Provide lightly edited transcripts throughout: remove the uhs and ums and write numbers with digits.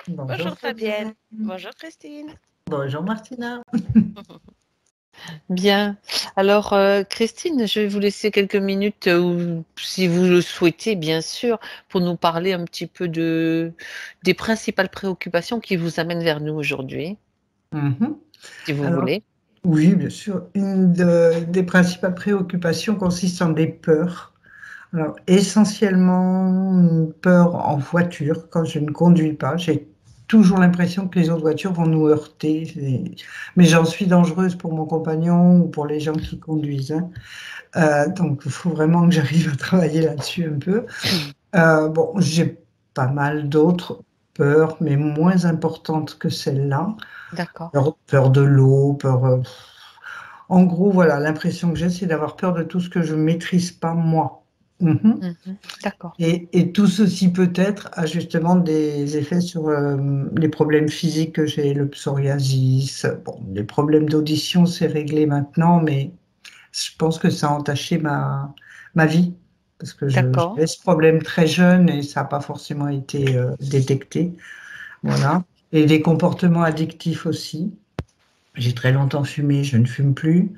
Bonjour Fabienne. Bonjour Christine. Bonjour Martina. Bien. Alors, Christine, je vais vous laisser quelques minutes, si vous le souhaitez, bien sûr, pour nous parler un petit peu des principales préoccupations qui vous amènent vers nous aujourd'hui, si vous Alors, voulez. oui, bien sûr. Une des principales préoccupations consiste en des peurs. Alors, essentiellement, une peur en voiture, quand je ne conduis pas. J'ai toujours l'impression que les autres voitures vont nous heurter. Mais j'en suis dangereuse pour mon compagnon ou pour les gens qui conduisent, hein. Donc, il faut vraiment que j'arrive à travailler là-dessus un peu. Bon, j'ai pas mal d'autres peurs, mais moins importantes que celle-là. D'accord. Peur de l'eau, en gros, voilà, l'impression que j'ai, c'est d'avoir peur de tout ce que je ne maîtrise pas moi. D'accord. Et tout ceci peut-être a justement des effets sur les problèmes physiques que j'ai, le psoriasis. Bon, les problèmes d'audition, c'est réglé maintenant, mais je pense que ça a entaché ma vie, parce que D'accord. j'avais ce problème très jeune et ça n'a pas forcément été détecté. Voilà. Et des comportements addictifs aussi. J'ai très longtemps fumé, je ne fume plus,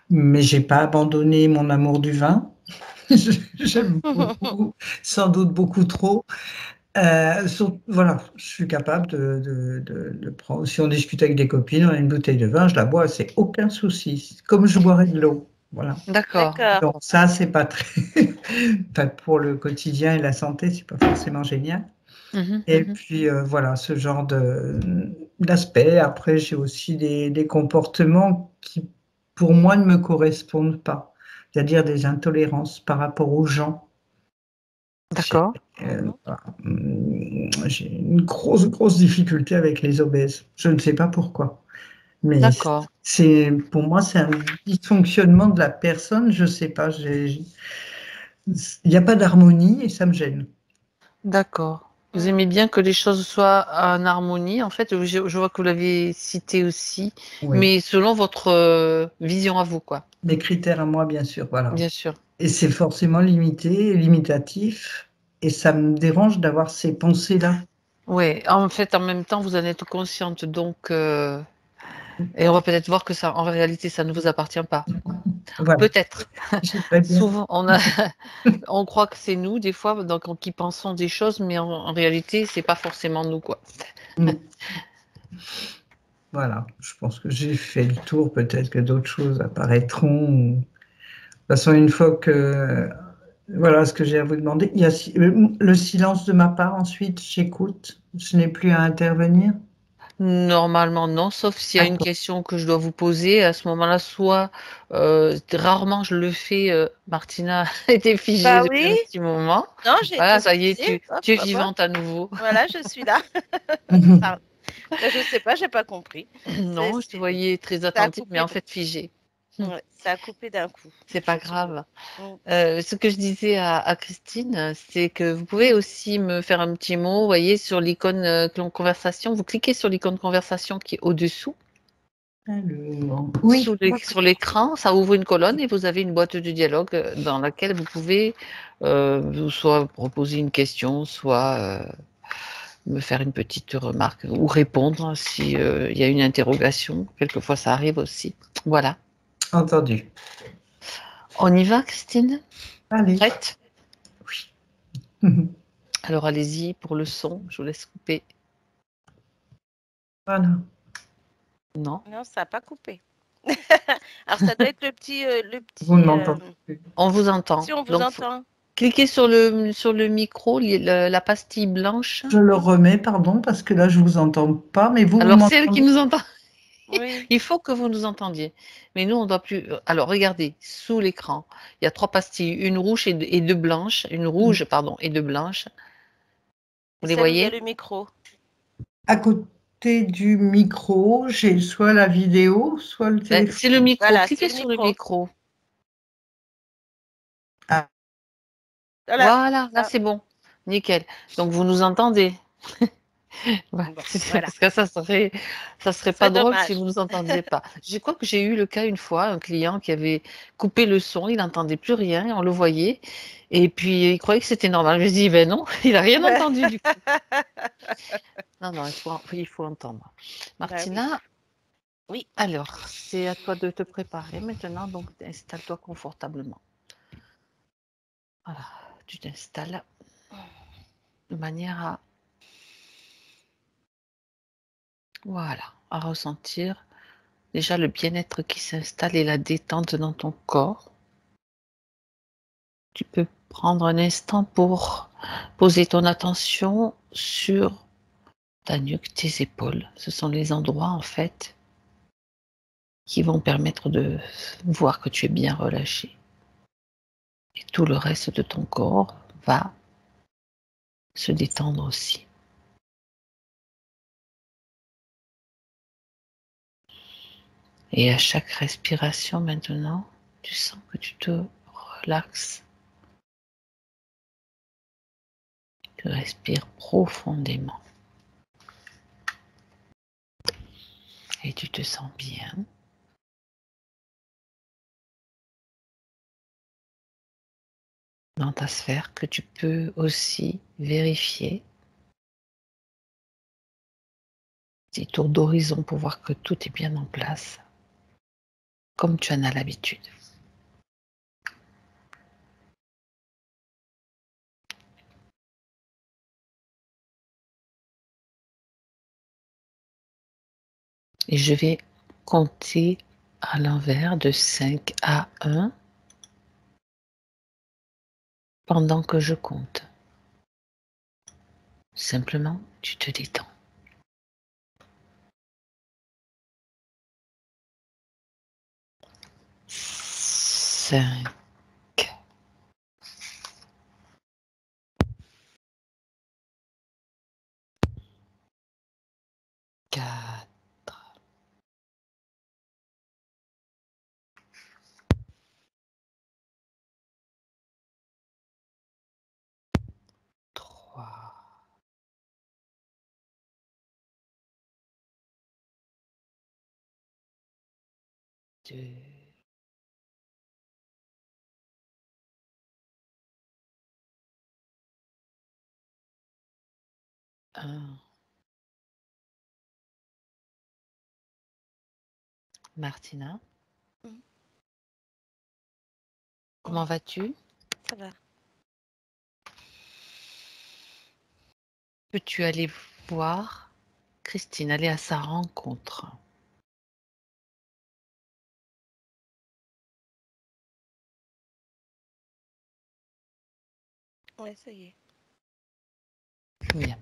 mais j'ai pas abandonné mon amour du vin. J'aime beaucoup, sans doute beaucoup trop. Voilà, je suis capable de prendre. Si on discute avec des copines, on a une bouteille de vin, je la bois, c'est aucun souci, comme je boirais de l'eau. Voilà. D'accord. Donc ça, c'est pas très, pas pour le quotidien et la santé, c'est pas forcément génial. Et puis voilà, ce genre d'aspect. Après, j'ai aussi des comportements qui, pour moi, ne me correspondent pas, c'est-à-dire des intolérances par rapport aux gens. D'accord. J'ai une grosse difficulté avec les obèses. Je ne sais pas pourquoi. Mais D'accord. pour moi, c'est un dysfonctionnement de la personne. Je ne sais pas. Il n'y a pas d'harmonie et ça me gêne. D'accord. Vous aimez bien que les choses soient en harmonie. En fait, je vois que vous l'avez cité aussi, Oui. mais selon votre vision à vous, quoi. Mes critères à moi, bien sûr. Voilà. Bien sûr. Et c'est forcément limité, limitatif, et ça me dérange d'avoir ces pensées-là. Oui, en fait, en même temps, vous en êtes consciente, donc, et on va peut-être voir que ça, en réalité, ça ne vous appartient pas. Voilà. Peut-être. J'aimerais bien. Souvent, on croit que c'est nous, des fois, donc, qui pensons des choses, mais en réalité, c'est pas forcément nous, quoi. Voilà, je pense que j'ai fait le tour. Peut-être que d'autres choses apparaîtront. De toute façon, une fois que voilà ce que j'ai à vous demander, il y a le silence de ma part. Ensuite, j'écoute. Je n'ai plus à intervenir. Normalement, non, sauf s'il y a une question que je dois vous poser. À ce moment-là, soit rarement je le fais. Martina était figée depuis un petit moment. Non, j'ai Voilà, été ça y est, figée. tu es vivante à nouveau. Voilà, je suis là. Pardon. Je sais pas, j'ai pas compris. Non, je te voyais très attentive, mais en fait figée. Ouais, ça a coupé d'un coup. C'est pas grave. Ce que je disais à Christine, c'est que vous pouvez aussi me faire un petit mot, vous voyez, sur l'icône conversation. Vous cliquez sur l'icône conversation qui est au-dessous. Oui. Sur l'écran, ça ouvre une colonne et vous avez une boîte de dialogue dans laquelle vous pouvez soit proposer une question, soit me faire une petite remarque ou répondre si il y a une interrogation. Quelquefois, ça arrive aussi. Voilà. Entendu. On y va, Christine? Allez. Prête? Oui. Alors, allez-y pour le son. Je vous laisse couper. Voilà. Non. Non, ça n'a pas coupé. Alors, ça doit être le petit. Vous ne m'entendez plus. On vous entend. Si on vous entend. Cliquez sur le micro, la pastille blanche. Je le remets, pardon, parce que là, je ne vous entends pas, mais vous Alors, m'entendez. celle qui nous entend. Oui. Il faut que vous nous entendiez. Mais nous, on ne doit plus. Alors, regardez, sous l'écran, il y a 3 pastilles, une rouge et deux blanches. Une rouge, pardon, et deux blanches. Vous les voyez? Il y a le micro. À côté du micro, j'ai soit la vidéo, soit le téléphone. C'est le micro. Voilà, Cliquez sur le micro. Ah. Voilà, là, c'est bon. Nickel. Donc, vous nous entendez. Voilà. Parce que ça serait pas drôle si vous ne nous entendiez pas. Je crois que j'ai eu le cas une fois, un client qui avait coupé le son, il n'entendait plus rien, on le voyait. Et puis, il croyait que c'était normal. Je lui ai dit, ben non, il n'a rien entendu du coup. Non, non, il faut entendre. Bah oui. Martina, Oui. alors, c'est à toi de te préparer maintenant, donc installe-toi confortablement. Voilà, tu t'installes de manière à, voilà, à ressentir déjà le bien-être qui s'installe et la détente dans ton corps. Tu peux prendre un instant pour poser ton attention sur ta nuque, tes épaules. Ce sont les endroits, en fait, qui vont permettre de voir que tu es bien relâché. Et tout le reste de ton corps va se détendre aussi. Et à chaque respiration maintenant, tu sens que tu te relaxes. Tu respires profondément. Et tu te sens bien. Dans ta sphère que tu peux aussi vérifier. Petit tour d'horizon pour voir que tout est bien en place, comme tu en as l'habitude. Et je vais compter à l'envers de 5 à 1 pendant que je compte. Simplement, tu te détends. 5, 4, 3, 2, 1. Martina, comment vas-tu? Ça va. Peux-tu aller voir Christine, aller à sa rencontre? Ouais, ça y est. Bien.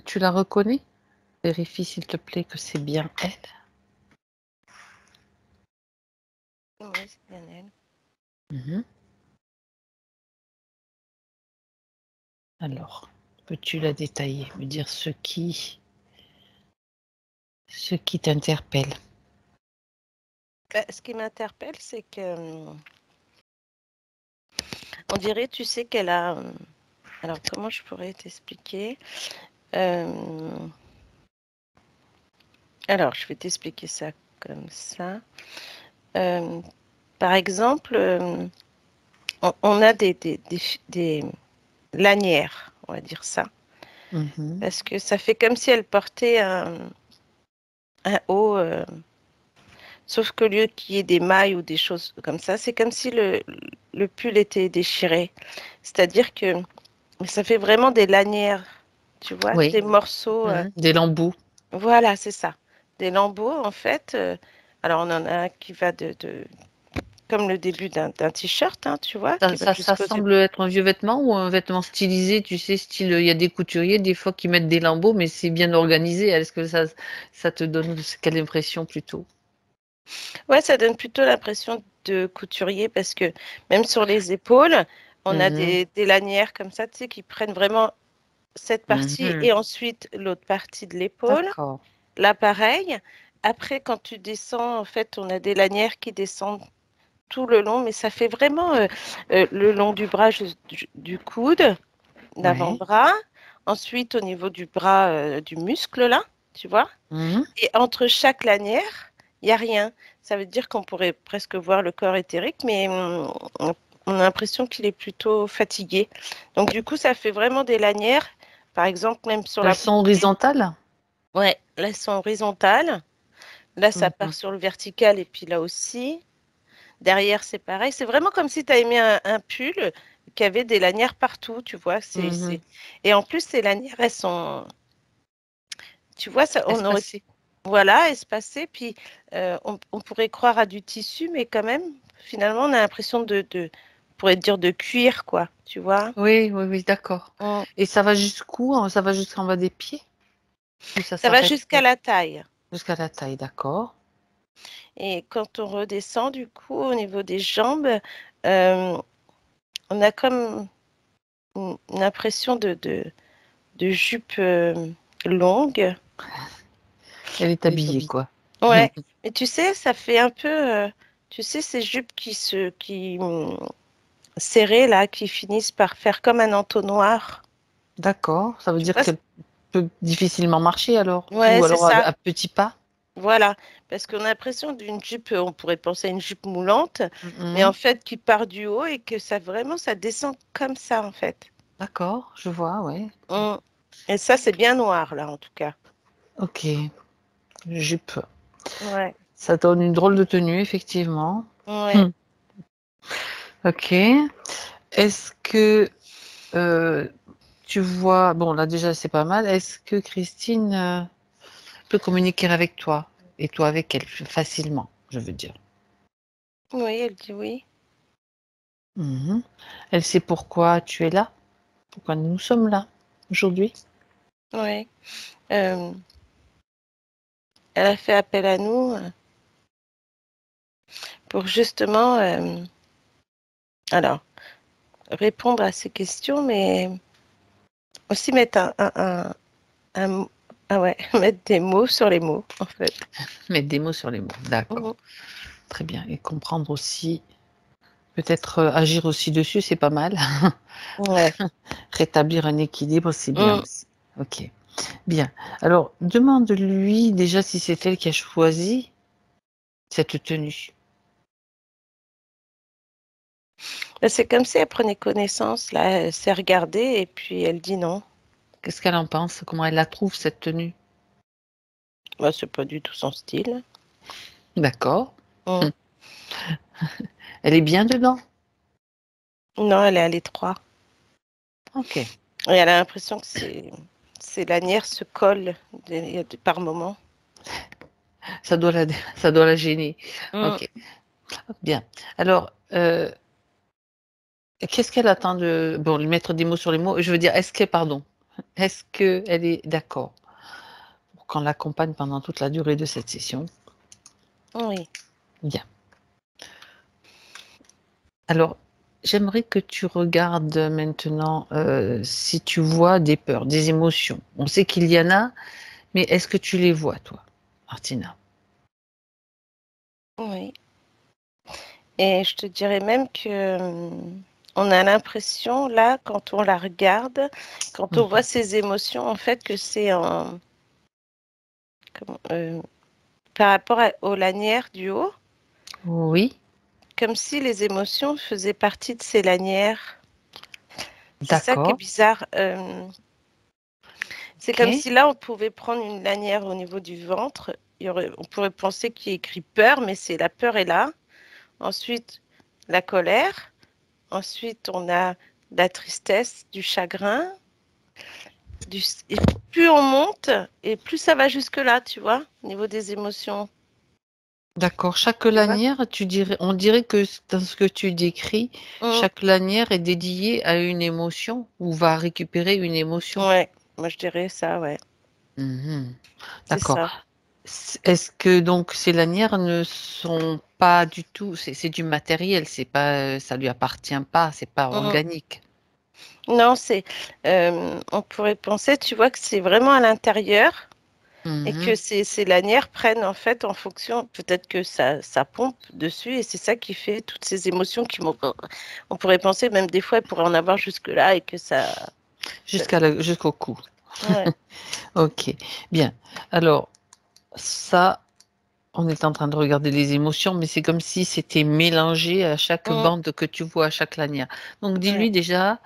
Tu la reconnais? Vérifie s'il te plaît que c'est bien elle. Ouais, c'est bien elle. Mhm. Alors, peux-tu la détailler, me dire ce qui t'interpelle? Ce qui m'interpelle, c'est que on dirait, tu sais, qu'elle a. Alors, comment je pourrais t'expliquer? Alors, je vais t'expliquer ça comme ça. Par exemple, on a des lanières, on va dire ça. Mhm. Parce que ça fait comme si elle portait un haut, sauf qu'au lieu qu'il y ait des mailles ou des choses comme ça, c'est comme si le pull était déchiré. C'est-à-dire que ça fait vraiment des lanières, tu vois, Oui. des morceaux. Des lambeaux. Voilà, c'est ça. Des lambeaux, en fait. Alors, on en a un qui va comme le début d'un t-shirt, hein, tu vois, qui va Ça jusqu'aux semble être un vieux vêtement ou un vêtement stylisé, tu sais, style, il y a des couturiers des fois qui mettent des lambeaux, mais c'est bien organisé. Est-ce que ça te donne quelle impression plutôt? Ouais, ça donne plutôt l'impression de couturier parce que même sur les épaules, on a Mhm. des lanières comme ça, tu sais, qui prennent vraiment cette partie Mhm. et ensuite l'autre partie de l'épaule. D'accord. Là, pareil. Après, quand tu descends, en fait, on a des lanières qui descendent tout le long, mais ça fait vraiment le long du bras, du coude, Ouais. l'avant-bras. Ensuite, au niveau du bras, du muscle, là, tu vois. Mhm. Et entre chaque lanière, il n'y a rien. Ça veut dire qu'on pourrait presque voir le corps éthérique, mais on a l'impression qu'il est plutôt fatigué. Donc du coup, ça fait vraiment des lanières. Par exemple, même sur la Elles sont horizontales? Ouais, là, elles sont horizontales. Là, ça part sur le vertical et puis là aussi. Derrière, c'est pareil. C'est vraiment comme si tu avais mis un pull qui avait des lanières partout, tu vois. Et en plus, ces lanières, elles sont... Tu vois, ça, on aurait... Espacées. Voilà, espacées. Puis, on pourrait croire à du tissu, mais quand même, finalement, on a l'impression on pourrait dire de cuir, quoi. Tu vois. Oui, oui, oui, d'accord. Mm. Et ça va jusqu'où? Ça va jusqu'en bas des pieds? Ou ça Ça va s'arrête jusqu'à la taille. jusqu'à la taille, d'accord. Et quand on redescend, du coup, au niveau des jambes, euh, on a comme une impression de jupe longue. Elle est habillée, quoi. Ouais, mais tu sais, ça fait un peu, tu sais, ces jupes serrées là, qui finissent par faire comme un entonnoir. D'accord. Ça veut Tu dire vois, qu'elle peut difficilement marcher alors? ouais, Ou c'est alors ça. à petits pas? Voilà, parce qu'on a l'impression d'une jupe, on pourrait penser à une jupe moulante, mais en Mhm. fait qui part du haut et que ça vraiment, ça descend comme ça en fait. D'accord, je vois, ouais. Mm. Et ça, c'est bien noir là, en tout cas. Ok, jupe. Ouais, Ça donne une drôle de tenue, effectivement. ouais. Hmm. Ok. Est-ce que euh, tu vois, bon là déjà c'est pas mal, est-ce que Christine peut communiquer avec toi et toi avec elle facilement, je veux dire. Oui, elle dit oui. Mhm. Elle sait pourquoi tu es là, pourquoi nous sommes là aujourd'hui. Oui. Euh, Elle a fait appel à nous pour justement, alors, répondre à ces questions, mais aussi mettre un- ah ouais, mettre des mots sur les mots, en fait. Mettre des mots sur les mots, d'accord. Mhm. Très bien. Et comprendre aussi, peut-être agir aussi dessus, c'est pas mal. Ouais. Rétablir un équilibre, c'est bien Mm. aussi. Ok, bien. Alors, demande-lui déjà si c'est elle qui a choisi cette tenue. C'est comme si elle prenait connaissance, là, elle s'est regardée et puis elle dit non. Qu'est-ce qu'elle en pense? Comment elle la trouve, cette tenue? Bah, c'est pas du tout son style. D'accord. Mm. Elle est bien dedans? Non, elle est à l'étroit. Ok. Et elle a l'impression que ses lanières se collent par moments. Ça doit la, ça doit la gêner. Mm. Ok, bien. Alors, qu'est-ce qu'elle attend de... Bon, lui mettre des mots sur les mots. Je veux dire, pardon, est-ce qu'elle est d'accord pour qu'on l'accompagne pendant toute la durée de cette session? Oui. Bien. Alors, j'aimerais que tu regardes maintenant si tu vois des peurs, des émotions. On sait qu'il y en a, mais est-ce que tu les vois, toi, Martina? Oui. Et je te dirais même que on a l'impression, là, quand on la regarde, quand on voit ses émotions, en fait, que c'est par rapport aux lanières du haut, Oui, comme si les émotions faisaient partie de ces lanières. C'est ça qui est d'accord. bizarre. C'est comme Ok, si là, on pouvait prendre une lanière au niveau du ventre. On pourrait penser qu'il y a écrit peur, mais c'est la peur est là. Ensuite, la colère. Ensuite, on a la tristesse, du chagrin. Et plus on monte, et plus ça va jusque-là, tu vois, au niveau des émotions. d'accord. Chaque Tu vois? lanière, on dirait que dans ce que tu décris, Mm. chaque lanière est dédiée à une émotion ou va récupérer une émotion. Ouais, moi je dirais ça, ouais. Mhm. C'est D'accord. ça. Est-ce que donc ces lanières ne sont pas du tout, c'est du matériel, c'est pas, ça lui appartient pas, c'est pas Mm. organique. Non, on pourrait penser, tu vois, que c'est vraiment à l'intérieur et que Mhm. ces lanières prennent en fait en fonction, peut-être que ça pompe dessus et c'est ça qui fait toutes ces émotions on pourrait penser même des fois, il pourrait en avoir jusque-là et que Jusqu'au cou. ouais. Ok, bien. Alors, ça, on est en train de regarder les émotions, mais c'est comme si c'était mélangé à chaque bande que tu vois, à chaque lanière. Donc dis-lui déjà,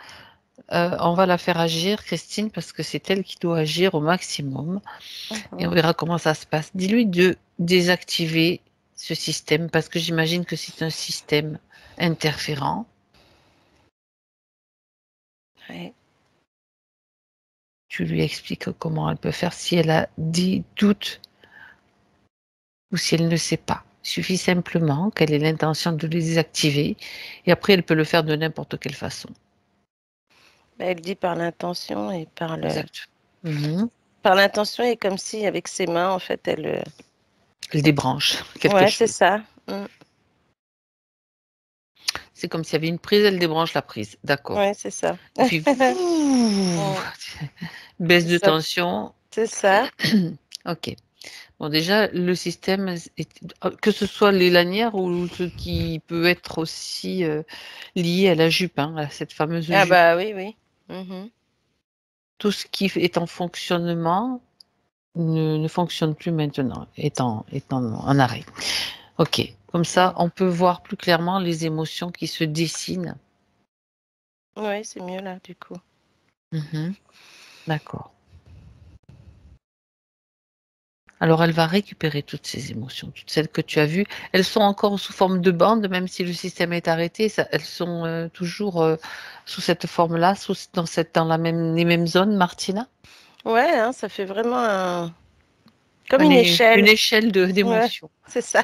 on va la faire agir, Christine, parce que c'est elle qui doit agir au maximum. Et on verra comment ça se passe. Dis-lui de désactiver ce système, parce que j'imagine que c'est un système interférent. Ouais. Tu lui expliques comment elle peut faire si elle a des doutes ou si elle ne sait pas. Il suffit simplement qu'elle ait l'intention de les désactiver et après elle peut le faire de n'importe quelle façon. Elle dit par l'intention et par le... Exact. Par l'intention et comme si avec ses mains, en fait, elle débranche quelque ouais, chose. c'est ça. C'est comme s'il y avait une prise, elle débranche la prise. D'accord. Ouais, c'est ça. Et puis, baisse de tension. C'est ça. Ok. Bon, déjà, le système, que ce soit les lanières ou ce qui peut être aussi lié à la jupe, à cette fameuse jupe. Ah bah oui, oui. Tout ce qui est en fonctionnement ne fonctionne plus maintenant, est en arrêt. Ok. Comme ça, on peut voir plus clairement les émotions qui se dessinent. Oui, c'est mieux là, du coup. D'accord. Alors, elle va récupérer toutes ces émotions, toutes celles que tu as vues. Elles sont encore sous forme de bande, même si le système est arrêté. Elles sont toujours sous cette forme-là, dans les mêmes zones, Martina? Ouais, ça fait vraiment comme une échelle. Une échelle d'émotions. Ouais, c'est ça.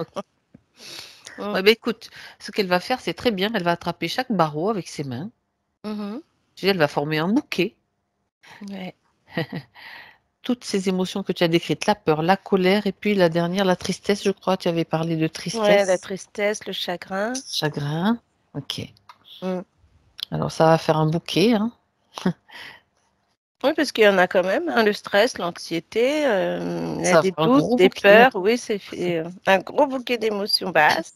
Ouais, bah, écoute, ce qu'elle va faire, c'est très bien. Elle va attraper chaque barreau avec ses mains. Elle va former un bouquet. Ouais. Toutes ces émotions que tu as décrites, la peur, la colère, et puis la dernière, la tristesse, je crois, tu avais parlé de tristesse. Ouais, la tristesse, le chagrin. Chagrin, ok. Alors ça va faire un bouquet. Oui, parce qu'il y en a quand même, le stress, l'anxiété, des doutes, des peurs. Oui, c'est un gros bouquet d'émotions basses.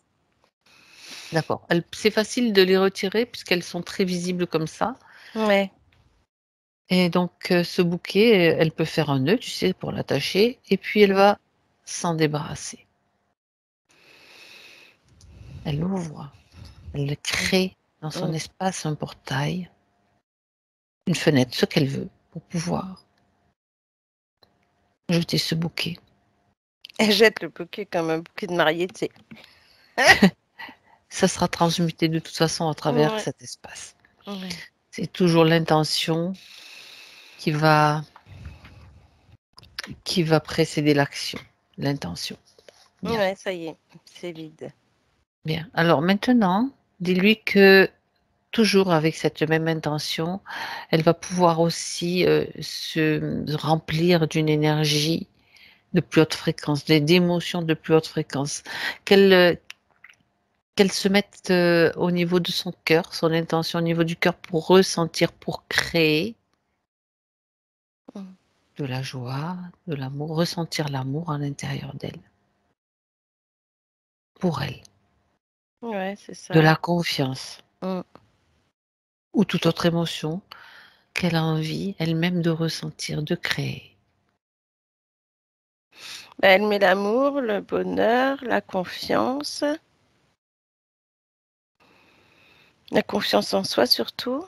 D'accord. C'est facile de les retirer puisqu'elles sont très visibles comme ça. Ouais. Et donc, ce bouquet, elle peut faire un nœud, tu sais, pour l'attacher, et puis elle va s'en débarrasser. Elle ouvre, elle crée dans son espace un portail, une fenêtre, ce qu'elle veut, pour pouvoir jeter ce bouquet. Elle jette le bouquet comme un bouquet de mariée, tu sais. Ça sera transmuté de toute façon à travers cet espace. C'est toujours l'intention qui va précéder l'action. L'intention. Ouais, ça y est, c'est vide. Bien. Alors maintenant, dis-lui que toujours avec cette même intention, elle va pouvoir aussi se remplir d'une énergie de plus haute fréquence, d'émotions de plus haute fréquence. Qu'elle se mette au niveau de son cœur, son intention au niveau du cœur pour ressentir, pour créer de la joie, de l'amour, ressentir l'amour à l'intérieur d'elle. Pour elle. Ouais, c'est ça. De la confiance. Ou toute autre émotion qu'elle a envie elle-même de ressentir, de créer. Elle met l'amour, le bonheur, la confiance en soi surtout.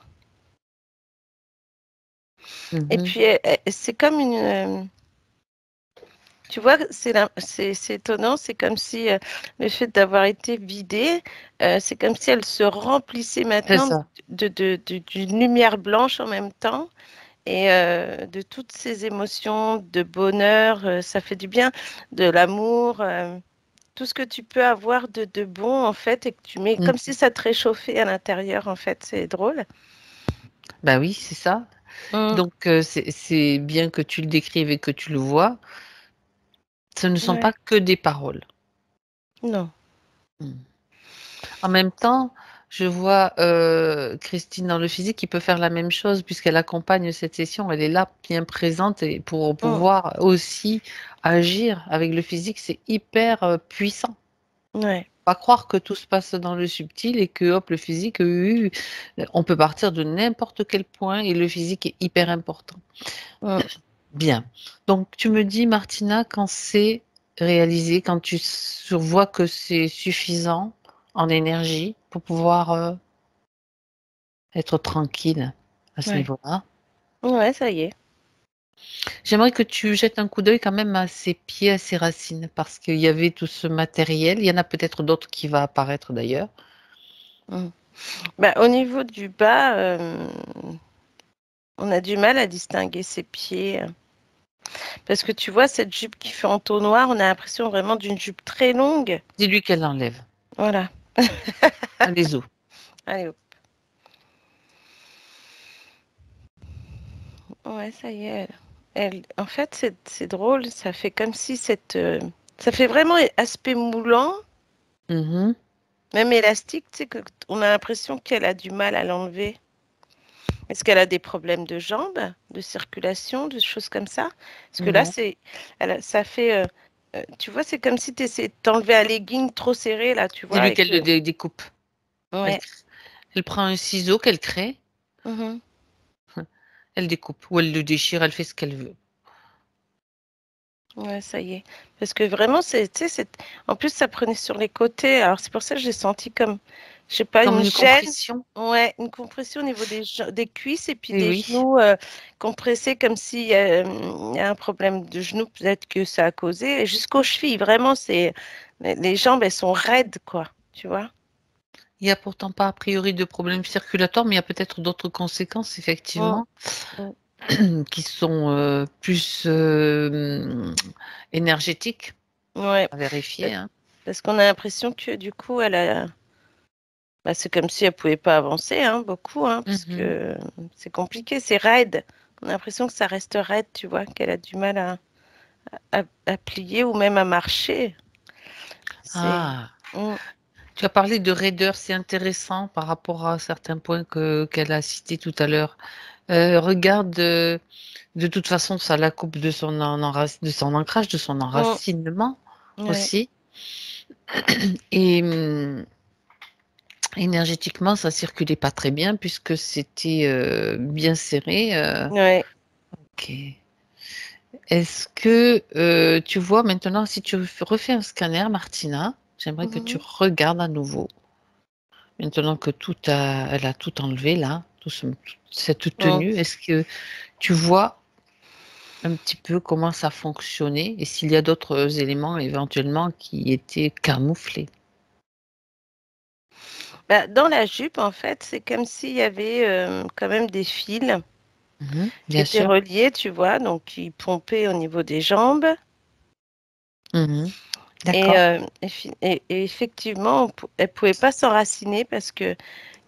Et puis, c'est comme une... Tu vois, c'est étonnant, c'est comme si le fait d'avoir été vidée, c'est comme si elle se remplissait maintenant d'une lumière blanche en même temps et de toutes ces émotions de bonheur, ça fait du bien, de l'amour, tout ce que tu peux avoir de bon en fait et que tu mets comme si ça te réchauffait à l'intérieur en fait, c'est drôle. Bah oui, c'est ça. Donc c'est bien que tu le décrives et que tu le vois. Ce ne sont pas que des paroles. Non. En même temps, je vois Christine dans le physique qui peut faire la même chose puisqu'elle accompagne cette session. Elle est là, bien présente et pour pouvoir aussi agir avec le physique, c'est hyper puissant. Ouais. Pas croire que tout se passe dans le subtil et que hop, le physique, on peut partir de n'importe quel point et le physique est hyper important. Bien. Donc tu me dis, Martina, quand c'est réaliser quand tu vois que c'est suffisant en énergie pour pouvoir être tranquille à ce Ouais. niveau-là. Ouais, ça y est. J'aimerais que tu jettes un coup d'œil quand même à ses pieds, à ses racines, parce qu'il y avait tout ce matériel. Il y en a peut-être d'autres qui va apparaître d'ailleurs. Mm. Bah, au niveau du bas, on a du mal à distinguer ses pieds. Parce que tu vois, cette jupe qui fait en taux noir, on a l'impression vraiment d'une jupe très longue. Dis-lui qu'elle enlève. Voilà. Allez-y. Allez, hop. Ouais, ça y est. En fait, c'est drôle. Ça fait comme si ça fait vraiment aspect moulant, Mhm. même élastique. Tu sais, on a l'impression qu'elle a du mal à l'enlever. Est-ce qu'elle a des problèmes de jambes, de circulation, de choses comme ça? Parce que là, Non. ça fait. Tu vois, c'est comme si tu essayais de t'enlever un legging trop serré, là, tu vois. Dis-lui Et qu'elle que... le découpe. Elle, Ouais. elle prend un ciseau qu'elle crée, Mhm. elle découpe. Ou elle le déchire, elle fait ce qu'elle veut. Ouais, ça y est. Parce que vraiment, tu sais, en plus, ça prenait sur les côtés. Alors, c'est pour ça que j'ai senti comme, je sais pas, Comme une une gêne. compression. Ouais, une compression au niveau des cuisses et puis Et des oui. genoux compressés comme s'il y a un problème de genou, peut-être que ça a causé. Et jusqu'aux chevilles, vraiment, les jambes, elles sont raides, quoi. Tu vois? Il n'y a pourtant pas a priori de problème circulatoire, mais il y a peut-être d'autres conséquences, Mm, effectivement, mm. qui sont plus énergétiques Ouais. à vérifier. Hein. Parce qu'on a l'impression que du coup, bah, c'est comme si elle pouvait pas avancer, hein, beaucoup, hein, parce Mhm. que c'est compliqué, c'est raide. On a l'impression que ça reste raide, tu vois, qu'elle a du mal à plier ou même à marcher. C'est, Ah, Mm, tu as parlé de raideur, c'est intéressant par rapport à certains points qu'elle a cités tout à l'heure. Regarde, de toute façon, ça la coupe de de son ancrage, de son mm, enracinement ouais, aussi. Et énergétiquement, ça circulait pas très bien puisque c'était bien serré. ouais. Ok. Est-ce que tu vois maintenant, si tu refais un scanner, Martina, j'aimerais que tu Mhm, regardes à nouveau. Maintenant que elle a tout enlevé là, toute cette mm. tenue, est-ce que tu vois un petit peu comment ça fonctionnait et s'il y a d'autres éléments éventuellement qui étaient camouflés? Bah, dans la jupe, en fait, c'est comme s'il y avait quand même des fils Mhm, qui bien étaient sûr. reliés, tu vois, donc qui pompaient au niveau des jambes. Mhm, Et, d'accord. et effectivement, elle pouvait pas s'enraciner parce que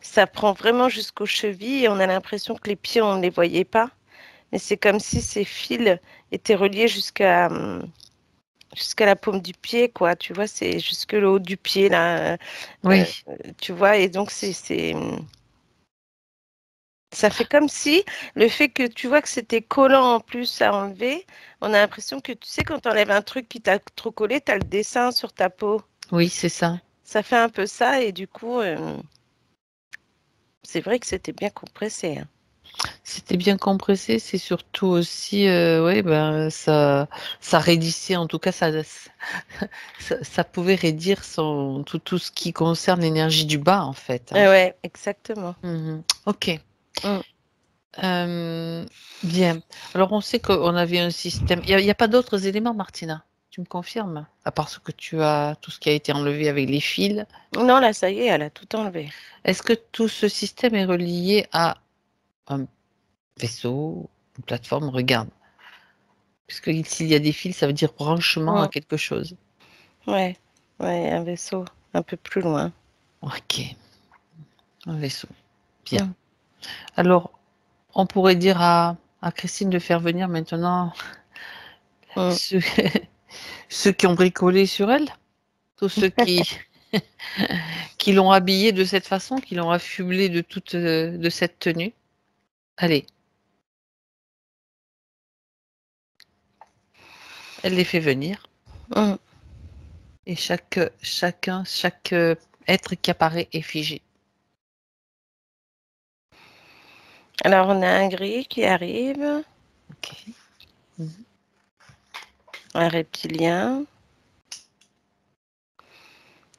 ça prend vraiment jusqu'aux chevilles et on a l'impression que les pieds, on ne les voyait pas. Mais c'est comme si ces fils étaient reliés jusqu'à la paume du pied, quoi. Tu vois, c'est jusque le haut du pied, là. Oui. Tu vois, et donc ça fait comme si le fait que tu vois que c'était collant en plus à enlever, on a l'impression que tu sais, quand tu enlèves un truc qui t'a trop collé, tu as le dessin sur ta peau. Oui, c'est ça. Ça fait un peu ça et du coup, c'est vrai que c'était bien compressé, hein. C'était bien compressé, c'est surtout aussi, ouais, ben, ça raidissait, en tout cas, ça pouvait raidir tout ce qui concerne l'énergie du bas, en fait. Hein. Ouais, exactement. Mhm. Ok. Mm. Euh, bien. Alors, on sait qu'on avait un système. Il y a pas d'autres éléments, Martina? Tu me confirmes? À part ce que tu as, tout ce qui a été enlevé avec les fils. Non, là, ça y est, elle a tout enlevé. Est-ce que tout ce système est relié à un vaisseau, une plateforme? Regarde. Puisque s'il y a des fils, ça veut dire branchement à Mm. quelque chose. Ouais, ouais, un vaisseau un peu plus loin. Ok, un vaisseau. Bien. Mm. Alors, on pourrait dire à Christine de faire venir maintenant Mm. ceux, ceux qui ont bricolé sur elle, tous ceux qui l'ont habillée de cette façon, qui l'ont affublée de cette tenue. Allez, elle les fait venir. Mm. Et chaque être qui apparaît est figé. Alors, on a un gris qui arrive, Ok. Mhm. un reptilien.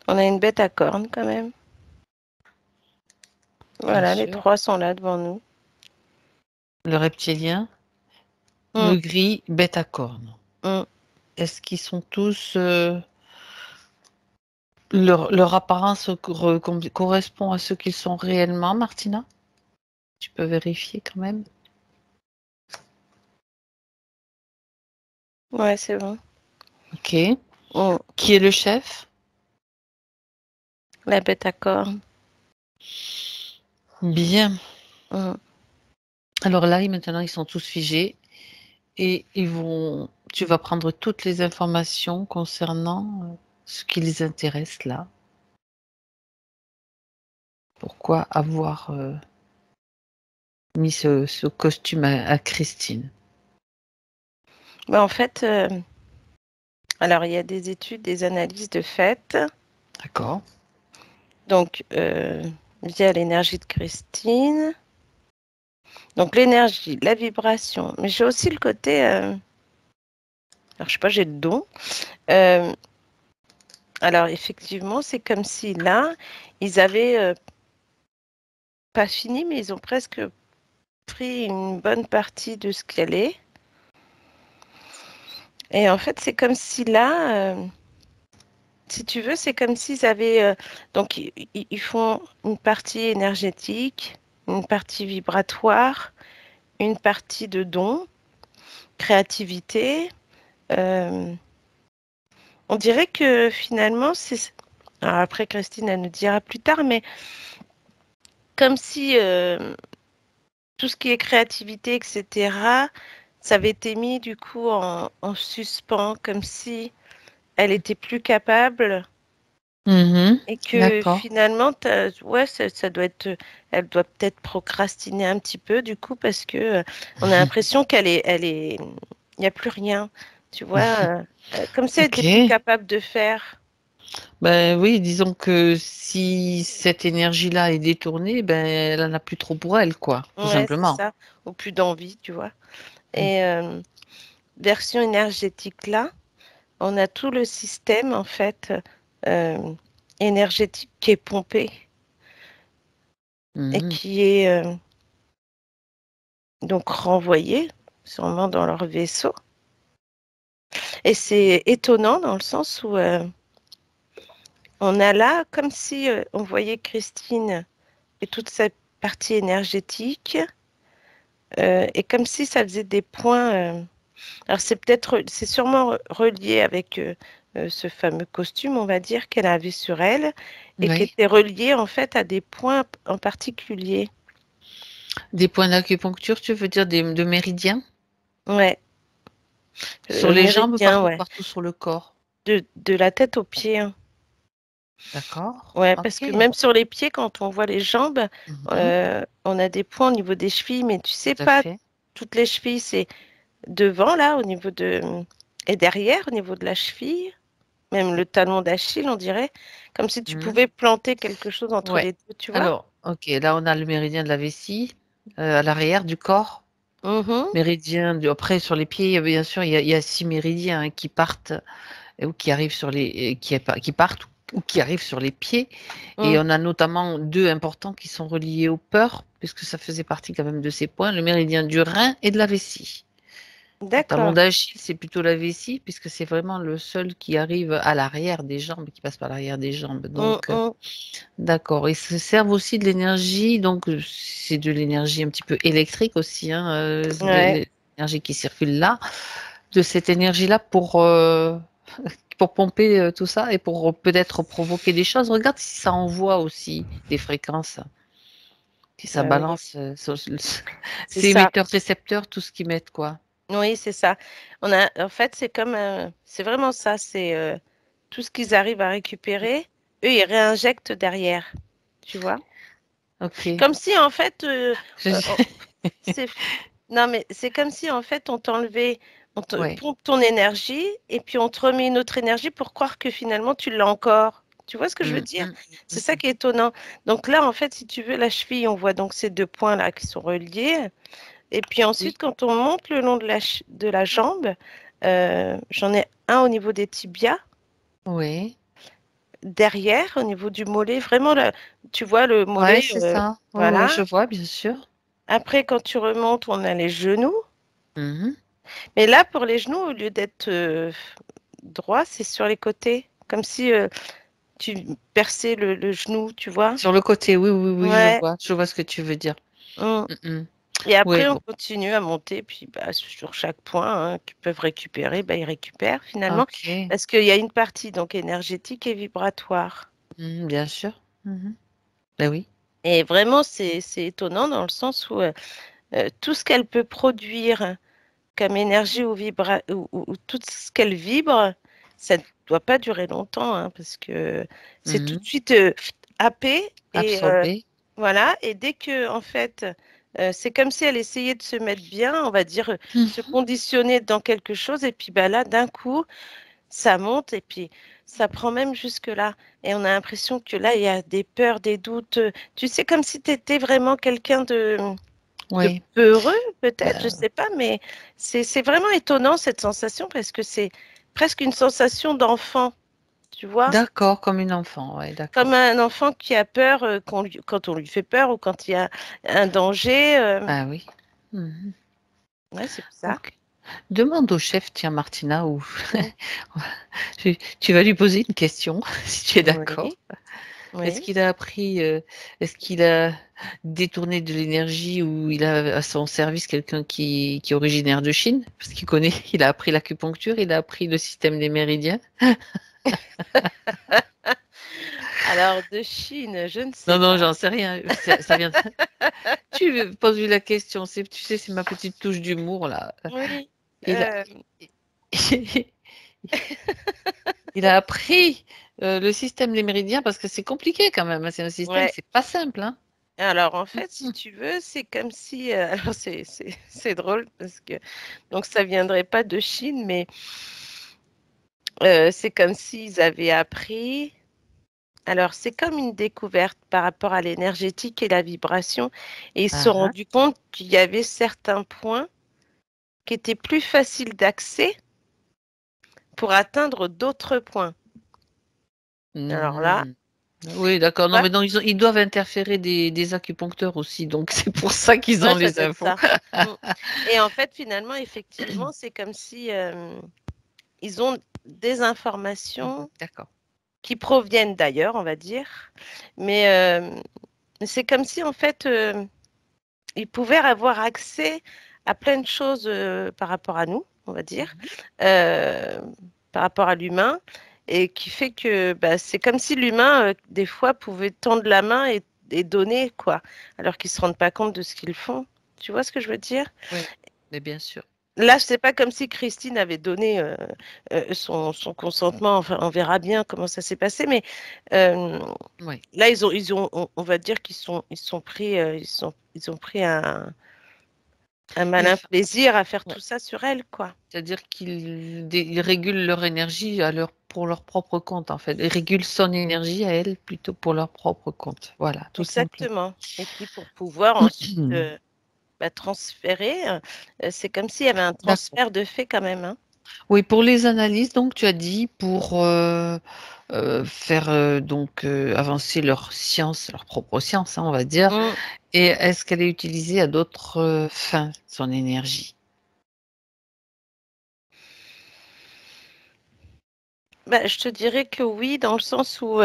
On a une bête à cornes quand même. Voilà, les sûr. 3 sont là devant nous. Le reptilien, Mm. le gris, bête à cornes. Mm. Est-ce qu'ils sont tous... leur apparence correspond à ce qu'ils sont réellement, Martina? Tu peux vérifier quand même? Ouais, c'est bon. Ok. Mm. Qui est le chef? La bête à cornes. Bien. Mm. Alors là, maintenant, ils sont tous figés et tu vas prendre toutes les informations concernant ce qui les intéresse là. Pourquoi avoir mis ce costume à Christine? Mais en fait, alors il y a des études, des analyses de fait. D'accord. Donc, via l'énergie de Christine. Donc, l'énergie, la vibration. Mais j'ai aussi le côté. Alors, je sais pas, j'ai le don. Alors, effectivement, c'est comme si là, ils avaient pas fini, mais ils ont presque pris une bonne partie de ce qu'elle est. Et en fait, c'est comme si là, si tu veux, c'est comme s'ils avaient. Donc, ils font une partie énergétique, une partie vibratoire, une partie de don, créativité. On dirait que finalement, c'est. Alors après, Christine, elle nous dira plus tard, mais comme si tout ce qui est créativité, etc., ça avait été mis du coup en suspens, comme si elle était plus capable et que D'accord. finalement, ouais, ça doit être, elle doit peut-être procrastiner un petit peu du coup parce que on a l'impression il n'y a plus rien, tu vois, comme si elle était plus Ok. capable de faire. Ben oui, disons que si cette énergie-là est détournée, ben elle en a plus trop pour elle, quoi, tout Ouais, c'est simplement. ça, ou plus d'envie, tu vois. Et version énergétique là, on a tout le système en fait euh, énergétique qui est pompé et Mhm. qui est donc renvoyé sûrement dans leur vaisseau. Et c'est étonnant dans le sens où on a là comme si on voyait Christine et toute cette partie énergétique et comme si ça faisait des points. Alors c'est sûrement relié avec ce fameux costume, on va dire, qu'elle avait sur elle et qui Oui. était relié en fait à des points en particulier. Des points d'acupuncture, tu veux dire de méridiens? Ouais, Sur les jambes, méridien, partout, ouais, partout sur le corps. de la tête aux pieds, hein. D'accord. Ouais, parce que Ok. même sur les pieds, quand on voit les jambes, Mhm. on a des points au niveau des chevilles, mais tu sais Tout à pas, fait. toutes les chevilles, c'est devant là, et derrière, au niveau de la cheville. Même le talon d'Achille, on dirait, comme si tu Mhm. pouvais planter quelque chose entre Ouais. les deux, tu vois? Alors, ok, là on a le méridien de la vessie à l'arrière du corps. Mhm. Après, sur les pieds, bien sûr, il y a 6 méridiens qui partent ou qui arrivent sur qui partent ou qui arrivent sur les pieds. Et Mm. on a notamment 2 importants qui sont reliés aux peurs, puisque ça faisait partie quand même de ces points, le méridien du rein et de la vessie. Le talon D'accord. d'Achille, c'est plutôt la vessie, puisque c'est vraiment le seul qui arrive à l'arrière des jambes, qui passe par l'arrière des jambes. Mm, Donc, mm. d'accord. Ils se servent aussi de l'énergie, donc c'est de l'énergie un petit peu électrique aussi, hein, Ouais. l'énergie qui circule là, de cette énergie-là pour pomper tout ça et pour peut-être provoquer des choses. Regarde si ça envoie aussi des fréquences, si ça Bah oui, balance, c'est c'est ça. émetteur-récepteur, tout ce qu'ils mettent, quoi. Oui, c'est ça. En fait, c'est comme, c'est vraiment ça. C'est tout ce qu'ils arrivent à récupérer, eux, ils réinjectent derrière, tu vois? Ok. Comme si, en fait, Je- c'est, non, mais c'est comme si, en fait, on t'enlevait, on te Ouais. pompe ton énergie et puis on te remet une autre énergie pour croire que finalement, tu l'as encore. Tu vois ce que je veux Mm, dire? mm, C'est ça qui est étonnant. Donc là, en fait, si tu veux, la cheville, on voit donc ces deux points-là qui sont reliés. Et puis oui. ensuite, quand on monte le long de de la jambe, j'en ai un au niveau des tibias. Oui. derrière, au niveau du mollet, vraiment, là, tu vois le Ouais, mollet, c'est ça. Oui, voilà. je vois, bien sûr. Après, quand tu remontes, on a les genoux. Mhm. Mais là, pour les genoux, au lieu d'être droit, c'est sur les côtés, comme si tu perçais le genou, tu vois. Sur le côté, oui, oui, oui, Ouais. je vois ce que tu veux dire. Mm. Mhm. Et Oui, après, on bon, continue à monter, puis bah, sur chaque point qu'ils peuvent récupérer, bah, ils récupèrent finalement, ok. parce qu'il y a une partie donc énergétique et vibratoire. Mhm, bien sûr. Mhm. Ben oui. Et vraiment, c'est étonnant dans le sens où tout ce qu'elle peut produire comme énergie ou tout ce qu'elle vibre, ça ne doit pas durer longtemps, hein, parce que c'est tout de Mhm. suite happé et Absorbé. voilà. Et dès que, en fait, c'est comme si elle essayait de se mettre bien, on va dire, se Mhm. conditionner dans quelque chose, et puis bah là, d'un coup, ça monte et puis ça prend même jusque-là. Et on a l'impression que là, il y a des peurs, des doutes. Tu sais, comme si tu étais vraiment quelqu'un de Oui. peureux, peut-être, je Ben, sais pas, mais c'est vraiment étonnant cette sensation parce que c'est presque une sensation d'enfant, tu vois, d'accord, comme une enfant, ouais, comme d'accord. un enfant qui a peur quand on lui fait peur ou quand il y a un danger. Ah oui. Mhm. Ouais, c'est bizarre. Ok. Demande au chef, tiens, Martina, ou Mm. tu vas lui poser une question, si tu es d'accord. Oui, oui. Est-ce qu'il a détourné de l'énergie ou il a à son service quelqu'un qui est originaire de Chine? Parce qu'il connaît, il a appris l'acupuncture, il a appris le système des méridiens. Alors, de Chine, je ne Non, sais non, pas. j'en sais rien. Ça vient. Tu poses lui la question. Tu sais, c'est ma petite touche d'humour là. Oui. Il a, il a appris le système des méridiens parce que c'est compliqué quand même, hein. C'est un système, Ouais. c'est pas simple, hein. Alors, en fait, si tu veux, c'est comme si. Alors, c'est drôle parce que. Donc, ça viendrait pas de Chine, mais c'est comme s'ils avaient appris. Alors, c'est comme une découverte par rapport à l'énergétique et la vibration. Et ils se sont Ah, rendus compte qu'il y avait certains points qui étaient plus faciles d'accès pour atteindre d'autres points. Alors là, mhm. Oui, d'accord. Non, ouais, mais non, ils doivent interférer des acupuncteurs aussi, donc c'est pour ça qu'ils ont ouais, ça les doit être infos. ça. Mm. Et en fait, finalement, effectivement, c'est comme si ils ont des informations D'accord. qui proviennent d'ailleurs, on va dire, mais c'est comme si en fait ils pouvaient avoir accès à plein de choses par rapport à nous, on va dire, Mhm. euh, par rapport à l'humain, et qui fait que bah, c'est comme si l'humain, des fois, pouvait tendre la main et donner, quoi, alors qu'ils ne se rendent pas compte de ce qu'ils font. Tu vois ce que je veux dire? Oui, mais bien sûr. Là, c'est pas comme si Christine avait donné son consentement. Enfin, on verra bien comment ça s'est passé, mais euh, Oui. là, on va dire ils sont pris, ils ont pris un Ils malin f- plaisir à faire ouais. tout ça sur elle, quoi. C'est-à-dire ils régulent leur énergie pour leur propre compte, en fait. Ils régulent son énergie à elle plutôt pour leur propre compte. Voilà, tout simplement. Exactement. Et puis pour pouvoir ensuite bah, transférer, c'est comme s'il y avait un D'accord. transfert de fait quand même, hein. Oui, pour les analyses, donc tu as dit pour faire avancer leur science, leur propre science, hein, on va dire. Mm. Et est-ce qu'elle est utilisée à d'autres fins, son énergie? Bah, je te dirais que oui, dans le sens où,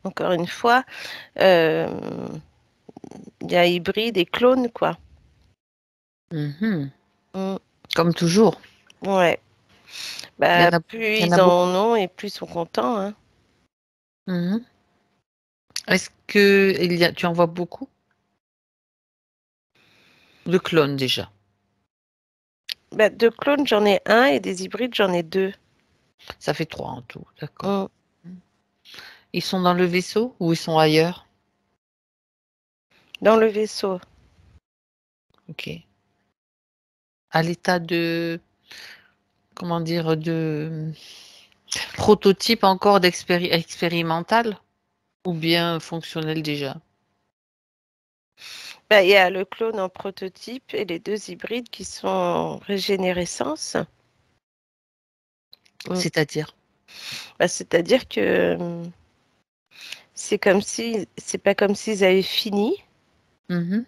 encore une fois, il y a hybride et clone, quoi. Mhm. Mm. Comme toujours. Ouais. Il y Bah, en a, plus il y en ils a en beaucoup. ont et plus ils sont contents, hein. Mhm. Est-ce que tu en vois beaucoup de clones déjà? Bah, de clones, j'en ai un et des hybrides, j'en ai deux. Ça fait 3 en tout, d'accord. Mm. Mhm. Ils sont dans le vaisseau ou ils sont ailleurs? Dans le vaisseau. Ok. À l'état de, comment dire, de prototype encore expérimental ou bien fonctionnel déjà? Bah, il y a le clone en prototype et les deux hybrides qui sont en régénérescence. Mm. C'est-à-dire? Bah, c'est-à-dire que c'est pas comme s'ils avaient fini Mhm.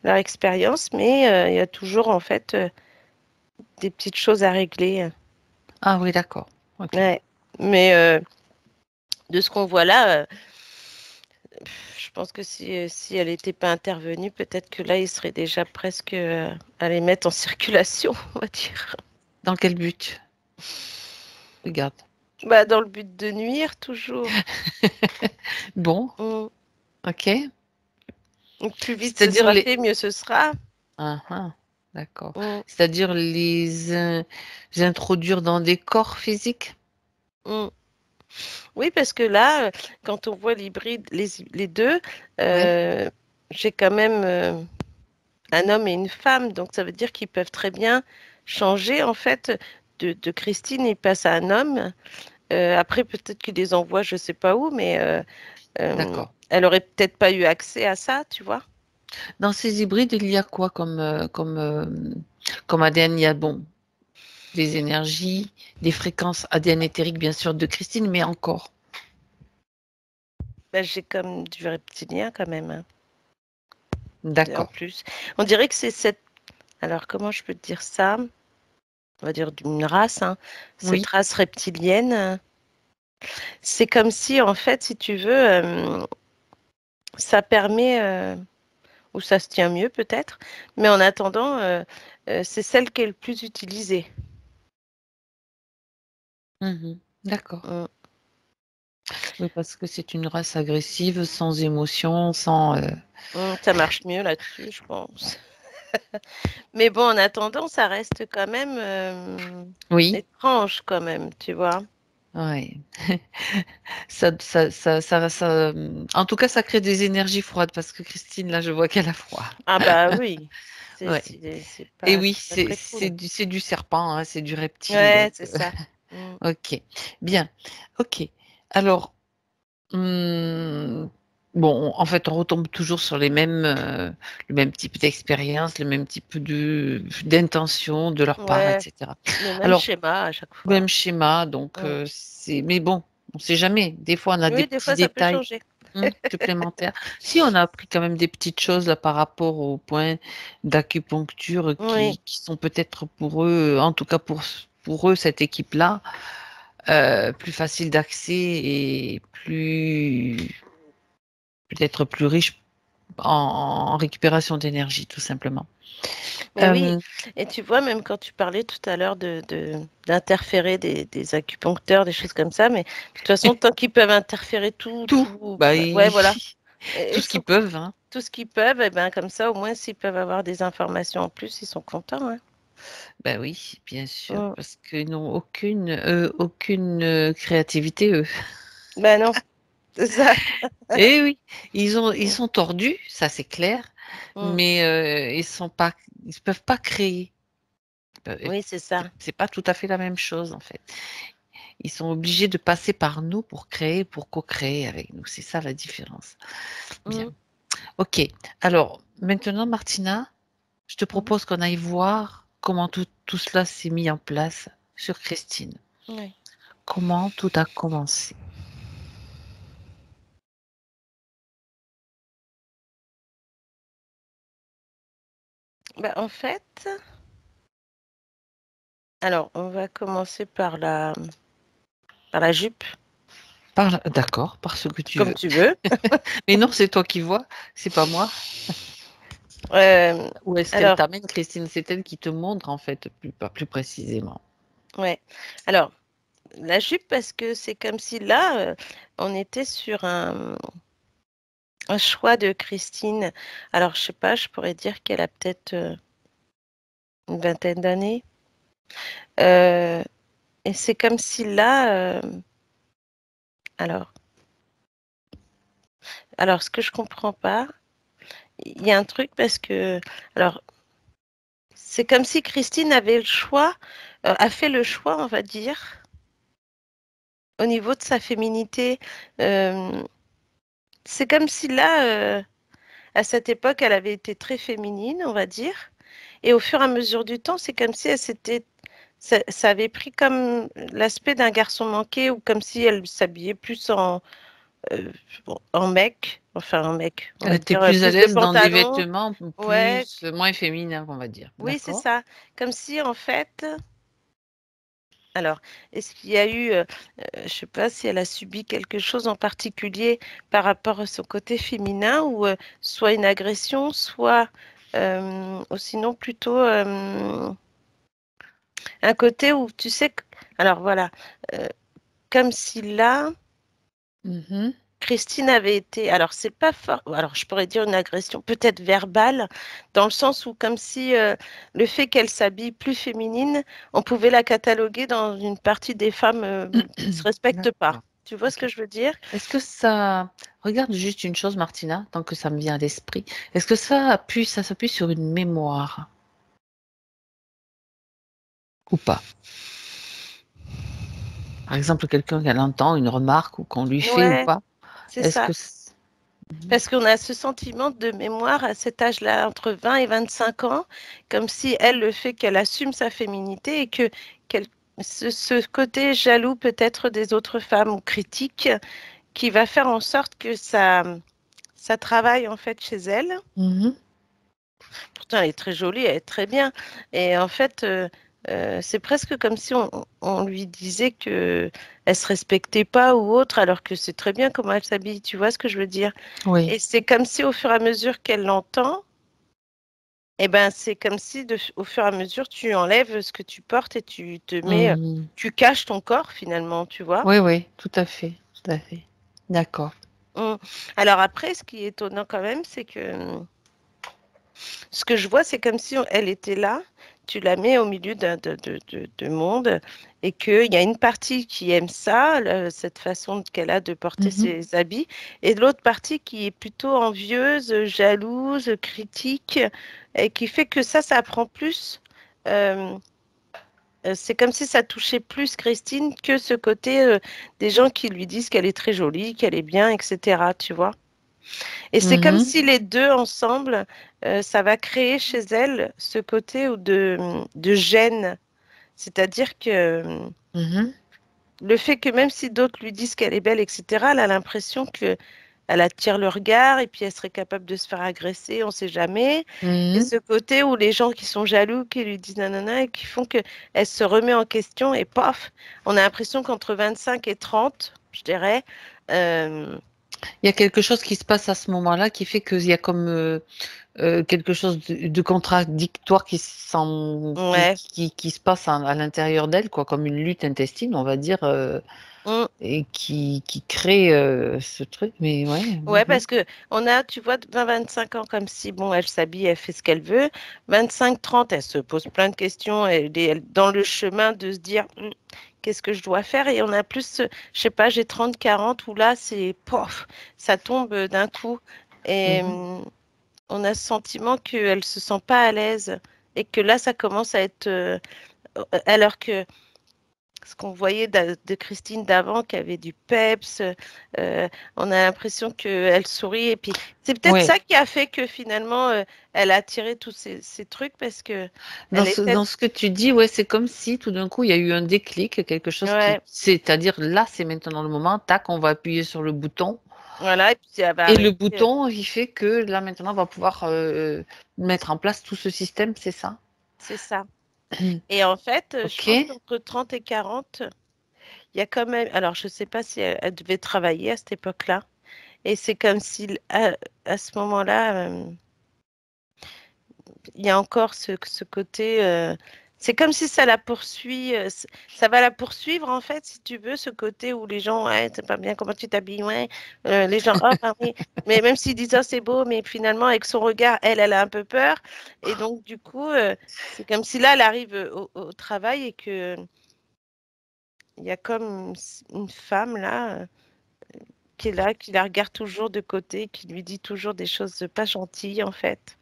leur expérience, mais il y a toujours en fait des petites choses à régler. Ah oui, d'accord. Ok. Ouais. Mais de ce qu'on voit là, je pense que si elle n'était pas intervenue, peut-être que là, il serait déjà presque à les mettre en circulation, on va dire. Dans quel but? Regarde. Bah, dans le but de nuire, toujours. Bon, Mm. ok. Donc, plus vite ce C'est-à-dire sera les... fait, mieux ce sera. Ah, ah, d'accord. Mm. C'est-à-dire les introduire dans des corps physiques? Mm. Oui, parce que là, quand on voit l'hybride, les deux, Oui, euh, j'ai quand même un homme et une femme, donc ça veut dire qu'ils peuvent très bien changer en fait. De Christine, il passe à un homme. Après, peut-être qu'il les envoie, je sais pas où, mais d'accord. elle aurait peut-être pas eu accès à ça, tu vois. Dans ces hybrides, il y a quoi comme ADN? Il y a bon, des énergies, des fréquences ADN éthériques, bien sûr, de Christine, mais encore. Ben, j'ai comme du reptilien quand même, hein, en D'accord. plus. On dirait que c'est cette. Alors, comment je peux te dire ça? On va dire d'une race, hein. Cette Oui. race reptilienne. C'est comme si, en fait, si tu veux, ça permet, ou ça se tient mieux peut-être, mais en attendant, c'est celle qui est le plus utilisée. Mhm. D'accord. Mm. Oui, parce que c'est une race agressive, sans émotion, sans... Ça marche mieux là-dessus, je pense. Mais bon, en attendant, ça reste quand même Oui, étrange quand même, tu vois. ouais. En tout cas, ça crée des énergies froides parce que Christine, là, je vois qu'elle a froid. Ah bah oui, c'est Ouais. c'est c'est Et pas, oui, c'est pas très cool. c'est du serpent, hein, c'est du reptile, Ouais, donc c'est ça. Mm. ok. Bien. Ok. Alors, hum, bon, en fait, on retombe toujours sur le même type d'expérience, le même type d'intention de leur part, Ouais, etc. le même Alors, schéma à chaque même fois. schéma, donc Mm. mais bon, on ne sait jamais. Des fois, on a des Oui, des petits fois, ça peut détails changer. supplémentaires. Si on a appris quand même des petites choses là par rapport aux points d'acupuncture Oui, qui sont peut-être pour eux, en tout cas pour eux, cette équipe-là, plus facile d'accès et peut-être plus riche en récupération d'énergie, tout simplement. mais oui. Euh, Et tu vois, même quand tu parlais tout à l'heure d'interférer des acupuncteurs, des choses comme ça, mais de toute façon, tant qu'ils peuvent interférer tout, bah, bah, ouais, voilà. Et tout ils ce qu'ils sont peuvent, hein. tout ce qu'ils peuvent, et ben comme ça, au moins, s'ils peuvent avoir des informations en plus, ils sont contents, hein. Ben oui, bien sûr, Mm. parce qu'ils n'ont aucune créativité, eux. Ben non, c'est ça. Eh oui, ils Mm. sont tordus, ça c'est clair, Mm. mais ils peuvent pas créer. Oui, c'est ça. C'est pas tout à fait la même chose en fait. Ils sont obligés de passer par nous pour créer, pour co-créer avec nous. C'est ça la différence. Bien. Mm. Ok. Alors maintenant, Martina, je te Mhm. propose qu'on aille voir comment tout cela s'est mis en place sur Christine. Ouais. Comment tout a commencé. Ben, en fait, alors, on va commencer par la jupe, D'accord, par ce que tu comme veux. tu veux. Mais non, c'est toi qui vois, c'est pas moi. Euh, Où est-ce qu'elle alors, t'amène, Christine? C'est elle qui te montre, en fait, plus précisément. ouais. Alors, la jupe, parce que c'est comme si là, on était sur un choix de Christine. Alors, je sais pas, je pourrais dire qu'elle a peut-être une vingtaine d'années. Euh, et c'est comme si là, alors, ce que je comprends pas, il y a un truc parce que, alors, c'est comme si Christine avait le choix, a fait le choix, on va dire, au niveau de sa féminité. Euh, c'est comme si là, à cette époque, elle avait été très féminine, on va dire. Et au fur et à mesure du temps, c'est comme si elle s'était ça avait pris comme l'aspect d'un garçon manqué ou comme si elle s'habillait plus en mec, enfin en mec, on Elle va était dire plus à plus de l'aise dans des pantalons. vêtements Ouais, plus moins féminins, on va dire. oui, c'est D'accord. ça. Comme si en fait, alors, est-ce qu'il y a eu, je sais pas si elle a subi quelque chose en particulier par rapport à son côté féminin ou soit une agression, soit ou sinon plutôt un côté où tu sais que, alors voilà, euh, comme si là, Mhm. Christine avait été, alors c'est pas fort, alors je pourrais dire une agression peut-être verbale, dans le sens où comme si le fait qu'elle s'habille plus féminine, on pouvait la cataloguer dans une partie des femmes qui se respectent pas. D'accord. Tu vois ce Ok. que je veux dire? Est-ce que ça... Regarde juste une chose, Martina, tant que ça me vient à l'esprit. Est-ce que ça s'appuie sur une mémoire ou pas? Par exemple, quelqu'un qu'elle entend, une remarque ou qu'on lui fait ou Ouais, pas? c'est Est-ce ça. que... Mhm. Parce qu'on a ce sentiment de mémoire à cet âge-là, entre 20 et 25 ans, comme si elle, le fait qu'elle assume sa féminité et que qu'elle, ce côté jaloux peut-être des autres femmes ou critique qui va faire en sorte que ça travaille en fait chez elle. Mhm. Pourtant, elle est très jolie, elle est très bien. Et en fait, c'est presque comme si on lui disait que elle se respectait pas ou autre, alors que c'est très bien comment elle s'habille. Tu vois ce que je veux dire? Oui. Et c'est comme si au fur et à mesure qu'elle l'entend, eh ben, c'est comme si au fur et à mesure tu enlèves ce que tu portes et tu te mets, Mhm. tu caches ton corps finalement, tu vois. Oui, oui, tout à fait, tout à fait. D'accord. Mm. Alors après, ce qui est étonnant quand même, c'est que ce que je vois, c'est comme si elle était là, tu la mets au milieu de monde et qu'il y a une partie qui aime ça, cette façon qu'elle a de porter Mhm. ses habits, et de l'autre partie qui est plutôt envieuse, jalouse, critique, et qui fait que ça prend plus. euh, c'est comme si ça touchait plus Christine que ce côté des gens qui lui disent qu'elle est très jolie, qu'elle est bien, etc. Tu vois? Et c'est comme Mhm. si les deux ensemble, ça va créer chez elle ce côté de gêne. C'est-à-dire que Mhm. le fait que même si d'autres lui disent qu'elle est belle, etc., elle a l'impression que elle attire le regard et puis elle serait capable de se faire agresser, on ne sait jamais. Et Mhm. ce côté où les gens qui sont jaloux, qui lui disent nanana et qui font qu'elle se remet en question et paf, on a l'impression qu'entre 25 et 30, je dirais, euh, Il y a quelque chose qui se passe à ce moment-là qui fait qu'il y a comme quelque chose de contradictoire ouais. qui se passe à l'intérieur d'elle, quoi, comme une lutte intestine, on va dire, et qui crée ce truc. Mais ouais. Ouais, Mhm. parce que on a, tu vois, 20-25 ans comme si, bon, elle s'habille, elle fait ce qu'elle veut. 25-30, elle se pose plein de questions, elle est dans le chemin de se dire, qu'est-ce que je dois faire? Et on a plus, je sais pas, j'ai 30-40, où là, c'est, pof, ça tombe d'un coup. Et Mhm. on a ce sentiment qu'elle se sent pas à l'aise. Et que là, ça commence à être, alors que ce qu'on voyait de Christine d'avant, qui avait du peps. On a l'impression qu'elle sourit. Et puis, c'est peut-être Ouais. ça qui a fait que finalement, elle a attiré tous ces trucs parce que elle était. Dans ce que tu dis, ouais, c'est comme si tout d'un coup il y a eu un déclic, quelque chose Ouais, c'est-à-dire là, c'est maintenant le moment, tac, on va appuyer sur le bouton. voilà. Et puis, elle va Et le arrêter. bouton, il fait que là maintenant, on va pouvoir mettre en place tout ce système, c'est ça? C'est ça. Et en fait, je Ok. pense qu'entre 30 et 40, il y a quand même. Alors, je ne sais pas si elle devait travailler à cette époque-là. Et c'est comme si, à ce moment-là, il y a encore ce côté. C'est comme si ça la poursuit. Ça va la poursuivre, en fait, si tu veux, ce côté où les gens, ouais, c'est pas bien comment tu t'habilles, ouais. Les gens, oh, oui. Mais même s'ils disent, oh, c'est beau, mais finalement, avec son regard, elle a un peu peur. Et donc, du coup, c'est comme si là, elle arrive au travail et que il y a comme une femme, là, qui est là, qui la regarde toujours de côté, qui lui dit toujours des choses pas gentilles, en fait.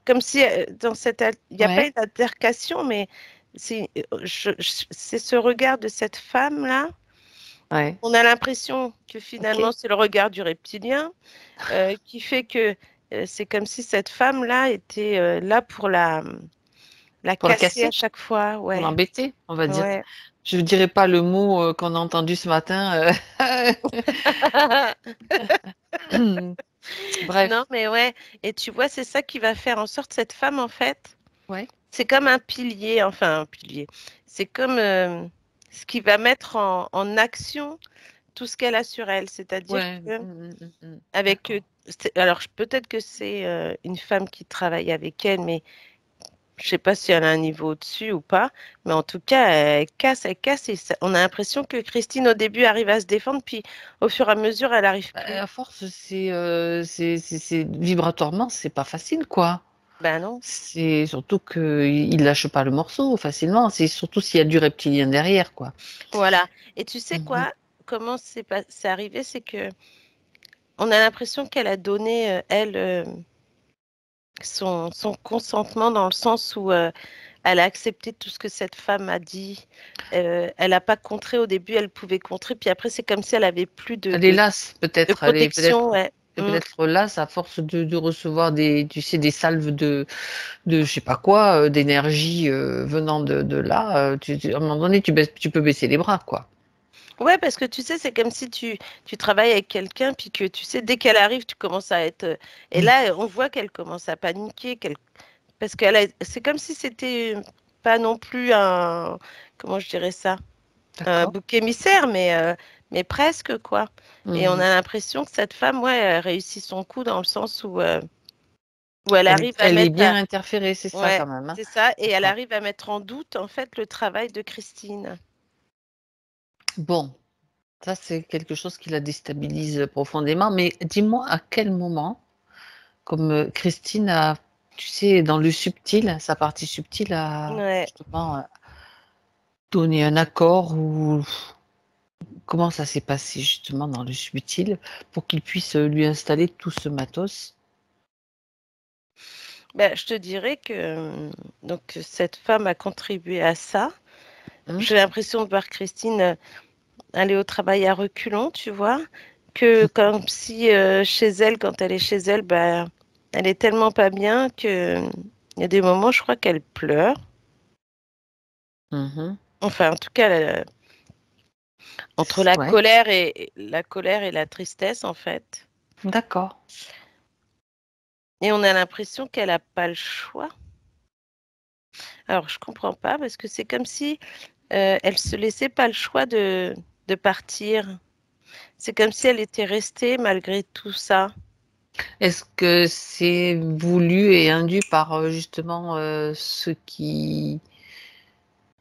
Comme si dans il n'y a pas Ouais. eu d'altercation, mais c'est ce regard de cette femme-là. Ouais. On a l'impression que finalement Ok. c'est le regard du reptilien qui fait que c'est comme si cette femme-là était là pour La Pour la casser à casser, chaque fois, pour ouais. l'embêter, on va dire. Ouais. Je ne dirais pas le mot qu'on a entendu ce matin. Non, Bref, mais ouais. Et tu vois, c'est ça qui va faire en sorte cette femme, en fait, ouais, c'est comme un pilier, enfin un pilier. C'est comme ce qui va mettre en action tout ce qu'elle a sur elle. C'est-à-dire ouais, que avec, d'accord. alors peut-être que c'est une femme qui travaille avec elle, mais je sais pas si elle a un niveau au-dessus ou pas. Mais en tout cas, elle casse. Et on a l'impression que Christine, au début, arrive à se défendre, puis au fur et à mesure, elle n'arrive plus. À force, vibratoirement, c'est pas facile, quoi. Ben non. C'est surtout qu'il lâche pas le morceau facilement. C'est surtout s'il y a du reptilien derrière, quoi. Voilà. Et tu sais Mhm. quoi? Comment c'est arrivé? C'est que on a l'impression qu'elle a donné, elle, son consentement dans le sens où elle a accepté tout ce que cette femme a dit. Elle n'a pas contré au début, elle pouvait contrer, puis après, c'est comme si elle avait plus Elle est lasse, de peut-être. protection. Ouais. Elle est Mm. peut-être lasse à force de recevoir tu sais, des salves de je sais pas quoi, d'énergie venant de là. À un moment donné, tu peux baisser les bras, quoi. Ouais, parce que tu sais, c'est comme si tu travailles avec quelqu'un, puis que tu sais, dès qu'elle arrive, tu commences à être. Et là, on voit qu'elle commence à paniquer, parce c'est comme si c'était pas non plus un. Comment je dirais ça? Un D'accord. bouc émissaire, mais presque, quoi. Et on Mhm. a l'impression que cette femme, ouais, elle réussit son coup dans le sens où elle arrive à Elle est mettre. bien interférée, c'est ça Ouais, quand même, hein. c'est ça. Et elle D'accord. arrive à mettre en doute, en fait, le travail de Christine. Bon, ça c'est quelque chose qui la déstabilise profondément. Mais dis-moi à quel moment, comme Christine a, tu sais, dans le subtil, sa partie subtile a Ouais. justement donné un accord ou comment ça s'est passé justement dans le subtil pour qu'il puisse lui installer tout ce matos? Ben, je te dirais que donc cette femme a contribué à ça. Hein? J'ai l'impression de voir Christine aller au travail à reculons, tu vois, que comme si chez elle, quand elle est chez elle, ben, elle est tellement pas bien que il y a des moments, je crois qu'elle pleure. Mhm. Enfin, en tout cas, entre Ouais, la colère et la tristesse, en fait. d'accord. Et on a l'impression qu'elle n'a pas le choix. Alors, je comprends pas parce que c'est comme si elle se laissait pas le choix de partir. C'est comme si elle était restée malgré tout ça. Est-ce que c'est voulu et induit par justement ce qui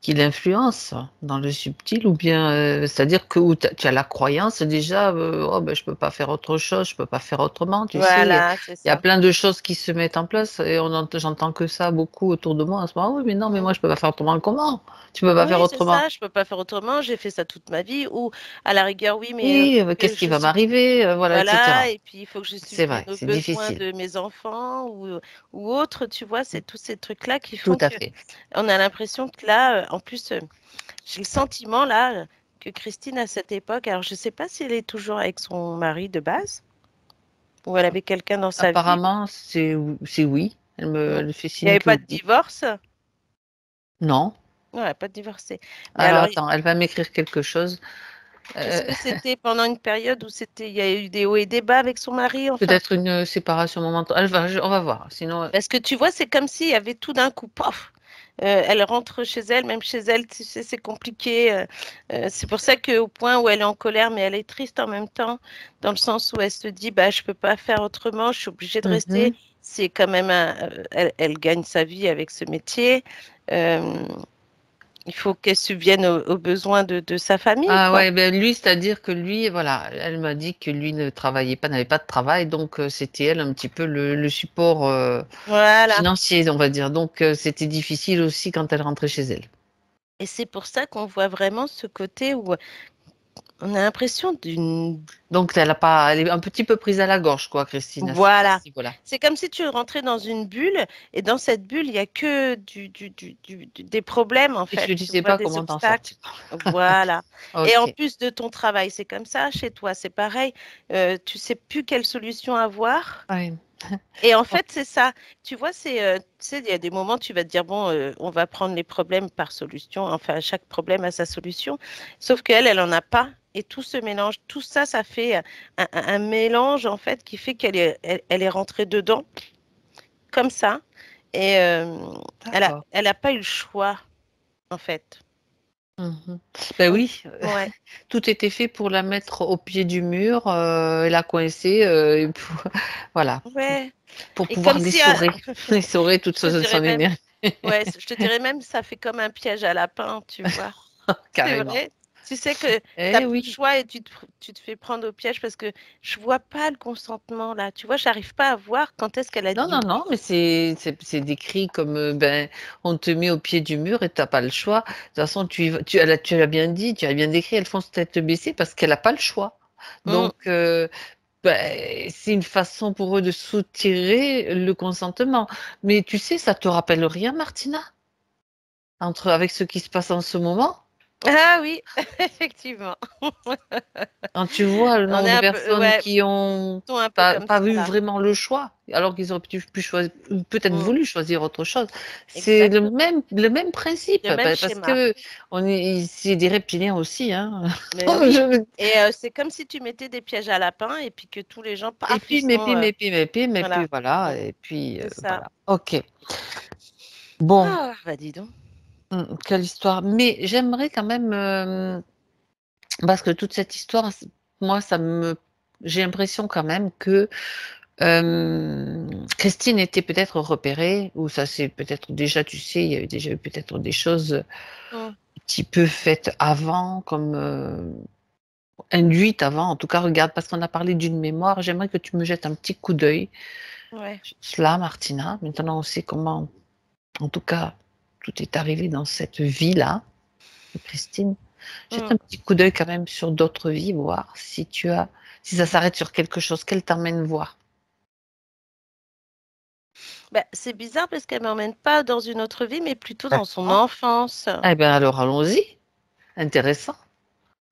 l'influence dans le subtil ou bien c'est-à-dire que où tu as la croyance déjà oh ben je peux pas faire autre chose, je peux pas faire autrement, tu sais, Voilà, c'est il y a ça. plein de choses qui se mettent en place et j'entends que ça beaucoup autour de moi en ce moment. Oui, mais non, mais Mm. moi je peux pas faire autrement. Comment? Tu peux pas faire Oui, c'est autrement? ça. Je peux pas faire autrement. J'ai fait ça toute ma vie. Ou à la rigueur, oui, mais Oui, faut que qu'est-ce qui je va m'arriver? Voilà, voilà. etc. Et puis il faut que je C'est subvienne vrai, aux c'est besoins difficile. de mes enfants ou autres. Tu vois, c'est tous ces trucs-là qui Tout font à que fait. on a l'impression que là, en plus, j'ai le sentiment là que Christine à cette époque. Alors je sais pas si elle est toujours avec son mari de base ou elle avait quelqu'un dans sa vie. Apparemment, c'est oui. Mm. Elle fait Il n'y signe avait que pas de oui. divorce. Non. Non, elle n'a pas divorcé. Mais Alors alors, attends, elle va m'écrire quelque chose. est-ce Euh, que c'était pendant une période où il y a eu des hauts et des bas avec son mari, enfin? Peut-être une séparation momentanée. On va voir. Sinon, Parce que tu vois, c'est comme s'il y avait tout d'un coup, pof, elle rentre chez elle, même chez elle, tu sais, c'est compliqué. C'est pour ça qu'au point où elle est en colère, mais elle est triste en même temps, dans le sens où elle se dit, bah, je peux pas faire autrement, je suis obligée de rester. mhm. C'est quand même elle gagne sa vie avec ce métier. Euh, il faut qu'elle subvienne aux besoins de sa famille, Ah quoi. ouais, ben lui, c'est-à-dire que lui, voilà, elle m'a dit que lui ne travaillait pas, n'avait pas de travail, donc c'était elle un petit peu le support Voilà. financier, on va dire. Donc c'était difficile aussi quand elle rentrait chez elle. Et c'est pour ça qu'on voit vraiment ce côté où on a l'impression d'une. Donc elle est un petit peu prise à la gorge, quoi, Christine, à Voilà. ce niveau-là. C'est comme si tu rentrais dans une bulle et dans cette bulle, il n'y a que des problèmes en Et tu fait. ne Tu sais vois pas des comment t'en obstacles. sortir. Voilà. Et en Ok. plus de ton travail, c'est comme ça chez toi, c'est pareil. Tu sais plus quelle solution avoir. Ouais. Et en fait, c'est ça. Tu vois, tu sais, il y a des moments, tu vas te dire, bon, on va prendre les problèmes par solution. Enfin, chaque problème a sa solution. Sauf qu'elle, elle en a pas. Et tout se mélange. Tout ça, ça fait un mélange, en fait, qui fait elle est rentrée dedans, comme ça. Et D'accord. elle a pas eu le choix, en fait. Mhm. Ben On- oui, Ouais, tout était fait pour la mettre au pied du mur, et la coincer, voilà, ouais. pour Et comme pouvoir si, l'essorer toute je te dirais son même, énergie, ouais, je te dirais même, ça fait comme un piège à lapin, tu vois. C'est carrément. vrai. Tu sais que tu n'as Eh plus le oui. choix et tu te fais prendre au piège parce que je vois pas le consentement là. Tu vois, j'arrive pas à voir quand est-ce qu'elle a Non, dit non, oui. non, mais c'est décrit comme, ben, on te met au pied du mur et tu as pas le choix. De toute façon, tu l'as bien dit, tu as bien décrit, elles font tête baissée parce qu'elle a pas le choix. Mm. Donc, ben, c'est une façon pour eux de soutirer le consentement. Mais tu sais, ça te rappelle rien, Martina? Avec ce qui se passe en ce moment? Ah oui, effectivement. Quand tu vois le On nombre est de un peu, personnes ouais, qui ont sont un peu comme pas ça eu là. vraiment le choix, alors qu'ils auraient pu choisir, ou peut-être Mm. voulu choisir autre chose. C'est Exactement. le même principe, Le même parce schéma. que c'est des reptiliens aussi, hein. Mais oui. Je- Et c'est comme si tu mettais des pièges à lapin et puis que tous les gens, Et paf, ils puis, sont, mais puis, voilà. voilà, Mm. et puis, C'est ça. voilà. Ok. Bon, Ah, bah dis donc. quelle histoire. Mais j'aimerais quand même, parce que toute cette histoire, moi, j'ai l'impression quand même que Christine était peut-être repérée, ou ça c'est peut-être déjà, tu sais, il y avait déjà eu peut-être des choses un Mm. petit peu faites avant, comme induites avant. En tout cas, regarde, parce qu'on a parlé d'une mémoire, j'aimerais que tu me jettes un petit coup d'œil Ouais. sur cela, Martina. Maintenant, on sait comment, en tout cas, tout est arrivé dans cette vie-là de Christine. Jette Mm. un petit coup d'œil quand même sur d'autres vies, voir si ça s'arrête sur quelque chose, qu'elle t'emmène voir. Bah, c'est bizarre parce qu'elle m'emmène pas dans une autre vie, mais plutôt dans son D'accord. enfance. Eh bien, alors allons-y. Intéressant.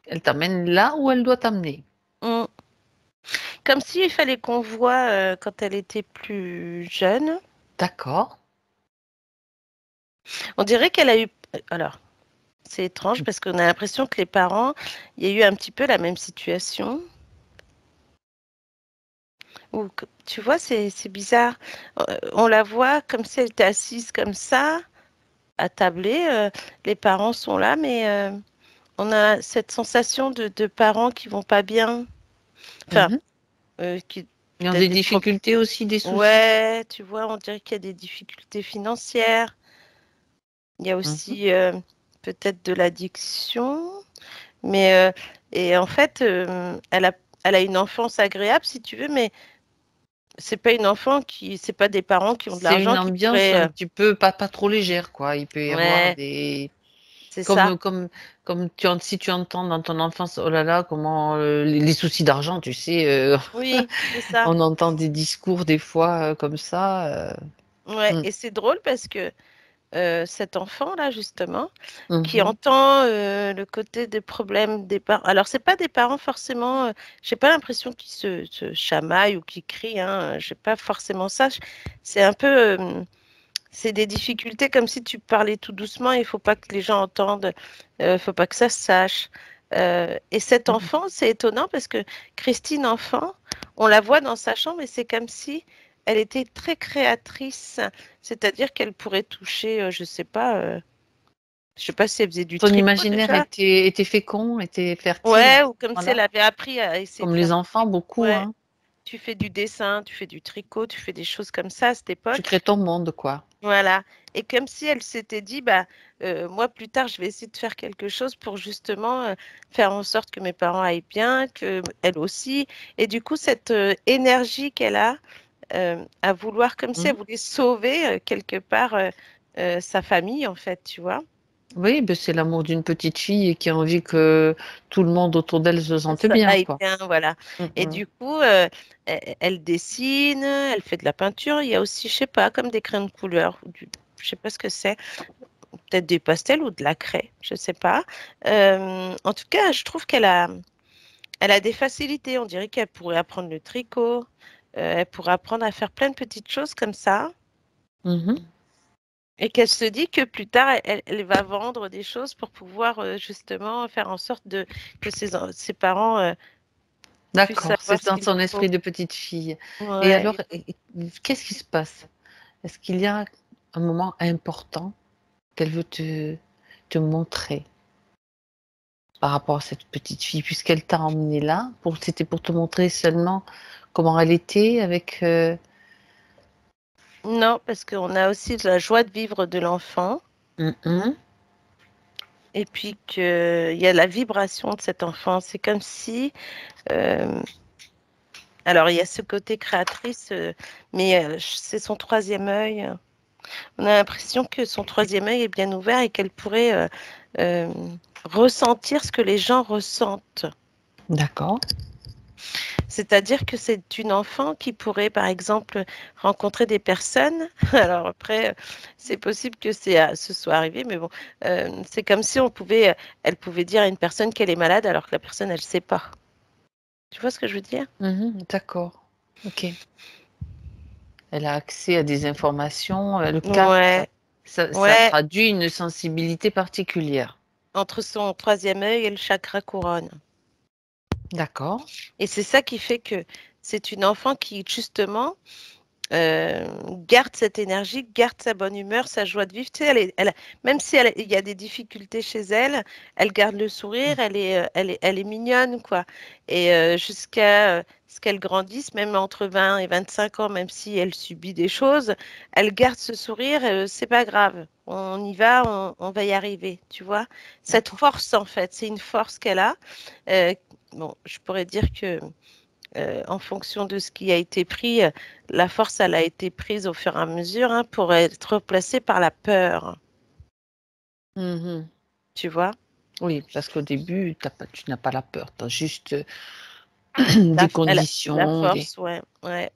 Elle t'amène là où elle doit t'amener. Mm. Comme s'il fallait qu'on voit quand elle était plus jeune. D'accord. On dirait qu'elle a eu... Alors, c'est étrange parce qu'on a l'impression que les parents, il y a eu un petit peu la même situation. Tu vois, c'est bizarre. On la voit comme si elle était assise comme ça, attablée. Les parents sont là, mais on a cette sensation de parents qui vont pas bien. Enfin, Mhm. qui Ils ont peut-être des des problèmes. difficultés aussi, des soucis. Ouais, tu vois, on dirait qu'il y a des difficultés financières. Il y a Mhm. aussi peut-être de l'addiction. Mais et en fait, elle a une enfance agréable, si tu veux, mais c'est pas des parents qui ont de C'est une l'argent qui ambiance un pourraient. petit peu pas trop légère, quoi. Il peut y avoir Ouais, des c'est ça. comme comme comme si tu entends dans ton enfance, oh là là, comment les soucis d'argent, tu sais, Oui, c'est ça. on entend des discours des fois comme ça. Ouais, Mm. et c'est drôle parce que cet enfant-là, justement, qui Mhm. entend le côté des problèmes des parents. Alors, c'est pas des parents forcément. J'ai pas l'impression qu'ils se chamaillent ou qu'ils crient. Hein. J'ai pas forcément ça. C'est un peu. C'est des difficultés comme si tu parlais tout doucement. Il faut pas que les gens entendent. Faut pas que ça se sache. Et cet Mhm. enfant, c'est étonnant parce que Christine enfant, on la voit dans sa chambre et c'est comme si elle était très créatrice. C'est-à-dire qu'elle pourrait toucher, je sais pas si elle faisait du Ton tricot imaginaire déjà. était fécond, était fertile à Ouais, ce ou comme si elle moment-là. avait appris à essayer de Comme faire les du enfants, tricot. beaucoup, Ouais, hein. tu fais du dessin, tu fais du tricot, tu fais des choses comme ça à cette Tu époque. crées ton monde, quoi. Voilà. Et comme si elle s'était dit, bah, moi plus tard, je vais essayer de faire quelque chose pour justement faire en sorte que mes parents aillent bien, que elle aussi. Et du coup, cette énergie qu'elle a à vouloir, comme si elle Mhm. voulait sauver quelque part sa famille, en fait, tu vois. Oui, ben c'est l'amour d'une petite fille qui a envie que tout le monde autour d'elle se sente Ça bien, aille quoi. bien, voilà. Et Mhm. du coup, elle dessine, elle fait de la peinture. Il y a aussi, je sais pas, comme des crayons de couleur, je sais pas ce que c'est. Peut-être des pastels ou de la craie, je sais pas. En tout cas, je trouve elle a des facilités. On dirait qu'elle pourrait apprendre le tricot. elle pourra apprendre à faire plein de petites choses comme ça. Mhm. Et qu'elle se dit que plus tard, elle va vendre des choses pour pouvoir justement faire en sorte que ses parents puissent D'accord, savoir c'est ce dans qu'il son faut. esprit de petite fille. Et Ouais. alors, qu'est-ce qui se passe? Est-ce qu'il y a un moment important qu'elle veut te montrer par rapport à cette petite fille, puisqu'elle t'a emmené là, c'était pour te montrer seulement comment elle était avec... Non, parce qu'on a aussi la joie de vivre de l'enfant. Mhm. Et puis qu'il y a la vibration de cet enfant. C'est comme si... euh, alors, il y a ce côté créatrice, mais c'est son troisième œil. On a l'impression que son troisième œil est bien ouvert et qu'elle pourrait euh, ressentir ce que les gens ressentent. D'accord. C'est-à-dire que c'est une enfant qui pourrait, par exemple, rencontrer des personnes. Alors après, c'est possible que ce soit arrivé, mais bon, c'est comme si elle pouvait dire à une personne qu'elle est malade alors que la personne, elle ne sait pas. Tu vois ce que je veux dire? Mhm, d'accord. Ok. Elle a accès à des informations, elle capte. Ouais, Ça ouais, traduit une sensibilité particulière. entre son troisième œil et le chakra couronne. D'accord. Et c'est ça qui fait que c'est une enfant qui, justement, garde cette énergie, garde sa bonne humeur, sa joie de vivre. Tu sais, même si il y a des difficultés chez elle, elle garde le sourire, elle est mignonne, quoi. Et jusqu'à ce qu'elle grandisse, même entre 20 et 25 ans, même si elle subit des choses, elle garde ce sourire, c'est pas grave. On y va, on va y arriver, tu vois. Cette D'accord. force, en fait, c'est une force qu'elle a. Euh, bon, je pourrais dire que en fonction de ce qui a été pris, la force, elle a été prise au fur et à mesure pour être remplacée par la peur, Mhm. tu vois. Oui, parce qu'au début, tu n'as pas la peur, tu as juste des La conditions, des... force, ouais, ouais.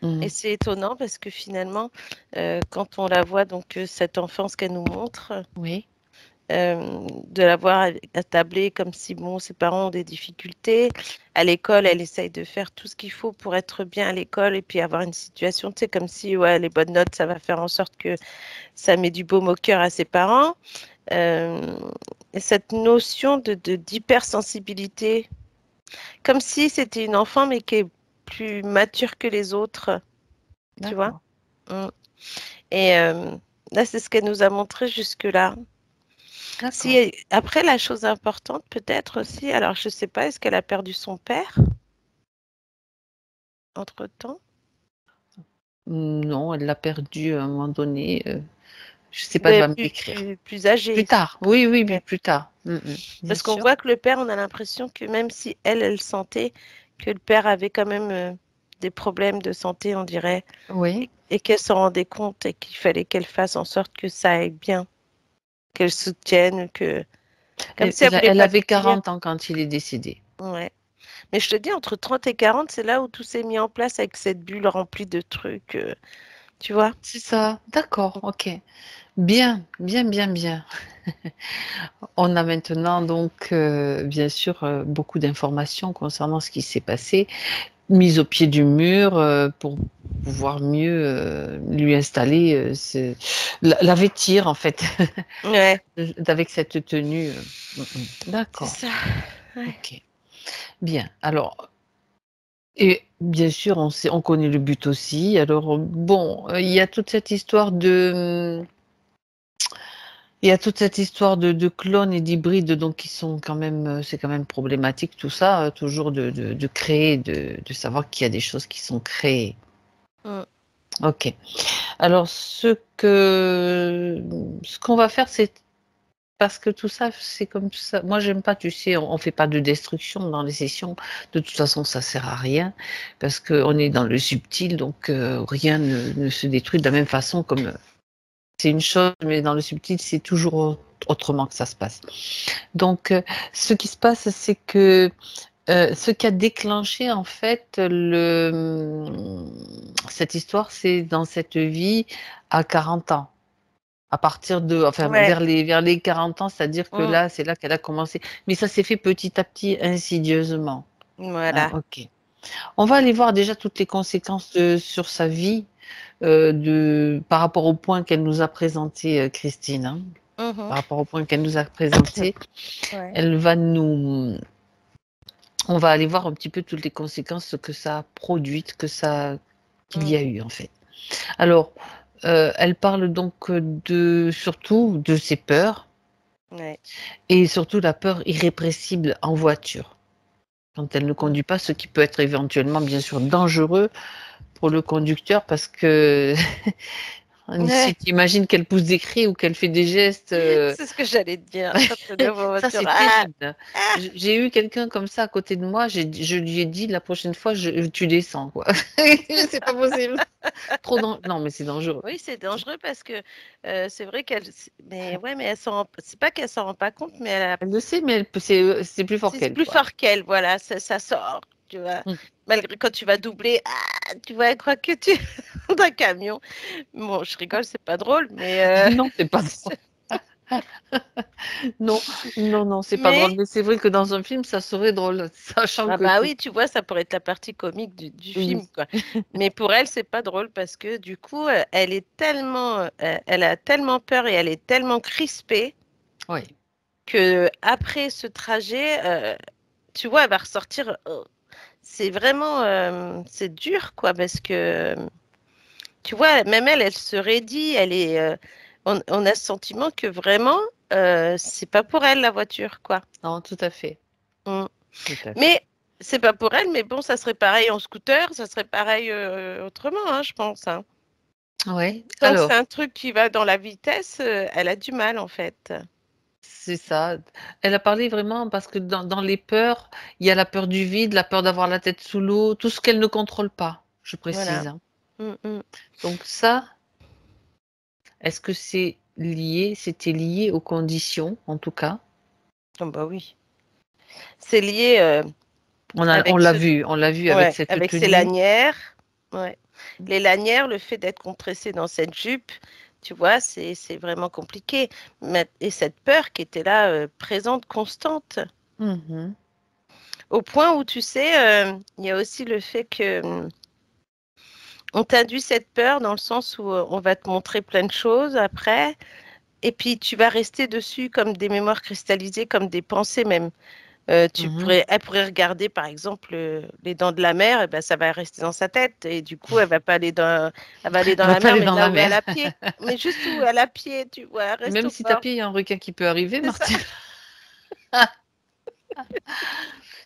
Et Mhm. c'est étonnant parce que finalement, quand on la voit, donc cette enfance qu'elle nous montre, Oui. de la voir attablée comme si bon, ses parents ont des difficultés. À l'école, elle essaye de faire tout ce qu'il faut pour être bien à l'école et puis avoir une situation, tu sais, comme si ouais, les bonnes notes, ça va faire en sorte que ça met du baume au cœur à ses parents. Euh, et cette notion d'hypersensibilité, comme si c'était une enfant, mais qui est plus mature que les autres, tu vois. D'accord. Mm. Et là, c'est ce qu'elle nous a montré jusque-là. D'accord. Si, après, la chose importante, peut-être aussi, alors je ne sais pas, est-ce qu'elle a perdu son père entre-temps? Non, elle l'a perdu à un moment donné. Je sais pas, elle Mais va me décrire. plus Plus âgée. tard. Oui, oui, oui, Ok. plus tard. Mhm. Bien Parce qu'on sûr. voit que le père, on a l'impression que même si elle sentait que le père avait quand même des problèmes de santé, on dirait, Oui. et qu'elle s'en rendait compte et qu'il fallait qu'elle fasse en sorte que ça aille bien, qu'elle soutienne, comme si elle voulait Elle pas avait tout dire. 40 ans quand il est décédé. Ouais. Mais je te dis, entre 30 et 40, c'est là où tout s'est mis en place avec cette bulle remplie de trucs, tu vois? C'est ça. D'accord. Ok. Bien, bien, bien, bien. On a maintenant donc, bien sûr, beaucoup d'informations concernant ce qui s'est passé, mise au pied du mur pour pouvoir mieux lui installer la vêtir en fait, Ouais, avec cette tenue. c'est D'accord, ça. Ouais. ok, bien. Alors, et bien sûr, on connaît le but aussi. Alors, bon, il y a toute cette histoire de Il y a toute cette histoire de clones et d'hybrides, donc qui sont quand même, c'est quand même problématique tout ça, toujours de créer, de savoir qu'il y a des choses qui sont créées. Mm. Ok. Alors ce qu'on va faire, c'est parce que tout ça, c'est comme ça. Moi, j'aime pas, tu sais, on fait pas de destruction dans les sessions. De toute façon, ça sert à rien parce qu'on est dans le subtil, donc rien ne se détruit de la même façon comme c'est une chose, mais dans le subtil, c'est toujours autrement que ça se passe. Donc, ce qui se passe, c'est que ce qui a déclenché en fait cette histoire, c'est dans cette vie à 40 ans. À partir de, enfin, Ouais. vers les 40 ans, c'est-à-dire que Mm. là, c'est là qu'elle a commencé. Mais ça s'est fait petit à petit, insidieusement. Hein, Voilà. ok. On va aller voir déjà toutes les conséquences sur sa vie par rapport au point qu'elle nous a présenté, Christine. Hein. Par rapport au point qu'elle nous a présenté, Ouais. on va aller voir un petit peu toutes les conséquences que ça a produites, qu'il y a eu en fait. Alors, elle parle donc surtout de ses peurs. Ouais. Et surtout la peur irrépressible en voiture, quand elle ne conduit pas, ce qui peut être éventuellement, bien sûr, dangereux pour le conducteur parce que si tu imagines qu'elle pousse des cris ou qu'elle fait des gestes. C'est ce que j'allais te dire. Quand tu lèves en Ça, voiture, c'est terrible. J'ai eu quelqu'un comme ça à côté de moi, je lui ai dit la prochaine fois, tu descends, quoi. C'est pas possible. Non, mais c'est dangereux. Oui, c'est dangereux parce que c'est vrai qu'elle. Mais ouais, mais c'est pas qu'elle s'en rend pas compte, mais Elle le sait, mais c'est plus fort c'est qu'elle, plus quoi. fort qu'elle, voilà, ça sort, tu vois. Malgré quand tu vas doubler, tu vois, elle croit que tu es dans un camion. Bon, je rigole, c'est pas drôle, mais. Non, c'est pas drôle. Non, c'est pas Mais. drôle. Mais c'est vrai que dans un film, ça serait drôle, sachant Ah que bah oui, tu vois, ça pourrait être la partie comique du oui. film, quoi. Mais pour elle, c'est pas drôle parce que du coup, elle est tellement, elle a tellement peur et elle est tellement crispée Oui. que après ce trajet, tu vois, elle va ressortir. C'est vraiment, c'est dur, quoi, parce que tu vois, même elle, elle se raidit, elle est, on a ce sentiment que vraiment, c'est pas pour elle la voiture, quoi. Non, tout à fait. Mm. Tout à fait. Mais c'est pas pour elle, mais bon, ça serait pareil en scooter, ça serait pareil autrement, hein, je pense. Hein. Ouais. Tant que Alors, c'est un truc qui va dans la vitesse, elle a du mal en fait. c'est ça. Elle a parlé vraiment parce que dans les peurs, il y a la peur du vide, la peur d'avoir la tête sous l'eau, tout ce qu'elle ne contrôle pas, je Voilà. précise. Hein. Mm, mm. Donc ça, est-ce que c'était lié aux conditions, en tout cas? Oh, bah oui. C'est lié On avec l'a ce, vu, avec ouais, cette avec ses tenue. lanières. Ouais. Les lanières, le fait d'être compressé dans cette jupe, tu vois, c'est vraiment compliqué. Et cette peur qui était là, présente, constante. Mhm. Au point où, tu sais, il y a aussi le fait que on t'induit cette peur dans le sens où on va te montrer plein de choses après, et puis tu vas rester dessus comme des mémoires cristallisées, comme des pensées même. Mhm. Elle pourrait regarder par exemple les dents de la mer, et ben, ça va rester dans sa tête, et du coup elle va aller dans Elle va la pas mer, aller mais dans là la où elle mer. a pied. Mais juste où elle a pied, tu vois, elle reste Même au si t'as bord. pied, il y a un requin qui peut arriver, C'est ça. Martine.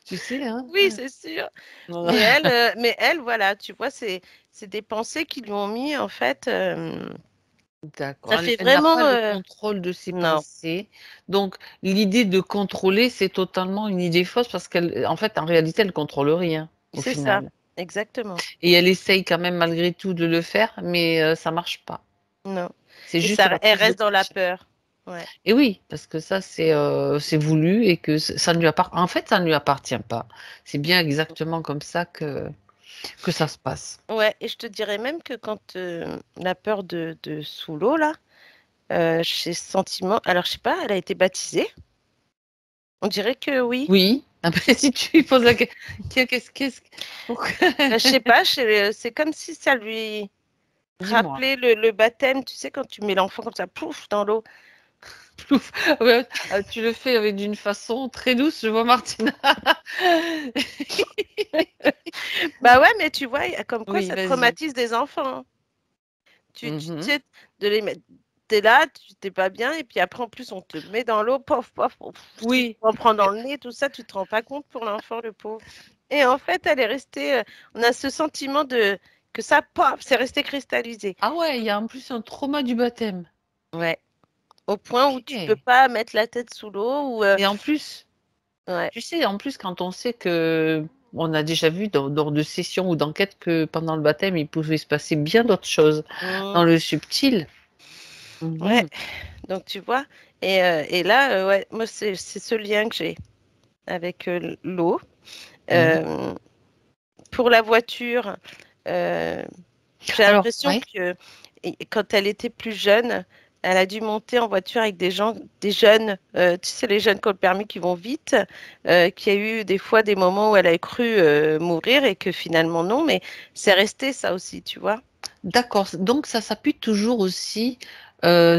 Tu sais, hein? Oui, c'est sûr. Mais elle, voilà, tu vois, c'est des pensées qui lui ont mis en fait. D'accord. Ça fait Elle n'a vraiment. pas le contrôle de ses Non, pensées. Donc, l'idée de contrôler, c'est totalement une idée fausse parce en fait, en réalité, elle contrôle rien au c'est ça, final. exactement. Et elle essaye quand même malgré tout de le faire, mais ça marche pas. Non. C'est Et juste ça, la elle prise de reste dans la conscience. peur. Ouais. Et oui, parce que ça, c'est voulu et que ça ne lui appartient. En fait, ça ne lui appartient pas. C'est bien exactement comme ça que ça se passe. Ouais, et je te dirais même que quand la peur de sous l'eau, là, j'ai ce sentiment. Alors, je sais pas, elle a été baptisée. On dirait que oui. Oui. Après, si tu lui poses la question, tiens, pourquoi Je sais pas, c'est comme si ça lui Dis-moi. rappelait le baptême. Tu sais, quand tu mets l'enfant comme ça, pouf, dans l'eau. Plouf. Ouais, tu le fais avec d'une façon très douce, je vois Martina. Bah ouais, mais tu vois, comme quoi Oui, ça vas-y. traumatise des enfants. Hein. Tu Mhm. sais, de les mettre. T'es là, tu t'es pas bien, et puis après, en plus, on te met dans l'eau, pof, pof, pof, tu te Oui, en prends dans mais le nez, tout ça, tu te rends pas compte pour l'enfant, le pauvre. Et en fait, elle est restée, on a ce sentiment de que ça, paf, c'est resté cristallisé. ah ouais, il y a en plus un trauma du baptême. Ouais. Au point où tu peux Ok. pas mettre la tête sous l'eau, ou, Et en plus, ouais. tu sais, en plus, quand on sait que on a déjà vu lors de sessions ou d'enquêtes que pendant le baptême, il pouvait se passer bien d'autres choses Mmh. dans le subtil. Ouais. Mhm. Donc, tu vois. Et là, ouais, moi, c'est ce lien que j'ai avec l'eau. Mhm. Euh, pour la voiture, euh, j'ai Alors, l'impression ouais. que quand elle était plus jeune, elle a dû monter en voiture avec des gens, des jeunes, tu sais, les jeunes qui ont le permis qui vont vite, qu'il y a eu des fois des moments où elle a cru mourir et que finalement non, mais c'est resté ça aussi, tu vois. D'accord. Donc ça s'appuie toujours aussi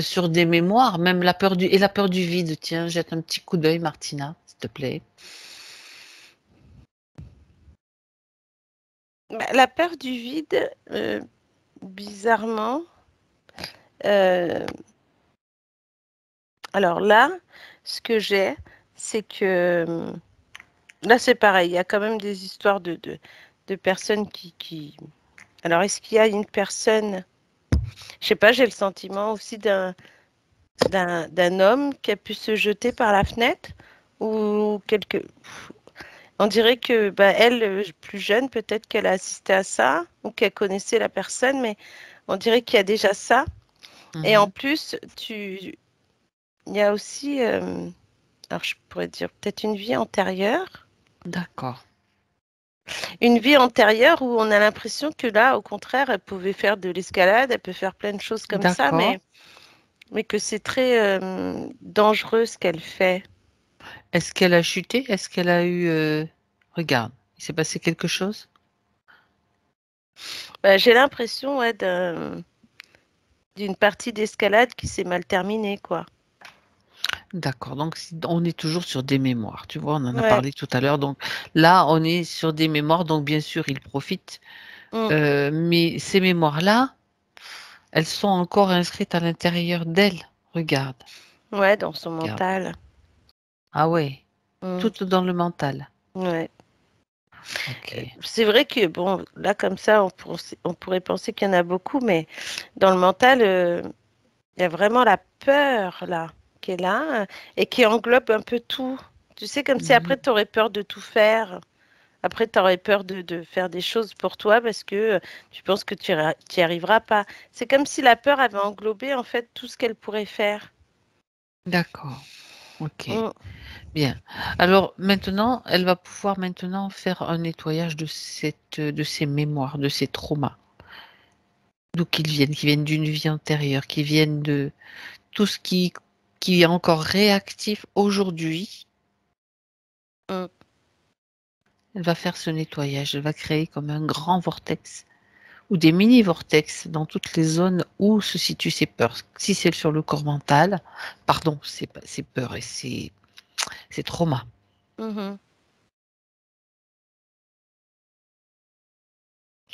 sur des mémoires, même la peur du vide. Tiens, jette un petit coup d'œil, Martina, s'il te plaît. Bah, la peur du vide, bizarrement, euh, alors là, ce que j'ai, c'est que là, c'est pareil, il y a quand même des histoires de personnes qui... Alors, est-ce qu'il y a une personne, je sais pas, j'ai le sentiment aussi d'un homme qui a pu se jeter par la fenêtre ou quelque... On dirait que bah, elle, plus jeune, peut-être qu'elle a assisté à ça ou qu'elle connaissait la personne, mais on dirait qu'il y a déjà ça. Et en Mhm. plus, il y a aussi, alors je pourrais dire peut-être une vie antérieure. D'accord. Une vie antérieure où on a l'impression que là, au contraire, elle pouvait faire de l'escalade, elle peut faire plein de choses comme ça, D'accord. mais que c'est très dangereux ce qu'elle fait. Est-ce qu'elle a chuté? Est-ce qu'elle a eu... Regarde, il s'est passé quelque chose? Bah, j'ai l'impression ouais, d'une partie d'escalade qui s'est mal terminée, quoi. D'accord. Donc on est toujours sur des mémoires. Tu vois, on en a Ouais. parlé tout à l'heure. Donc là, on est sur des mémoires. Donc bien sûr, il profite. Mm. Mais ces mémoires-là, elles sont encore inscrites à l'intérieur d'elle. Regarde, Ouais, dans son regarde. mental. Ah ouais, Mm. tout dans le mental. Ouais. Ok. C'est vrai que, bon, là, comme ça, on pourrait penser qu'il y en a beaucoup, mais dans le mental, il y a vraiment la peur, là, qui est là, et qui englobe un peu tout. Tu sais, comme si après, Mhm. tu aurais peur de tout faire. Après, tu aurais peur de faire des choses pour toi parce que tu penses que tu n'y arriveras pas. C'est comme si la peur avait englobé, en fait, tout ce qu'elle pourrait faire. D'accord. Ok. Mm. Bien. Alors maintenant, elle va pouvoir maintenant faire un nettoyage de ces mémoires, de ces traumas. D'où qu'ils viennent d'une vie antérieure, qui viennent de tout ce qui est encore réactif aujourd'hui. Mm. Elle va faire ce nettoyage. Elle va créer comme un grand vortex ou des mini-vortex dans toutes les zones où se situent ces peurs. Si c'est sur le corps mental, pardon, c'est peurs et c'est trauma. Mhm.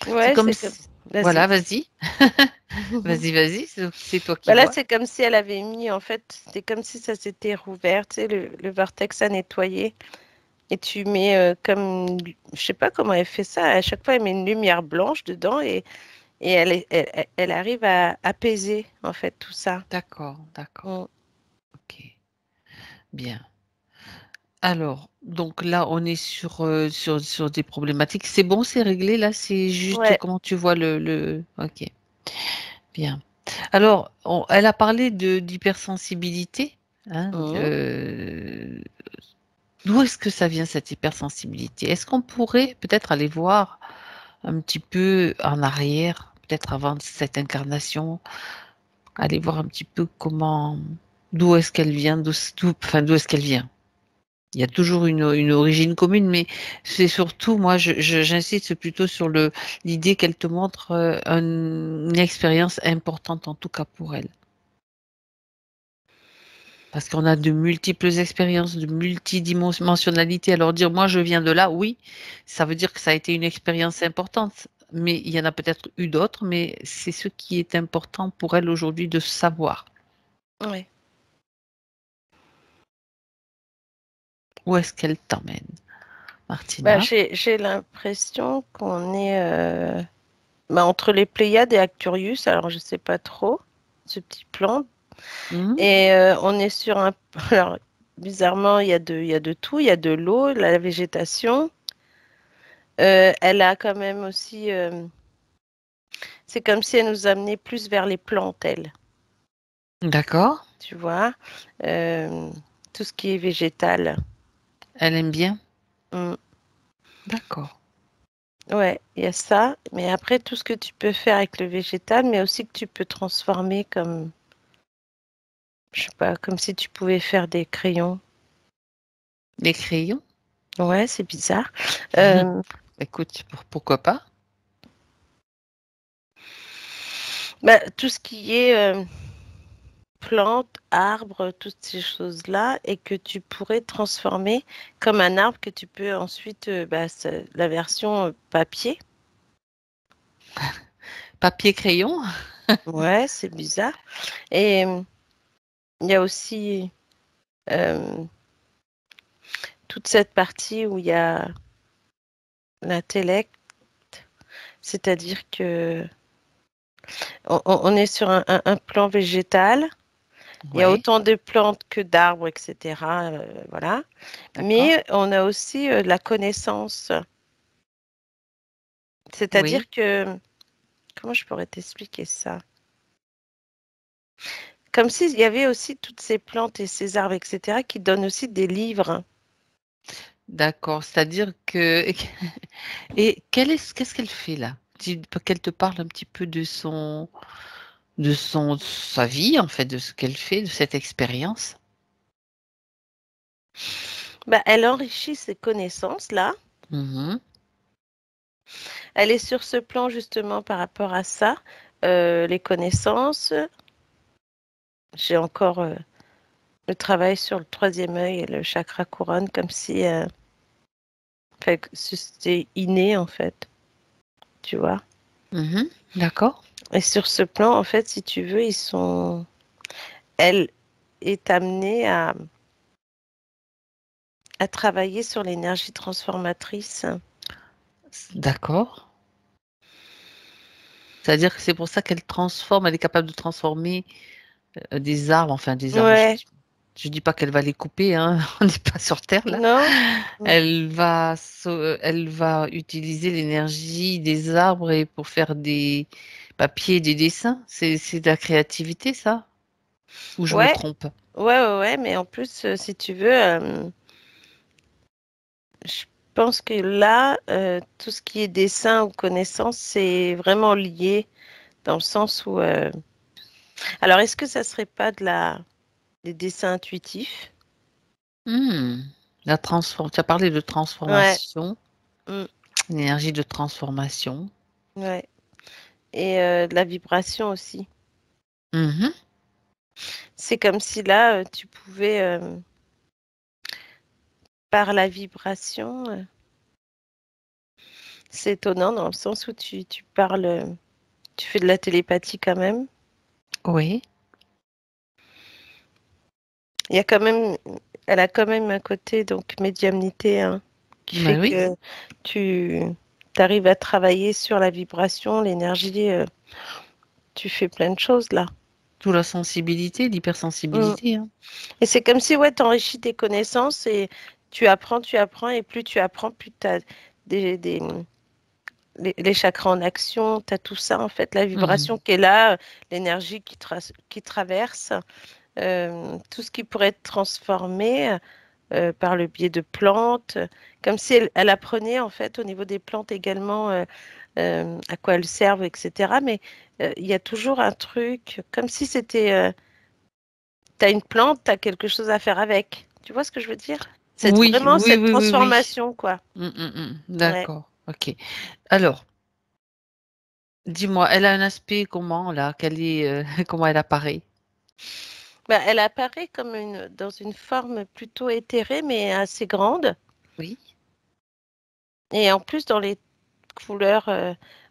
C'est Ouais, comme c'est comme... si... Vas-y. Voilà, vas-y. Vas-y, c'est toi qui Bah là, vois. c'est comme si elle avait mis, en fait, c'était comme si ça s'était rouvert, tu sais, le vortex à nettoyer. Et tu mets comme, je sais pas comment elle fait ça, à chaque fois elle met une lumière blanche dedans et elle arrive à apaiser en fait tout ça. D'accord, d'accord. Mm. Ok, bien. Alors, donc là, on est sur des problématiques. C'est bon, c'est réglé. Là, c'est juste Ouais. comment tu vois Ok, bien. Alors, elle a parlé d'hypersensibilité. Hein, Mm. d'où est-ce que ça vient cette hypersensibilité? Est-ce qu'on pourrait peut-être aller voir un petit peu en arrière, peut-être avant cette incarnation, aller voir un petit peu d'où est-ce qu'elle vient, enfin, d'où est-ce qu'elle vient? Il y a toujours une origine commune, mais c'est surtout, moi, j'insiste plutôt sur l'idée qu'elle te montre une expérience importante, en tout cas pour elle. Parce qu'on a de multiples expériences, de multidimensionnalités. Alors dire, moi, je viens de là, oui, ça veut dire que ça a été une expérience importante. Mais il y en a peut-être eu d'autres, mais c'est ce qui est important pour elle aujourd'hui de savoir. Ouais. Où est-ce qu'elle t'emmène, Bah, Martina? j'ai l'impression qu'on est bah, entre les Pléiades et Acturius, alors je sais pas trop ce petit plan. Hmm. Et on est sur un alors bizarrement il y a de tout, il y a de l'eau, la végétation. Elle a quand même aussi c'est comme si elle nous amenait plus vers les plantes, elle, D'accord. tu vois. Euh, tout ce qui est végétal. Elle aime bien? Mm. D'accord. Ouais, il y a ça. Mais après, tout ce que tu peux faire avec le végétal, mais aussi que tu peux transformer comme... Je sais pas, comme si tu pouvais faire des crayons. Les crayons? Ouais, c'est bizarre. Écoute, pourquoi pas? Bah, tout ce qui est plantes, arbres, toutes ces choses-là, et que tu pourrais transformer comme un arbre que tu peux ensuite, la version papier. Papier-crayon? Ouais, c'est bizarre. Et il y a aussi euh, toute cette partie où il y a l'intellect, c'est-à-dire que on est sur un plan végétal. Il y a Ouais, autant de plantes que d'arbres, etc. Voilà. d'accord. Mais on a aussi de la connaissance. Oui, C'est-à-dire que, comment je pourrais t'expliquer ça? Comme s'il y avait aussi toutes ces plantes et ces arbres, etc., qui donnent aussi des livres. d'accord. C'est-à-dire que... Et qu'est-ce qu'elle fait là? Qu'elle te parle un petit peu de sa vie, en fait, de ce qu'elle fait, de cette expérience. Bah, elle enrichit ses connaissances-là. Mhm. Elle est sur ce plan justement par rapport à ça. Les connaissances. J'ai encore le travail sur le troisième œil et le chakra couronne, comme si fait que c'était inné en fait, tu vois. Mhm. D'accord. Et sur ce plan, en fait, si tu veux, elle est amenée à travailler sur l'énergie transformatrice. D'accord. C'est-à-dire que c'est pour ça qu'elle transforme, elle est capable de transformer des arbres, enfin des arbres. Ouais, Je dis pas qu'elle va les couper, hein, on n'est pas sur Terre là. non? Mm. Elle va utiliser l'énergie des arbres et pour faire des papiers, des dessins. C'est de la créativité, ça? Ou je me Ouais, trompe? ouais, mais en plus, si tu veux, je pense que là, tout ce qui est dessin ou connaissance, c'est vraiment lié dans le sens où... Alors, est-ce que ça serait pas des dessins intuitifs? Hmm. Tu as parlé de Ouais, transformation, mm, l'énergie de transformation. ouais. Et de la vibration aussi. Mhm. C'est comme si là, tu pouvais, par la vibration, c'est étonnant dans le sens où tu parles, tu fais de la télépathie quand même. Oui, Il y a quand même, elle a quand même un côté donc médiumnité, hein, qui fait ben oui. que tu arrives à travailler sur la vibration, l'énergie, tu fais plein de choses là. D'où la sensibilité, Mm. l'hypersensibilité, hein. Et c'est comme si ouais, tu enrichis tes connaissances et tu apprends, et plus tu apprends, plus tu as des, les chakras en action, tu as tout ça en fait, la Mhm. vibration qui est là, l'énergie qui traverse, tout ce qui pourrait être transformé par le biais de plantes, comme si elle apprenait en fait au niveau des plantes également à quoi elles servent, etc. Mais il y a toujours un truc, comme si c'était, tu as une plante, tu as quelque chose à faire avec. Tu vois ce que je veux dire? C'est Oui, vraiment oui, cette oui, oui, oui. transformation, quoi. Ouais. D'accord, ok. Alors, dis-moi, elle a un aspect comment là? Comment elle apparaît? Bah, elle apparaît comme dans une forme plutôt éthérée, mais assez grande. Oui. Et en plus, dans les couleurs,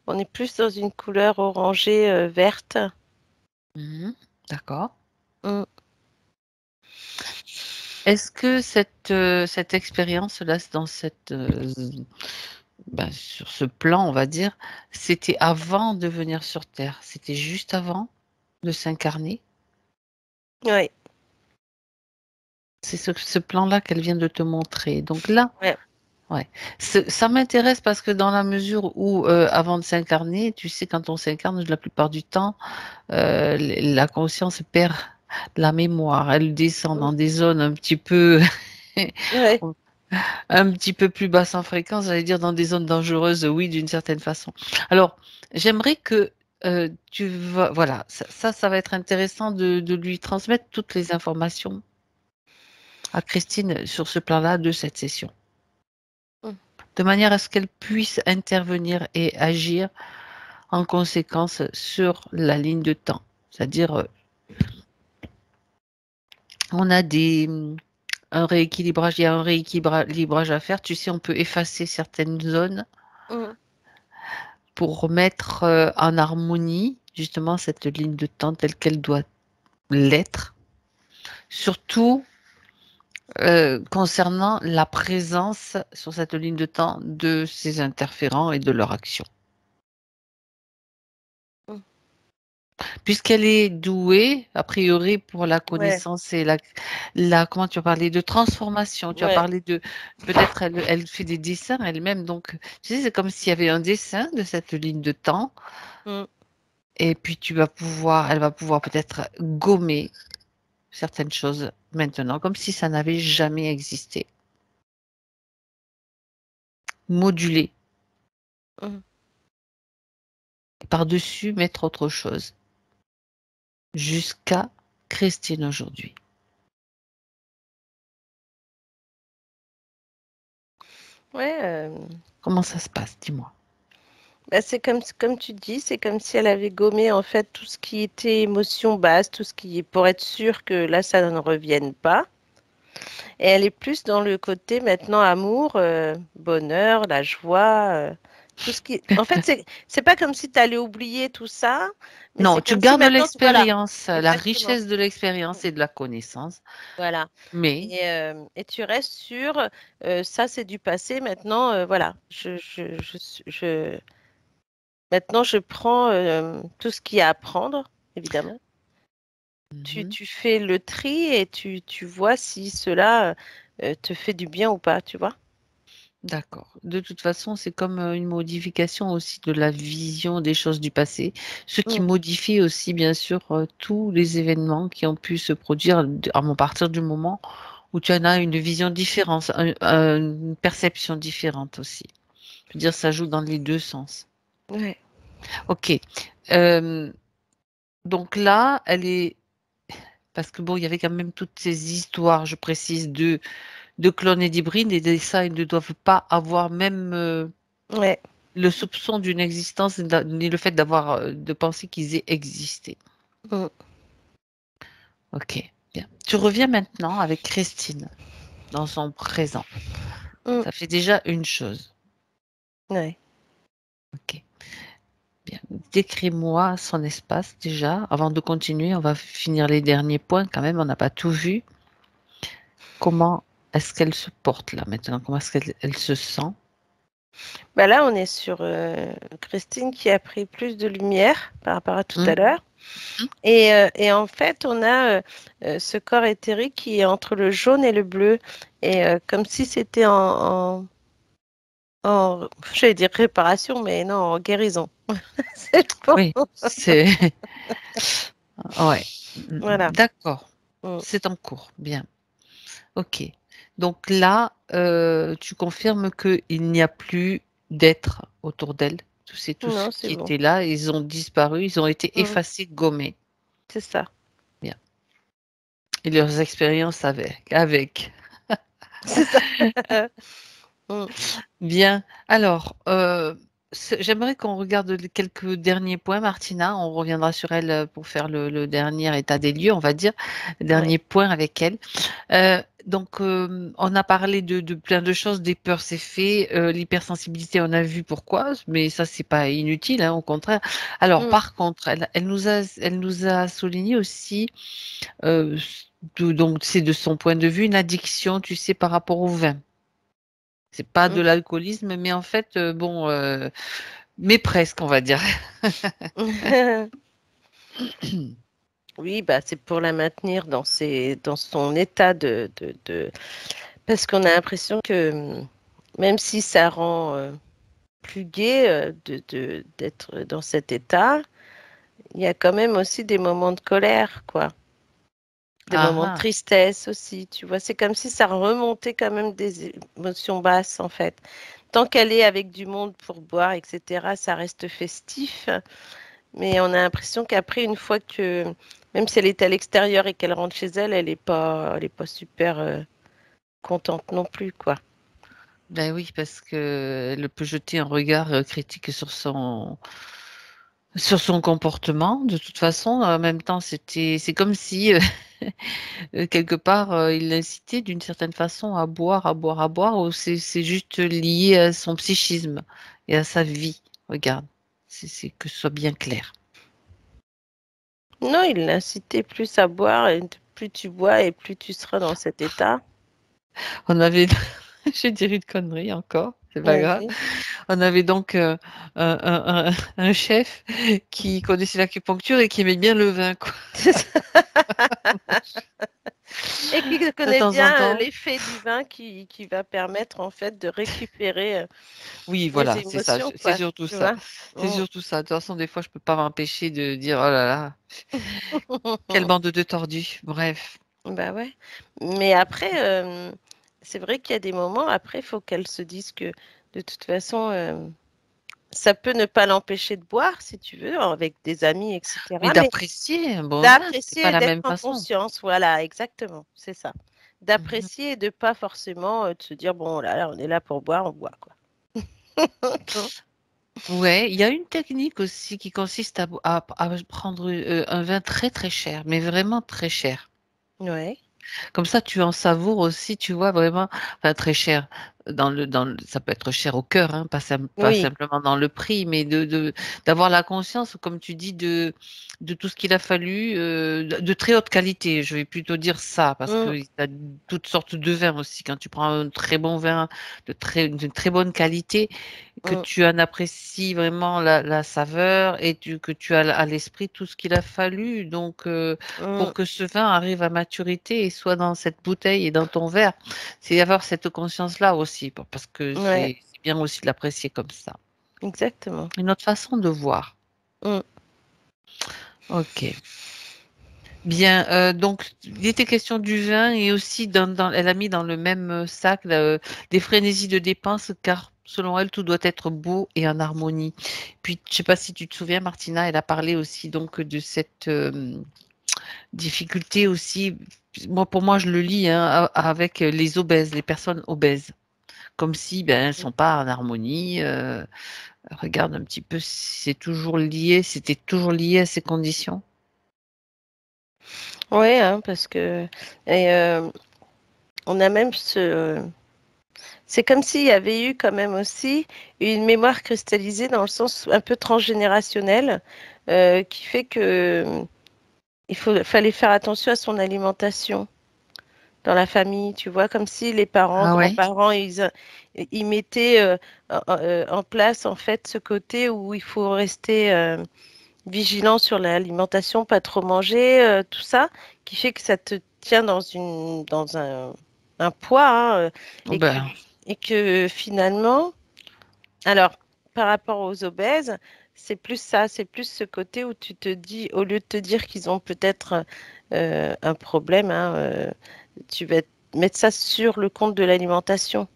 on est plus dans une couleur orangée, verte. Mhm. D'accord. Mm. Est-ce que cette expérience-là, sur ce plan, on va dire, c'était avant de venir sur Terre? C'était juste avant de s'incarner? Ouais, C'est ce plan-là qu'elle vient de te montrer. Donc là, ouais. ouais. Ça m'intéresse parce que dans la mesure où, avant de s'incarner, tu sais, quand on s'incarne, la plupart du temps, la conscience perd la mémoire. Elle descend Mm. dans des zones un petit peu, Ouais. un petit peu plus basse en fréquence, j'allais dire dans des zones dangereuses, oui, d'une certaine façon. Alors, j'aimerais que voilà, ça va être intéressant de lui transmettre toutes les informations à Christine sur ce plan-là de cette session, Mm. de manière à ce qu'elle puisse intervenir et agir en conséquence sur la ligne de temps. C'est-à-dire, on a un rééquilibrage, il y a un rééquilibrage à faire. Tu sais, on peut effacer certaines zones Mm. pour remettre en harmonie justement cette ligne de temps telle qu'elle doit l'être. Surtout concernant la présence sur cette ligne de temps de ces interférents et de leur action. Mm. Puisqu'elle est douée, a priori, pour la Ouais, connaissance et comment tu as parlé de transformation, tu as ouais. parlé de, peut-être elle fait des dessins elle-même, donc tu sais, c'est comme s'il y avait un dessin de cette ligne de temps, Mm. et puis elle va pouvoir peut-être gommer certaines choses maintenant, comme si ça n'avait jamais existé. Moduler. Mm. Par-dessus, mettre autre chose. Jusqu'à Christine aujourd'hui. Ouais, Comment ça se passe, dis-moi. bah, c'est comme tu dis, c'est comme si elle avait gommé en fait tout ce qui était émotion basse, tout ce qui est pour être sûr que là ça ne revienne pas. Et elle est plus dans le côté maintenant amour, bonheur, la joie, tout ce qui. En fait, c'est pas comme si tu allais oublier tout ça, mais Non, c'est tu comme si gardes maintenant, voilà, l'expérience, la exactement. richesse de l'expérience et de la connaissance, Voilà. mais Et tu restes sur ça, c'est du passé. Maintenant, voilà, maintenant je prends tout ce qu'il y a à prendre, évidemment. Mhm. Tu fais le tri et tu vois si cela te fait du bien ou pas, tu vois. D'accord. De toute façon, c'est comme une modification aussi de la vision des choses du passé, ce qui Mm. modifie aussi, bien sûr, tous les événements qui ont pu se produire à partir du moment où tu en as une vision différente, une perception différente aussi. Je veux dire, ça joue dans les deux sens. Ouais. Ok. Euh, donc là, elle est. Parce que bon, il y avait quand même toutes ces histoires, je précise, de clones et d'hybrides, et ça, ils ne doivent pas avoir même Ouais. le soupçon d'une existence, ni le fait de penser qu'ils aient existé. Mm. Ok, bien. Tu reviens maintenant avec Christine, dans son présent. Mm. Ça fait déjà une chose. Ouais. Ok, bien. Décris-moi son espace déjà. Avant de continuer, on va finir les derniers points quand même, on n'a pas tout vu. Comment est-ce qu'elle se porte là maintenant? Comment est-ce qu'elle se sent? Bah là, on est sur Christine qui a pris plus de lumière par rapport à tout à Hum, l'heure. Et en fait, on a ce corps éthérique qui est entre le jaune et le bleu. Et comme si c'était j'allais dire réparation, mais non, en guérison. C'est bon. Oui, c'est. Ouais, Voilà. d'accord. Mm. C'est en cours. Bien. Ok. Donc là, tu confirmes qu'il n'y a plus d'êtres autour d'elle. Tous ceux Non, c'est qui bon. étaient là, ils ont disparu, ils ont été Mm. effacés, gommés. C'est ça. Bien. Et leurs expériences avec. C'est ça. Mm. Bien. Alors, j'aimerais qu'on regarde quelques derniers points, Martina. On reviendra sur elle pour faire le dernier état des lieux, on va dire, le Ouais. dernier point avec elle. Donc, on a parlé de plein de choses, des peurs, c'est fait, l'hypersensibilité, on a vu pourquoi, mais ça, c'est pas inutile, hein, au contraire. Alors, Mm. par contre, elle nous a souligné aussi, euh, donc c'est de son point de vue, une addiction, tu sais, par rapport au vin. C'est pas de l'alcoolisme, mais en fait, bon, mais presque, on va dire. Mm. Oui, bah, c'est pour la maintenir dans son état Parce qu'on a l'impression que même si ça rend plus gai d'être dans cet état, il y a quand même aussi des moments de colère, quoi. Des Ah, moments de ah. tristesse aussi, tu vois. C'est comme si ça remontait quand même des émotions basses, en fait. Tant qu'elle est avec du monde pour boire, etc., ça reste festif. Mais on a l'impression qu'après, une fois que, même si elle est à l'extérieur et qu'elle rentre chez elle, elle est pas super contente non plus, quoi. Ben oui, parce que elle peut jeter un regard critique sur son comportement. De toute façon, en même temps, c'est comme si quelque part il l'incitait d'une certaine façon à boire, à boire, à boire, ou c'est juste lié à son psychisme et à sa vie. Regarde, c'est que ce soit bien clair. Non, il l'incitait plus à boire, et plus tu bois et plus tu seras dans cet état. On avait, je dirais une connerie encore, c'est pas grave. Vas-y. On avait donc un chef qui connaissait l'acupuncture et qui aimait bien le vin, quoi. Et qui De connaît temps en bien temps. l'effet du vin qui va permettre en fait de récupérer Oui, les voilà, c'est ça, émotions, c'est quoi. surtout Tu ça. vois? C'est surtout ça. De toute façon, des fois, je peux pas m'empêcher de dire, oh là là, quelle bande de tordus. Bref. Bah ouais. Mais après, c'est vrai qu'il y a des moments, après, il faut qu'elle se dise que de toute façon, ça peut ne pas l'empêcher de boire, si tu veux, avec des amis, Mais etc. Mais d'apprécier un bon vin, c'est pas d'apprécier et la d'être même en façon. conscience, voilà, exactement, c'est ça. Mhm. D'apprécier et de pas forcément de se dire, bon, là, on est là pour boire, on boit, quoi. Ouais, il y a une technique aussi qui consiste à prendre un vin très très cher, mais vraiment très cher. Ouais. Comme ça, tu en savoures aussi, tu vois, vraiment, enfin, très cher. Ça peut être cher au cœur, hein, pas Oui. simplement dans le prix, mais d'avoir la conscience, comme tu dis, de tout ce qu'il a fallu, de très haute qualité. Je vais plutôt dire ça, parce Mm, que tu as toutes sortes de vins aussi. Quand tu prends un très bon vin de très bonne qualité, que mm, tu en apprécies vraiment la saveur et que tu as à l'esprit tout ce qu'il a fallu. Donc, mm, pour que ce vin arrive à maturité et soit dans cette bouteille et dans ton verre. C'est avoir cette conscience-là aussi, parce que ouais, c'est bien aussi de l'apprécier comme ça. exactement. Une autre façon de voir. Mm. Ok. Bien, donc il était question du vin et aussi elle a mis dans le même sac des frénésies de dépenses car selon elle tout doit être beau et en harmonie. Puis je sais pas si tu te souviens, Martina, elle a parlé aussi donc de cette difficulté aussi. Moi, pour moi, je le lis hein, avec les obèses, les personnes obèses, comme si ben elles sont pas en harmonie. Regarde un petit peu, si c'était toujours lié à ces conditions. Ouais, hein, parce que et, on a même c'est comme s'il y avait eu quand même aussi une mémoire cristallisée dans le sens un peu transgénérationnel, qui fait que fallait faire attention à son alimentation dans la famille, tu vois, comme si les parents, Ah ouais? grands-parents, ils mettaient en place en fait ce côté où il faut rester vigilant sur l'alimentation, pas trop manger, tout ça, qui fait que ça te tient dans un poids, hein, Oh et que, ben, et que finalement, alors, par rapport aux obèses, c'est plus ça, c'est plus ce côté où tu te dis, au lieu de te dire qu'ils ont peut-être un problème, hein, tu vas mettre ça sur le compte de l'alimentation.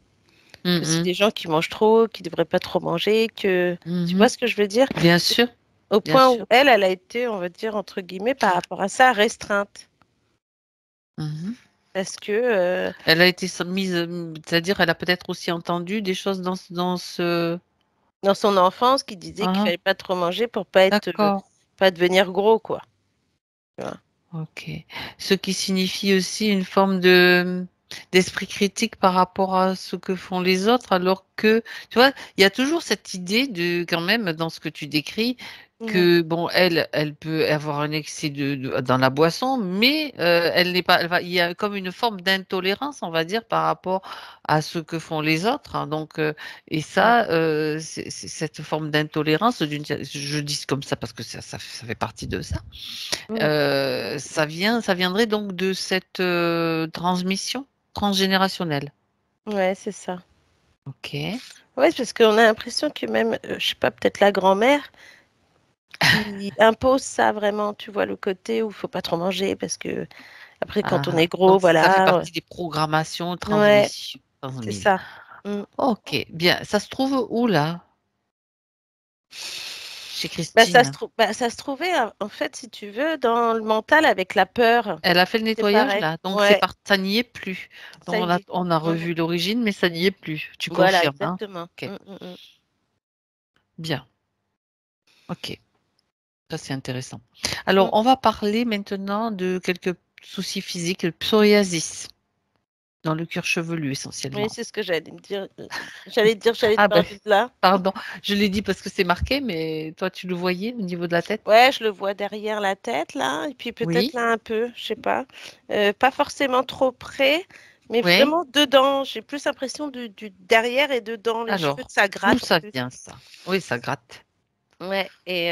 Que c'est mhm, des gens qui mangent trop, qui ne devraient pas trop manger, que tu vois mhm. ce que je veux dire? Bien sûr, Au bien point où sûr. elle a été, on va dire, entre guillemets, par rapport à ça, restreinte. Mhm. Parce que, Elle a été mise, c'est-à-dire elle a peut-être aussi entendu des choses dans ce. dans son enfance, qui disait qu'il Ah, fallait pas trop manger pour pas être, d'accord. pas devenir gros, quoi. Tu vois. Ok. Ce qui signifie aussi une forme d'esprit critique par rapport à ce que font les autres, alors que, tu vois, il y a toujours cette idée quand même, dans ce que tu décris, Mhm. que, bon, elle peut avoir un excès dans la boisson, mais elle n'est pas, il y a comme une forme d'intolérance, on va dire, par rapport à ce que font les autres, hein. Donc, et ça, c'est cette forme d'intolérance, je dis comme ça parce que ça fait partie de ça. Mhm. Ça viendrait donc de cette transmission transgénérationnelle. Ouais, c'est ça. Ok. Ouais, parce qu'on a l'impression que même, je sais pas, peut-être la grand-mère qui impose ça vraiment, tu vois, le côté où il faut pas trop manger parce que après, quand on Ah, est gros, donc ça fait voilà. partie des programmations Ouais, c'est transmises. ça. Mm. Ok, bien. Ça se trouve où là? chez Bah, Christine. ça se trouvait, en fait, si tu veux, dans le mental avec la peur. Elle a fait le C'est nettoyage pareil. là, donc Ouais, ça n'y est plus. ça Donc y est. on a Mm. revu l'origine, mais ça n'y est plus. Tu Voilà, confirmes, hein? exactement. Ok, bien. Ok, ça c'est intéressant. Alors, Mm. on va parler maintenant de quelques soucis physiques, le psoriasis dans le cuir chevelu Oui, essentiellement. c'est ce que j'allais me dire. J'allais te Ah ben, parler de là. pardon, je l'ai dit parce que c'est marqué, mais toi tu le voyais au niveau de la tête? Ouais, je le vois derrière la tête, là, et puis peut-être Oui, là un peu, je sais pas. Pas forcément trop près, mais oui. vraiment dedans. J'ai plus l'impression du derrière et dedans, les cheveux, Alors, ça d'où gratte en ça plus. vient ça? Oui, ça gratte. Ouais, et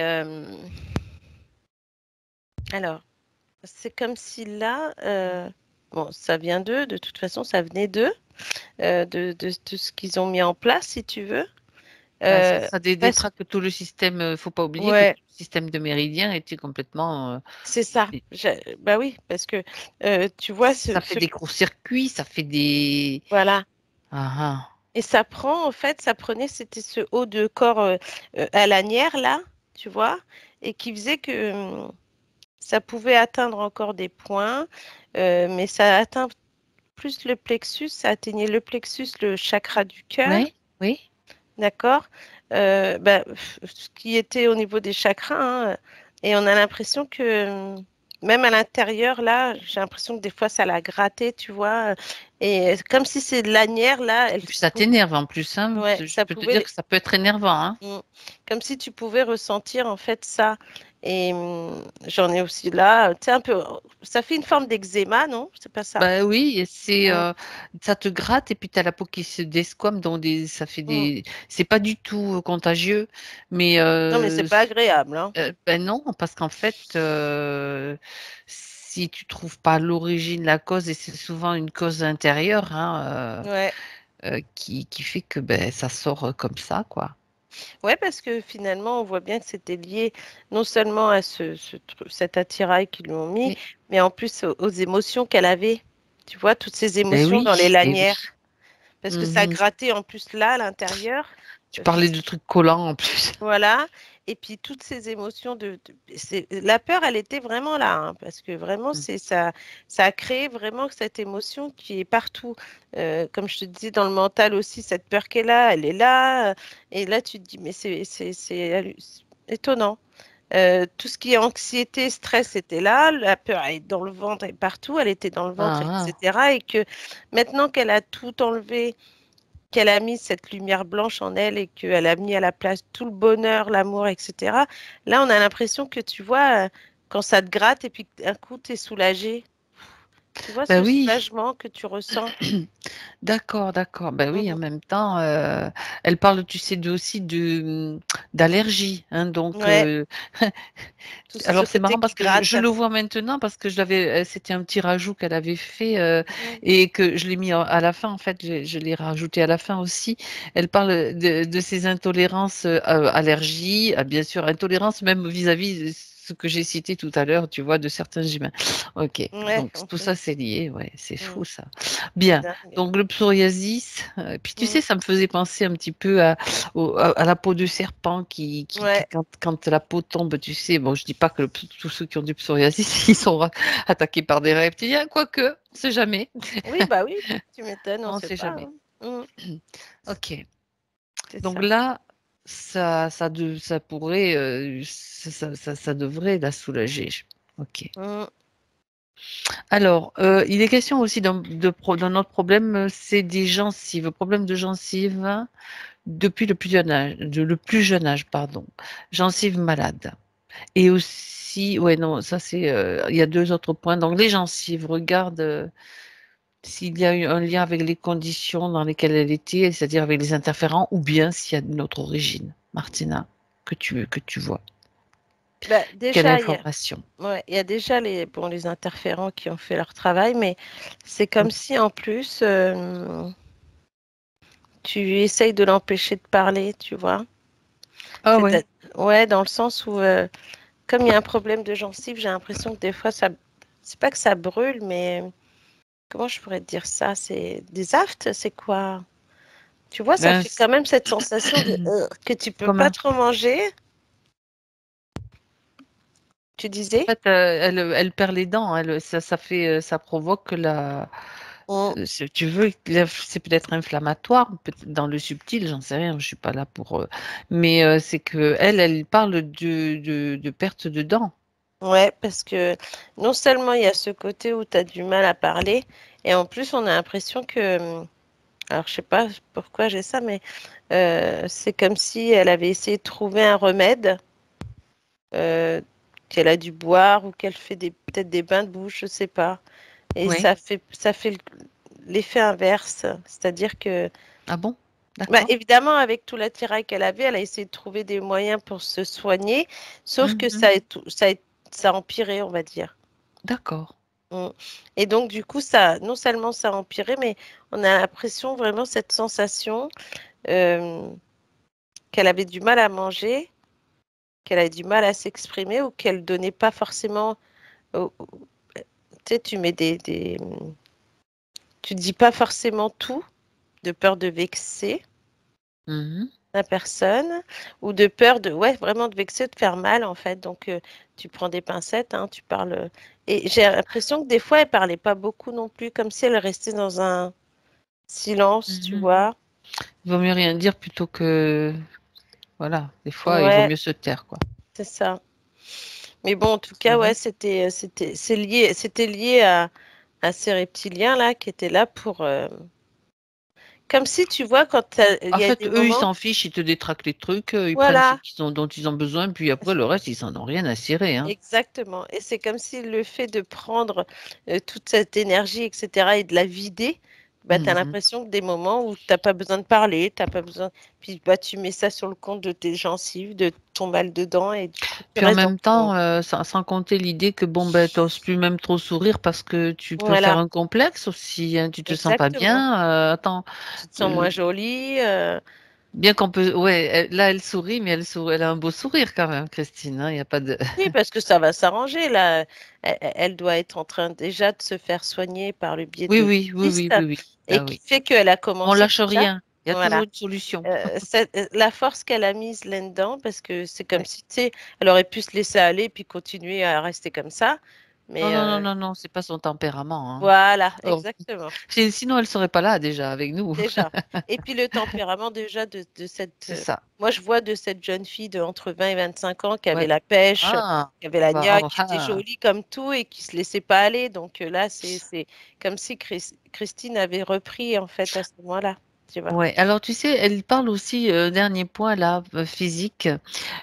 alors, c'est comme si là, bon, ça vient d'eux, de toute façon, ça venait d'eux, de ce qu'ils ont mis en place, si tu veux. Ben, Euh, ça parce détraque tout le système. Faut pas oublier que ouais, tout le système de méridien était complètement. c'est ça. Bah oui, parce que tu vois, Ça fait des courts-circuits, ça fait des. voilà. Ah, ah. Et ça prend, en fait, ça prenait, c'était ce haut de corps à lanière, là, tu vois, et qui faisait que ça pouvait atteindre encore des points, mais ça atteint plus le plexus, ça atteignait le plexus, le chakra du cœur, Oui, oui. d'accord? Ce qui était au niveau des chakras, hein, et on a l'impression que même à l'intérieur, là, j'ai l'impression que des fois ça l'a gratté, tu vois, et comme si ces lanières, là, Et puis ça t'énerve en plus, hein. ouais, Je ça peux te dire pouvait, que ça peut être énervant, hein. comme si tu pouvais ressentir en fait ça. Et j'en ai aussi là, tu sais, un peu, ça fait une forme d'eczéma, non? C'est pas ça? Bah oui, et Mm, ça te gratte et puis tu as la peau qui se desquame, donc ça fait mm. des. C'est pas du tout contagieux, mais Non, mais c'est pas agréable, hein. ben non, parce qu'en fait, si tu trouves pas l'origine, la cause, et c'est souvent une cause intérieure, hein, Ouais. qui fait que ben ça sort comme ça, quoi. Ouais, parce que finalement, on voit bien que c'était lié non seulement à cet attirail qu'ils lui ont mis, Oui. mais en plus aux émotions qu'elle avait. Tu vois, toutes ces Ben émotions oui, dans les eh oui. lanières. Parce que ça Mhm. grattait en plus là, à l'intérieur. Tu Euh, parlais de trucs collants en plus. Voilà. Et puis toutes ces émotions la peur, elle était vraiment là, hein, parce que vraiment, c'est ça, ça a créé vraiment cette émotion qui est partout. Comme je te disais, dans le mental aussi, cette peur qu'elle a, elle est là. Et là, tu te dis, mais c'est étonnant. Tout ce qui est anxiété, stress était là, la peur elle est dans le ventre et partout, elle était dans le ventre, Ah, ah. etc. Et que maintenant qu'elle a tout enlevé, qu'elle a mis cette lumière blanche en elle et qu'elle a mis à la place tout le bonheur, l'amour, etc. Là, on a l'impression que tu vois, quand ça te gratte et puis d'un coup, tu es soulagé. Tu vois Ben ce oui. soulagement que tu ressens? D'accord, d'accord. Ben oui, en Mhm. même temps, elle parle, tu sais, aussi d'allergie, hein, donc, Ouais, tout ce alors c'est côté marrant qui parce que gratte. je le vois maintenant parce que c'était un petit rajout qu'elle avait fait Mhm. et que je l'ai mis à la fin. En fait, je l'ai rajouté à la fin aussi. Elle parle de ses intolérances, allergies, bien sûr, intolérances même vis-à-vis de ce que j'ai cité tout à l'heure, tu vois, de certains humains. Ok, Ouais, donc tout ça c'est lié, ouais, c'est mhm. fou ça. C'est Bien, dingue. donc le psoriasis, puis tu Mhm. sais, ça me faisait penser un petit peu à la peau de serpent Ouais, quand la peau tombe, tu sais, bon, je dis pas que tous ceux qui ont du psoriasis, ils sont attaqués par des reptiliens, quoique, on sait jamais. oui, bah oui, tu m'étonnes, on On sait sait pas, jamais. hein. Mhm. Ok. C'est Donc ça. là, ça pourrait, ça devrait la soulager. Ok. Mhm. Alors, il est question aussi d'un autre problème, c'est des gencives, problème de gencives depuis le plus jeune âge, pardon. Gencives malades. Et aussi, ouais, non, ça c'est, il y a deux autres points. Donc les gencives, regarde s'il y a eu un lien avec les conditions dans lesquelles elle était, c'est-à-dire avec les interférents, ou bien s'il y a une autre origine, Martina, que tu vois. Bah, Quelle déjà, information? ouais, il y a déjà les interférents qui ont fait leur travail, mais c'est Mm. comme si en plus, tu essayes de l'empêcher de parler, tu vois. Ah C'est, ouais. ouais, dans le sens où, comme il y a un problème de gencive, j'ai l'impression que des fois, c'est pas que ça brûle, mais comment je pourrais te dire ça? C'est des aftes, c'est quoi? Tu vois, ça Ben, fait quand même cette sensation que tu peux pas comment? trop manger. Tu disais? En fait, elle perd les dents. Ça provoque si tu veux, c'est peut-être inflammatoire, dans le subtil, j'en sais rien, je suis pas là pour. Mais c'est que elle parle de perte de dents. Ouais, parce que non seulement il y a ce côté où tu as du mal à parler, et en plus on a l'impression que, alors je sais pas pourquoi j'ai ça, mais c'est comme si elle avait essayé de trouver un remède euh, qu'elle a dû boire ou qu'elle fait peut-être des bains de bouche, je sais pas. Et Oui. ça fait l'effet inverse, c'est-à-dire que, Ah bon? bah, D'accord. évidemment, avec tout l'attirail qu'elle avait, elle a essayé de trouver des moyens pour se soigner, sauf que Mhm. ça a empiré, on va dire. D'accord. Mm. Et donc, du coup, ça, non seulement ça a empiré, mais on a l'impression vraiment cette sensation euh, qu'elle avait du mal à manger, qu'elle avait du mal à s'exprimer ou qu'elle donnait pas forcément. Tu sais, tu dis pas forcément tout de peur de vexer Mhm. la personne ou de peur de, ouais, vraiment de vexer, de faire mal en fait. Donc, tu prends des pincettes, hein, tu parles. Et j'ai l'impression que des fois, elle parlait pas beaucoup non plus, comme si elle restait dans un silence, tu Mhm. vois. Il vaut mieux rien dire plutôt que. Voilà, des fois, il vaut Ouais, mieux se taire, quoi. c'est ça. Mais bon, en tout cas, ouais, Mhm. c'était lié à ces reptiliens là qui étaient là pour, comme si tu vois quand il En y a fait, des eux, ils moments, s'en fichent, ils te détraquent les trucs, ils prennent ce voilà. qu'ils ont, dont ils ont besoin, puis après, le reste, ils en ont rien à cirer, hein. Exactement. Et c'est comme si le fait de prendre toute cette énergie, etc., et de la vider, bah, tu as Mhm. l'impression que des moments où tu n'as pas besoin de parler, t'as pas besoin. Puis bah, tu mets ça sur le compte de tes gencives, de ton mal de dents, et du coup, tu Puis en restes dans même ton. temps, sans compter l'idée que bon, ben, t'oses plus même trop sourire parce que tu peux faire Voilà, un complexe aussi, hein, tu te sens pas exactement. bien. Attends, Tu te sens euh, moins jolie. bien qu'on peut, ouais, là elle sourit, mais elle a un beau sourire quand même, Christine. Il y a pas de. Oui, parce que ça va s'arranger, là. Elle doit être en train déjà de se faire soigner par le biais Oui, de oui, oui, oui, dentistes, oui, oui. et Ah qui oui. fait qu'elle a On commencé lâche déjà. rien. Il y a toujours Voilà. une solution. La force qu'elle a mise là-dedans, parce que c'est comme Ouais. si, tu sais, elle aurait pu se laisser aller puis continuer à rester comme ça. Non, Mais non, non, non, non, c'est pas son tempérament, hein. voilà, Or, exactement, sinon elle serait pas là déjà avec nous. déjà. Et puis le tempérament déjà de cette. C'est ça. Moi, je vois de cette jeune fille de entre 20 et 25 ans qui avait Ouais. la pêche, Ah, qui avait la bah, niaque, oh, qui était ah. jolie comme tout et qui se laissait pas aller. Donc là, c'est comme si Christine avait repris en fait à ce moment-là, tu vois. Ouais, alors tu sais, elle parle aussi, dernier point là, physique,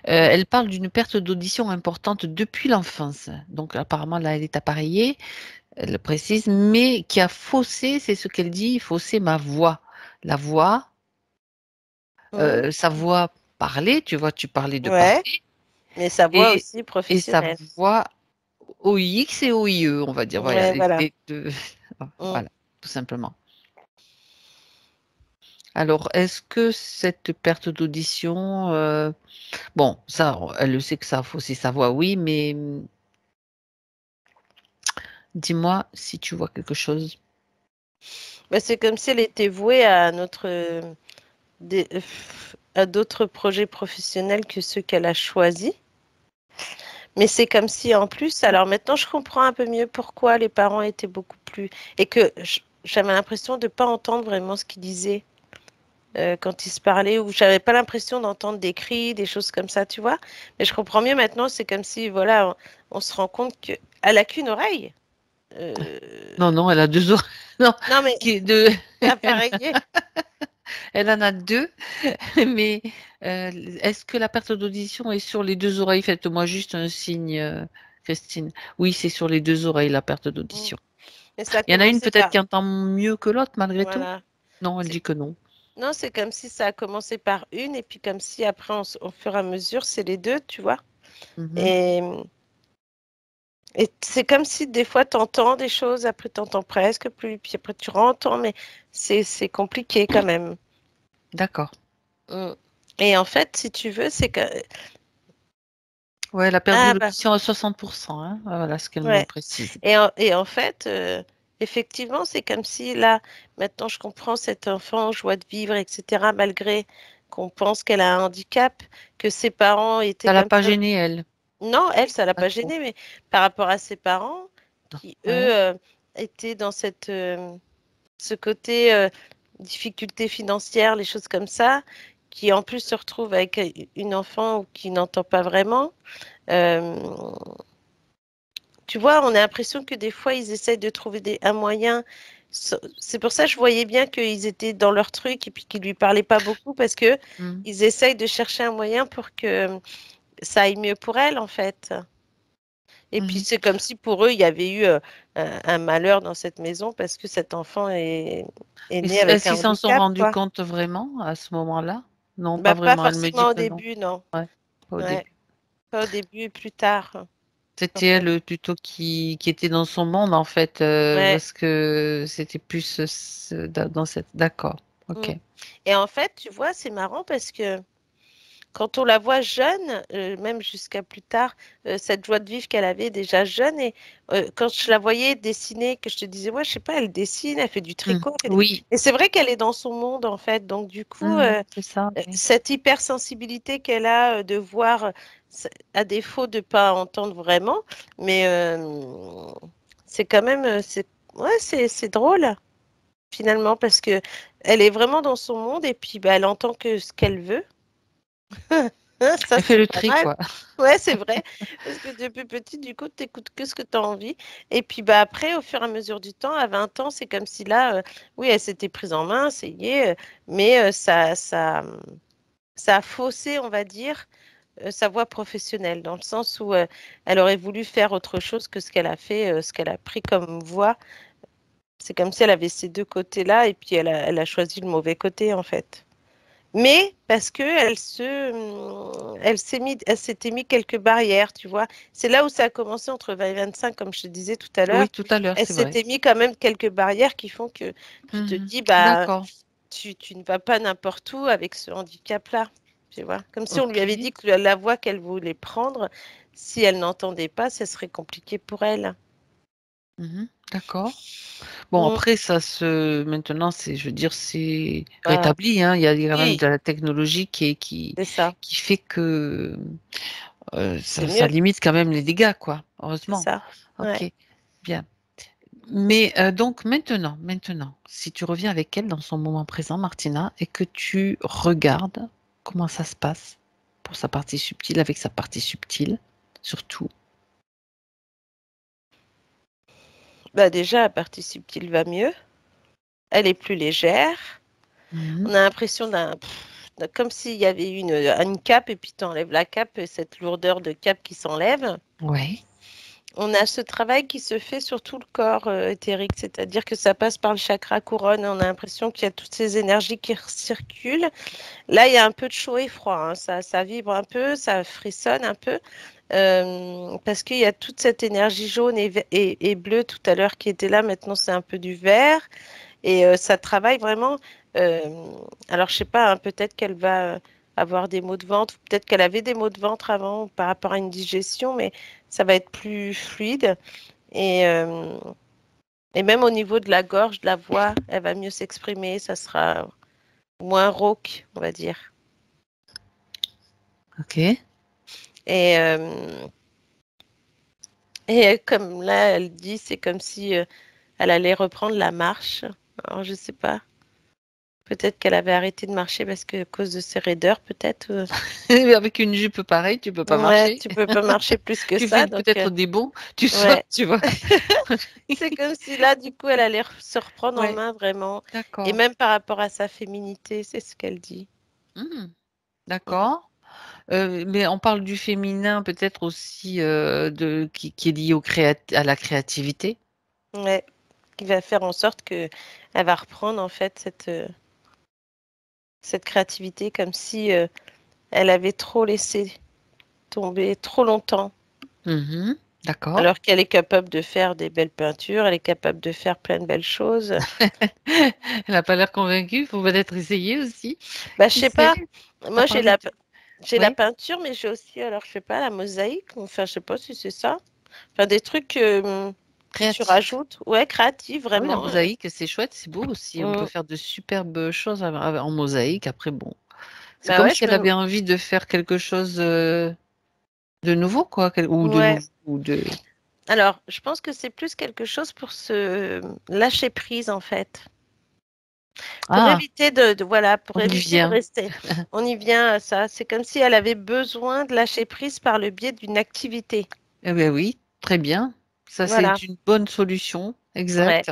Mm. elle parle d'une perte d'audition importante depuis l'enfance. Donc apparemment là, elle est appareillée, elle le précise, mais qui a faussé, c'est ce qu'elle dit, faussé ma voix. La voix, Mm. sa voix parlée, tu vois, tu parlais de Ouais, parler, mais sa voix et, aussi et sa professionnelle. voix OIX et OIE, on va dire, voilà, Ouais, voilà. les deux, Mm. voilà, tout simplement. Alors, est-ce que cette perte d'audition, bon, ça, elle le sait que ça a faussé sa voix, oui, mais dis-moi si tu vois quelque chose. Bah, c'est comme si elle était vouée à à d'autres projets professionnels que ceux qu'elle a choisis. Mais c'est comme si en plus, alors maintenant je comprends un peu mieux pourquoi les parents étaient beaucoup plus et que j'avais l'impression de ne pas entendre vraiment ce qu'ils disaient quand ils se parlaient ou j'avais pas l'impression d'entendre des cris, des choses comme ça, tu vois. Mais je comprends mieux maintenant, c'est comme si voilà, on se rend compte qu'elle a qu'une oreille. Euh, Non, non, elle a deux oreilles. Non, Non mais deux. Elle, appareillé. elle en a deux, mais est-ce que la perte d'audition est sur les deux oreilles? Faites-moi juste un signe, Christine. Oui, c'est sur les deux oreilles, la perte Mm. d'audition. Mais ça a Il y en a une commencé peut-être par qui entend mieux que l'autre, malgré tout? voilà. Non, elle dit que non. Non, c'est comme si ça a commencé par une et puis comme si après, au fur et à mesure, c'est les deux, tu vois. Mhm. Et c'est comme si des fois, tu entends des choses, après, tu entends presque plus, puis après, tu entends, mais c'est compliqué quand même. D'accord. Mm. Et en fait, si tu veux, c'est que. Ouais, elle a perdu Ah, bah, l'audition à 60%, hein. Voilà ce qu'elle me ouais. précise. Et en fait, effectivement, c'est comme si là, maintenant, je comprends cet enfant, joie de vivre, etc., malgré qu'on pense qu'elle a un handicap, que ses parents étaient Ça l'a comme pas ça. gênée, elle. Non, elle, ça l'a Pas pas trop. gênée, mais par rapport à ses parents, qui, eux, Ouais. étaient dans ce côté difficulté financière, les choses comme ça, qui en plus se retrouvent avec une enfant ou qui n'entend pas vraiment. Euh, Tu vois, on a l'impression que des fois, ils essayent de trouver un moyen. C'est pour ça que je voyais bien qu'ils étaient dans leur truc et puis qu'ils lui parlaient pas beaucoup parce que Mm. ils essayent de chercher un moyen pour que ça aille mieux pour elle, en fait. Et puis, Mhm. c'est comme si pour eux, il y avait eu un malheur dans cette maison parce que cet enfant est Mais né avec est-ce un qu'ils s'en sont handicap, rendus quoi. compte vraiment à ce moment-là? Non, pas Bah, pas vraiment. Elle me dit forcément au que non. début, non. Ouais, pas au Ouais, début. pas au début, plus tard, en C'était fait. elle plutôt qui était dans son monde en fait, Ouais. parce que c'était plus dans cette. D'accord. Mm. Ok. Et en fait, tu vois, c'est marrant parce que quand on la voit jeune, même jusqu'à plus tard, cette joie de vivre qu'elle avait déjà jeune, et quand je la voyais dessiner, que je te disais, ouais, je sais pas, elle dessine, elle fait du Mm. tricot, Oui. et c'est vrai qu'elle est dans son monde en fait. Donc du coup, C'est ça. Oui. cette hypersensibilité qu'elle a de voir, à défaut de pas entendre vraiment, mais c'est quand même, ouais, c'est drôle finalement parce que elle est vraiment dans son monde et puis bah, elle entend que ce qu'elle veut. Ça, Elle fait c'est le pas tri mal. quoi. Ouais, c'est vrai. Parce que depuis petit, du coup, tu n'écoutes que ce que tu as envie. Et puis bah, après, au fur et à mesure du temps, à 20 ans, c'est comme si là, oui, elle s'était prise en main, ça y est, mais ça a faussé, on va dire, sa voie professionnelle, dans le sens où elle aurait voulu faire autre chose que ce qu'elle a fait, ce qu'elle a pris comme voie. C'est comme si elle avait ces deux côtés-là, et puis elle a choisi le mauvais côté, en fait. Mais parce que elle s'était mis quelques barrières, tu vois. C'est là où ça a commencé entre 20 et 25, comme je te disais tout à l'heure. Oui, tout à l'heure, Elle c'est vrai. s'était mis quand même quelques barrières qui font que tu te Mhm. dis, bah, D'accord. tu ne vas pas n'importe où avec ce handicap-là, tu vois. Comme si on lui Ok. avait dit que la voie qu'elle voulait prendre, si elle n'entendait pas, ce serait compliqué pour elle. Mhm. D'accord. Bon, Mm. après, maintenant, je veux dire, c'est Bah, rétabli, hein. Il y a quand même oui, de la technologie c'est ça. qui fait que C'est ça mieux, limite quand même les dégâts, quoi. c'est Heureusement. ça. Ok, Ouais. bien. Mais donc maintenant, si tu reviens avec elle dans son moment présent, Martina, et que tu regardes comment ça se passe pour sa partie subtile, avec sa partie subtile, surtout. Bah déjà, la partie subtile va mieux. Elle est plus légère. On Mhm. a l'impression comme s'il y avait une cape et puis tu enlèves la cape et cette lourdeur de cape qui s'enlève. Ouais. On a ce travail qui se fait sur tout le corps éthérique, c'est-à-dire que ça passe par le chakra couronne. On a l'impression qu'il y a toutes ces énergies qui circulent. Là, il y a un peu de chaud et froid, hein. Ça vibre un peu, ça frissonne un peu, parce qu'il y a toute cette énergie jaune et bleue tout à l'heure qui était là. Maintenant, c'est un peu du vert. Et ça travaille vraiment. euh, alors, je sais pas, hein, peut-être qu'elle va avoir des maux de ventre, peut-être qu'elle avait des maux de ventre avant par rapport à une digestion, mais ça va être plus fluide. Et, euh, et même au niveau de la gorge, de la voix, elle va mieux s'exprimer, ça sera moins rauque, on va dire. Ok. Et, euh, et comme là, elle dit, c'est comme si elle allait reprendre la marche. Alors, je sais pas. Peut-être qu'elle avait arrêté de marcher parce que à cause de ses raideurs, peut-être. Avec une jupe pareille, tu peux pas Ouais, marcher. tu peux pas marcher plus que Tu fais ça, donc peut-être des bons, tu ouais. sautes, tu vois. C'est comme si là, du coup, elle allait se reprendre en Ouais, main vraiment. Et d'accord. même par rapport à sa féminité, c'est ce qu'elle dit. Hmm, Mm. d'accord. Mais on parle du féminin peut-être aussi qui est lié à la créativité. Ouais, qui va faire en sorte que elle va reprendre en fait cette créativité comme si elle avait trop laissé tomber trop longtemps. Mhm, d'accord. Alors qu'elle est capable de faire des belles peintures, elle est capable de faire plein de belles choses. Elle n'a pas l'air convaincue, il faut peut-être essayer aussi. Bah, je Qui sais sait? pas. Ça Moi, parle de... j'ai la Oui, peinture, mais j'ai aussi, alors, je sais pas, la mosaïque. Enfin, je sais pas si c'est ça. Enfin, des trucs que tu créatif. rajoutes. Ouais, créatifs, Ah oui, la vraiment. mosaïque, c'est chouette, c'est beau aussi. On peut Mm. faire de superbes choses en mosaïque. Après, bon, c'est Bah comme ouais, si elle avait envie de faire quelque chose. De nouveau, quoi, ou de Ouais. nouveau, ou de... Alors, je pense que c'est plus quelque chose pour se lâcher prise, en fait. Pour Ah, éviter voilà, pour on y éviter de vient. rester. On y vient à ça. C'est comme si elle avait besoin de lâcher prise par le biais d'une activité. Eh bien oui, très bien. Ça, Voilà. c'est une bonne solution. Ouais. Exact.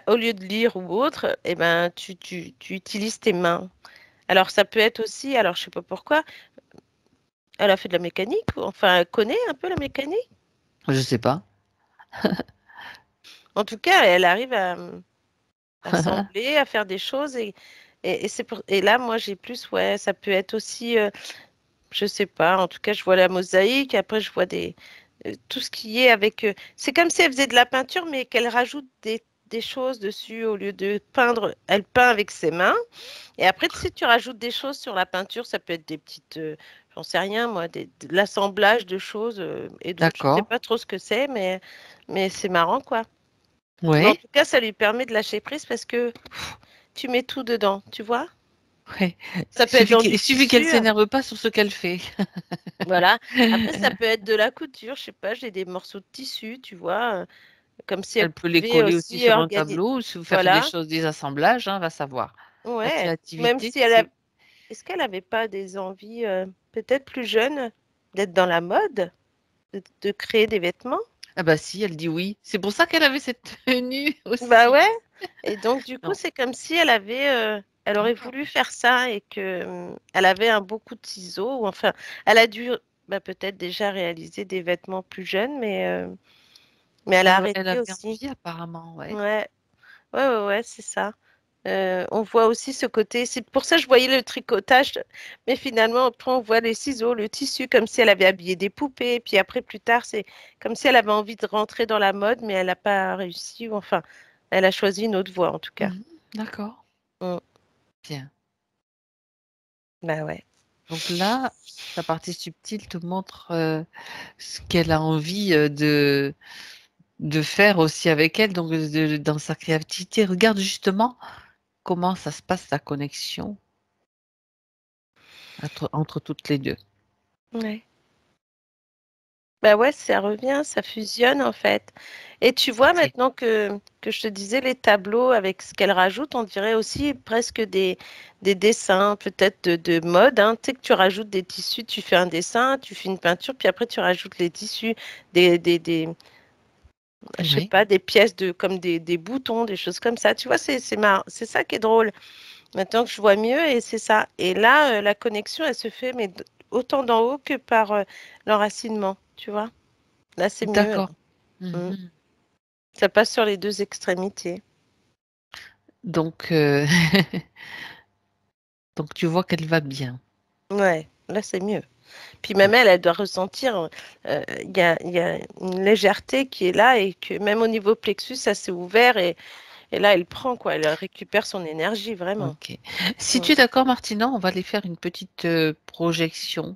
Au lieu de lire ou autre, eh ben, tu utilises tes mains. Alors, ça peut être aussi, alors je sais pas pourquoi, elle a fait de la mécanique, enfin, elle connaît un peu la mécanique. Je sais pas. En tout cas, elle arrive à assembler, à faire des choses et là, moi, j'ai plus, ouais, ça peut être aussi, je sais pas, en tout cas, je vois la mosaïque, après, je vois tout ce qui est avec, c'est comme si elle faisait de la peinture, mais qu'elle rajoute des choses dessus au lieu de peindre, elle peint avec ses mains. Et après, tu sais, tu rajoutes des choses sur la peinture, ça peut être des petites, j'en sais rien moi, de l'assemblage de choses et d'autres, je sais D'accord. pas trop ce que c'est, mais c'est marrant quoi. Mais en Ouais. tout cas, ça lui permet de lâcher prise parce que tu mets tout dedans, tu vois? Ouais. Ça peut être dans Il du suffit qu'elle tissu, s'énerve pas sur ce qu'elle fait. voilà. Après, ça peut être de la couture, je sais pas, j'ai des morceaux de tissu, tu vois, comme si elle Elle peut les pouvait coller aussi aussi sur un organiser. tableau, ou si vous faire des Voilà, choses, des assemblages, hein, va savoir. La ouais. Même créativité, si elle a... c'est... Est-ce qu'elle n'avait pas des envies, peut-être plus jeune, d'être dans la mode, de créer des vêtements? Ah bah si, elle dit oui. C'est pour ça qu'elle avait cette tenue Bah aussi. ouais. Et donc, du coup, Non. c'est comme si elle avait, elle aurait Ah, voulu faire ça et que elle avait un beau coup de ciseau. Ou enfin, elle a dû bah, peut-être déjà réaliser des vêtements plus jeunes, mais elle a elle arrêté avait aussi. envie apparemment, ouais. Ouais, ouais, ouais, ouais, c'est ça. On voit aussi ce côté, c'est pour ça que je voyais le tricotage, mais finalement, après, on voit les ciseaux, le tissu, comme si elle avait habillé des poupées. Puis après, plus tard, c'est comme si elle avait envie de rentrer dans la mode, mais elle n'a pas réussi. Ou enfin, elle a choisi une autre voie, en tout cas. Mhm. D'accord. Mm. Bien. Bah ouais. Donc là, la partie subtile te montre ce qu'elle a envie de faire aussi avec elle, donc dans sa créativité. Regarde justement comment ça se passe, la connexion entre toutes les deux. Ouais. Bah ouais, ça revient, ça fusionne en fait. Et tu vois, Ok. maintenant que je te disais les tableaux avec ce qu'elle rajoute, on dirait aussi presque des dessins, peut-être de mode, hein. Tu sais que tu rajoutes des tissus, tu fais un dessin, tu fais une peinture, puis après tu rajoutes les tissus, des je sais Oui. pas, des pièces comme des boutons, des choses comme ça. Tu vois, c'est marrant. C'est ça qui est drôle. Maintenant que je vois mieux, et c'est ça. Et là, la connexion, elle se fait mais autant d'en haut que par l'enracinement, tu vois. Là, c'est mieux. D'accord. Mm. Mhm. Ça passe sur les deux extrémités. Donc, donc tu vois qu'elle va bien. Ouais, là, c'est mieux. Puis même elle, elle doit ressentir, il y a une légèreté qui est là et que même au niveau plexus, ça s'est ouvert et là, elle prend, quoi. Elle récupère son énergie, vraiment. Ok. Si Mm. tu es d'accord, Martina, on va aller faire une petite projection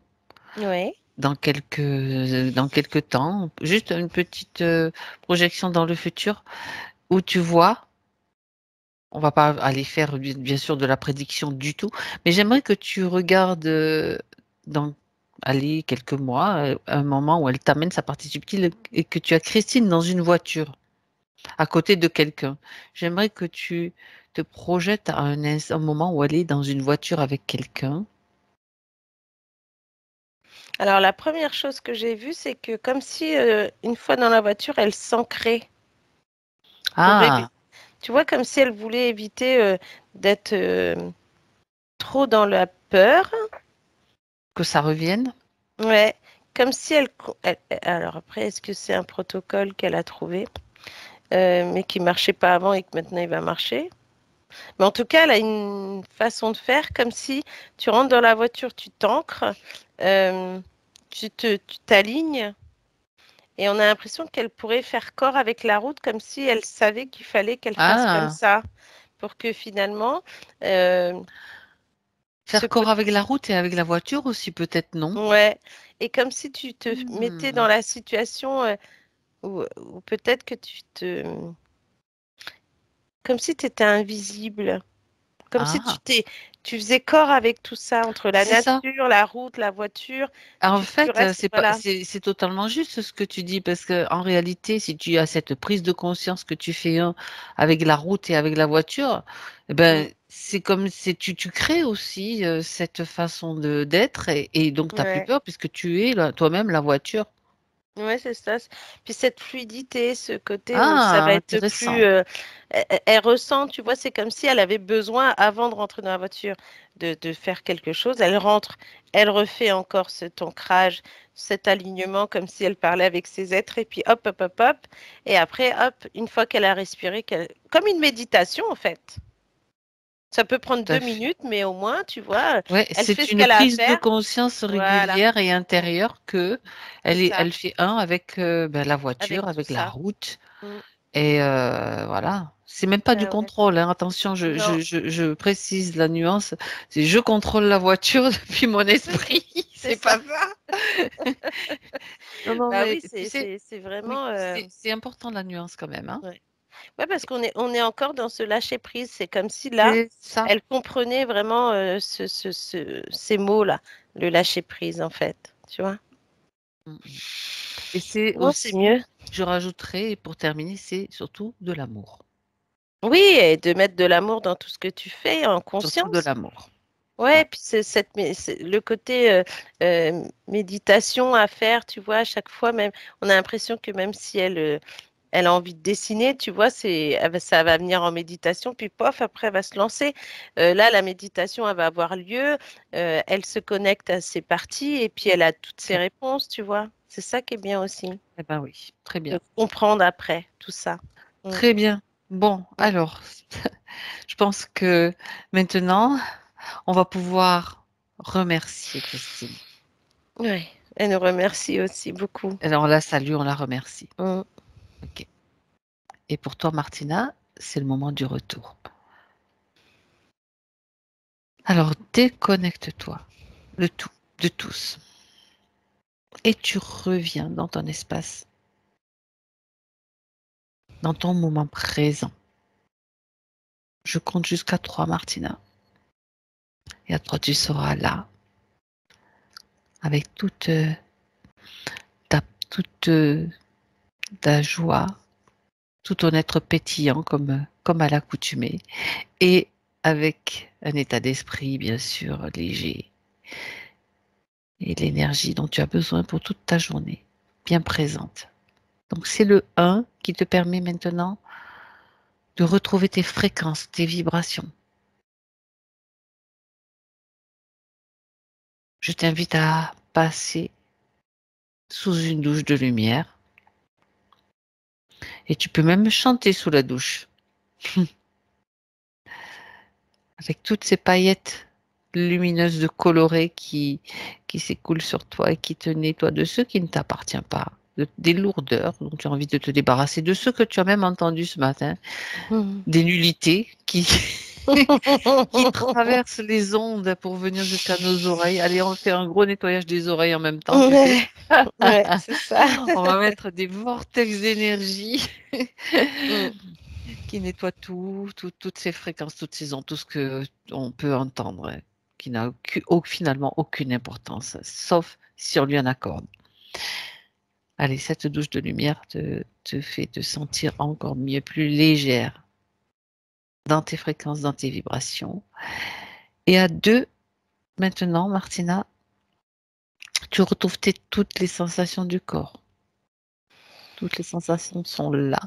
Oui, dans quelques temps. Juste une petite projection dans le futur où tu vois, on va pas aller faire bien sûr de la prédiction du tout, mais j'aimerais que tu regardes dans allez, quelques mois, un moment où elle t'amène sa partie subtile et que tu as Christine dans une voiture à côté de quelqu'un. J'aimerais que tu te projettes à un moment où elle est dans une voiture avec quelqu'un. alors la première chose que j'ai vue, c'est que comme si une fois dans la voiture, elle s'ancrait pour Ah, tu vois, comme si elle voulait éviter d'être trop dans la peur. que ça revienne. Ouais, comme si alors après, est-ce que c'est un protocole qu'elle a trouvé, mais qui marchait pas avant et que maintenant il va marcher? Mais en tout cas, elle a une façon de faire comme si tu rentres dans la voiture, tu t'ancres, euh, tu t'alignes. Et on a l'impression qu'elle pourrait faire corps avec la route comme si elle savait qu'il fallait qu'elle fasse comme Ah, ça pour que finalement, euh, ce faire corps côté, avec la route et avec la voiture aussi, peut-être, non? ouais, et comme si tu te mettais Hmm. dans la situation où peut-être que tu te, comme si tu étais invisible, Comme si Ah, tu faisais corps avec tout ça, entre la c'est ça. nature, la route, la voiture. En Tu fait, restes, c'est pas, voilà. c'est totalement juste ce que tu dis, parce que en réalité, si tu as cette prise de conscience que tu fais avec la route et avec la voiture, eh Mm. ben, c'est comme si tu crées aussi cette façon de d'être, et donc tu n'as plus Ouais. peur puisque tu es toi-même la voiture. Ouais, c'est ça. Puis cette fluidité, ce côté où ça va Ah, être plus, intéressant. elle ressent, tu vois, c'est comme si elle avait besoin, avant de rentrer dans la voiture, de faire quelque chose. Elle rentre, elle refait encore cet ancrage, cet alignement, comme si elle parlait avec ses êtres, et puis hop, hop, hop, hop. Et après, hop, une fois qu'elle a respiré, comme une méditation, en fait. Ça peut prendre Tout à deux fait. minutes, mais au moins, tu vois, Ouais, elle fait c'est ce une qu'elle a à prise de faire. conscience Voilà. régulière et Mm. intérieure que C'est ça, elle fait un avec la avec voiture, tout avec la ça. route. Mm. Et voilà, c'est même pas du Ah ouais. contrôle, hein. Attention, Non. je précise la nuance. C'est je contrôle la voiture depuis mon esprit. C'est C'est ça. pas ça. Non, non, Bah mais oui, tu sais, c'est oui, vraiment. c'est important la nuance quand même, hein. Ouais. Ouais, parce qu'on est encore dans ce lâcher prise. C'est comme si là, C'est ça. elle comprenait vraiment ces mots-là, le lâcher prise en fait. Tu vois? Mm, mm. Et c'est Non, c'est aussi, mieux. je rajouterai, et pour terminer, c'est surtout de l'amour. Oui, et de mettre de l'amour dans tout ce que tu fais en Surtout de conscience. l'amour. Ouais, Ouais. puis c'est le côté méditation à faire, tu vois, à chaque fois, même, on a l'impression que même si elle a envie de dessiner, tu vois, ça va venir en méditation, puis pof, après, elle va se lancer. Là, la méditation, elle va avoir lieu, elle se connecte à ses parties, et puis elle a toutes ses réponses, tu vois. C'est ça qui est bien aussi, Eh ben oui, très de bien. comprendre après tout ça. Mm, Très bien. Bon, mm. alors, je pense que maintenant, on va pouvoir remercier Christine. Ouais, elle nous remercie aussi beaucoup. Alors, on la salue, on la remercie. Mm. OK. Et pour toi, Martina, c'est le moment du retour. Alors, déconnecte-toi de tout, de tous. Et tu reviens dans ton espace, dans ton moment présent. Je compte jusqu'à 3, Martina. Et à 3, tu seras là, avec ta, toute ta joie, tout ton être pétillant comme à l'accoutumée. Et avec un état d'esprit, bien sûr, léger. Et l'énergie dont tu as besoin pour toute ta journée, bien présente. Donc c'est le 1 qui te permet maintenant de retrouver tes fréquences, tes vibrations. Je t'invite à passer sous une douche de lumière et tu peux même chanter sous la douche avec toutes ces paillettes lumineuses de colorées qui s'écoulent sur toi et qui te nettoient de ce qui ne t'appartient pas, des lourdeurs dont tu as envie de te débarrasser, de ce que tu as même entendu ce matin, Mm. des nullités qui qui traversent les ondes pour venir jusqu'à nos oreilles. Allez, on fait un gros nettoyage des oreilles en même temps, tu sais. Ouais, ouais, c'est ça. On va mettre des vortex d'énergie Mm. qui nettoient toutes ces fréquences, toutes ces ondes, tout ce que on peut entendre, hein, qui n'a finalement aucune importance, sauf si on lui en accorde. Allez, cette douche de lumière te fait te sentir encore mieux, plus légère dans tes fréquences, dans tes vibrations. Et à 2, maintenant, Martina, tu retrouves toutes les sensations du corps. Toutes les sensations sont là,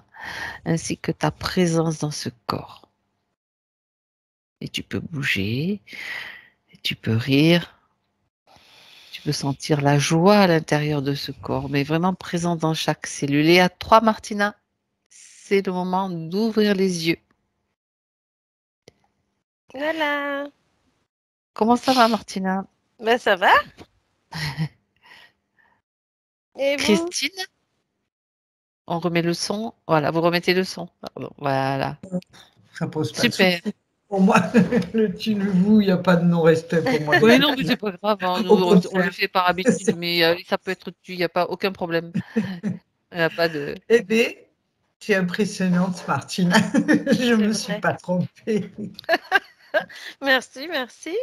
ainsi que ta présence dans ce corps. Et tu peux bouger, et tu peux rire, tu peux sentir la joie à l'intérieur de ce corps, mais vraiment présent dans chaque cellule. Et à 3, Martina, c'est le moment d'ouvrir les yeux. Voilà. Comment ça va, Martina? Ben, ça va? Et vous? Christine, on remet le son. Voilà, vous remettez le son. Pardon. Voilà. Ça pose pas de Super. souci. Pour moi, le tu, le vous, il n'y a pas de non-respect pour moi. Oui, non, mais c'est pas grave, hein. Nous, Au on le contraire. fait par habitude, mais ça peut être tu, il n'y a pas aucun problème. Il n'y a pas de. Eh bien, tu es impressionnante, Martine. Je ne C'est me suis vrai. pas trompée. Merci, merci.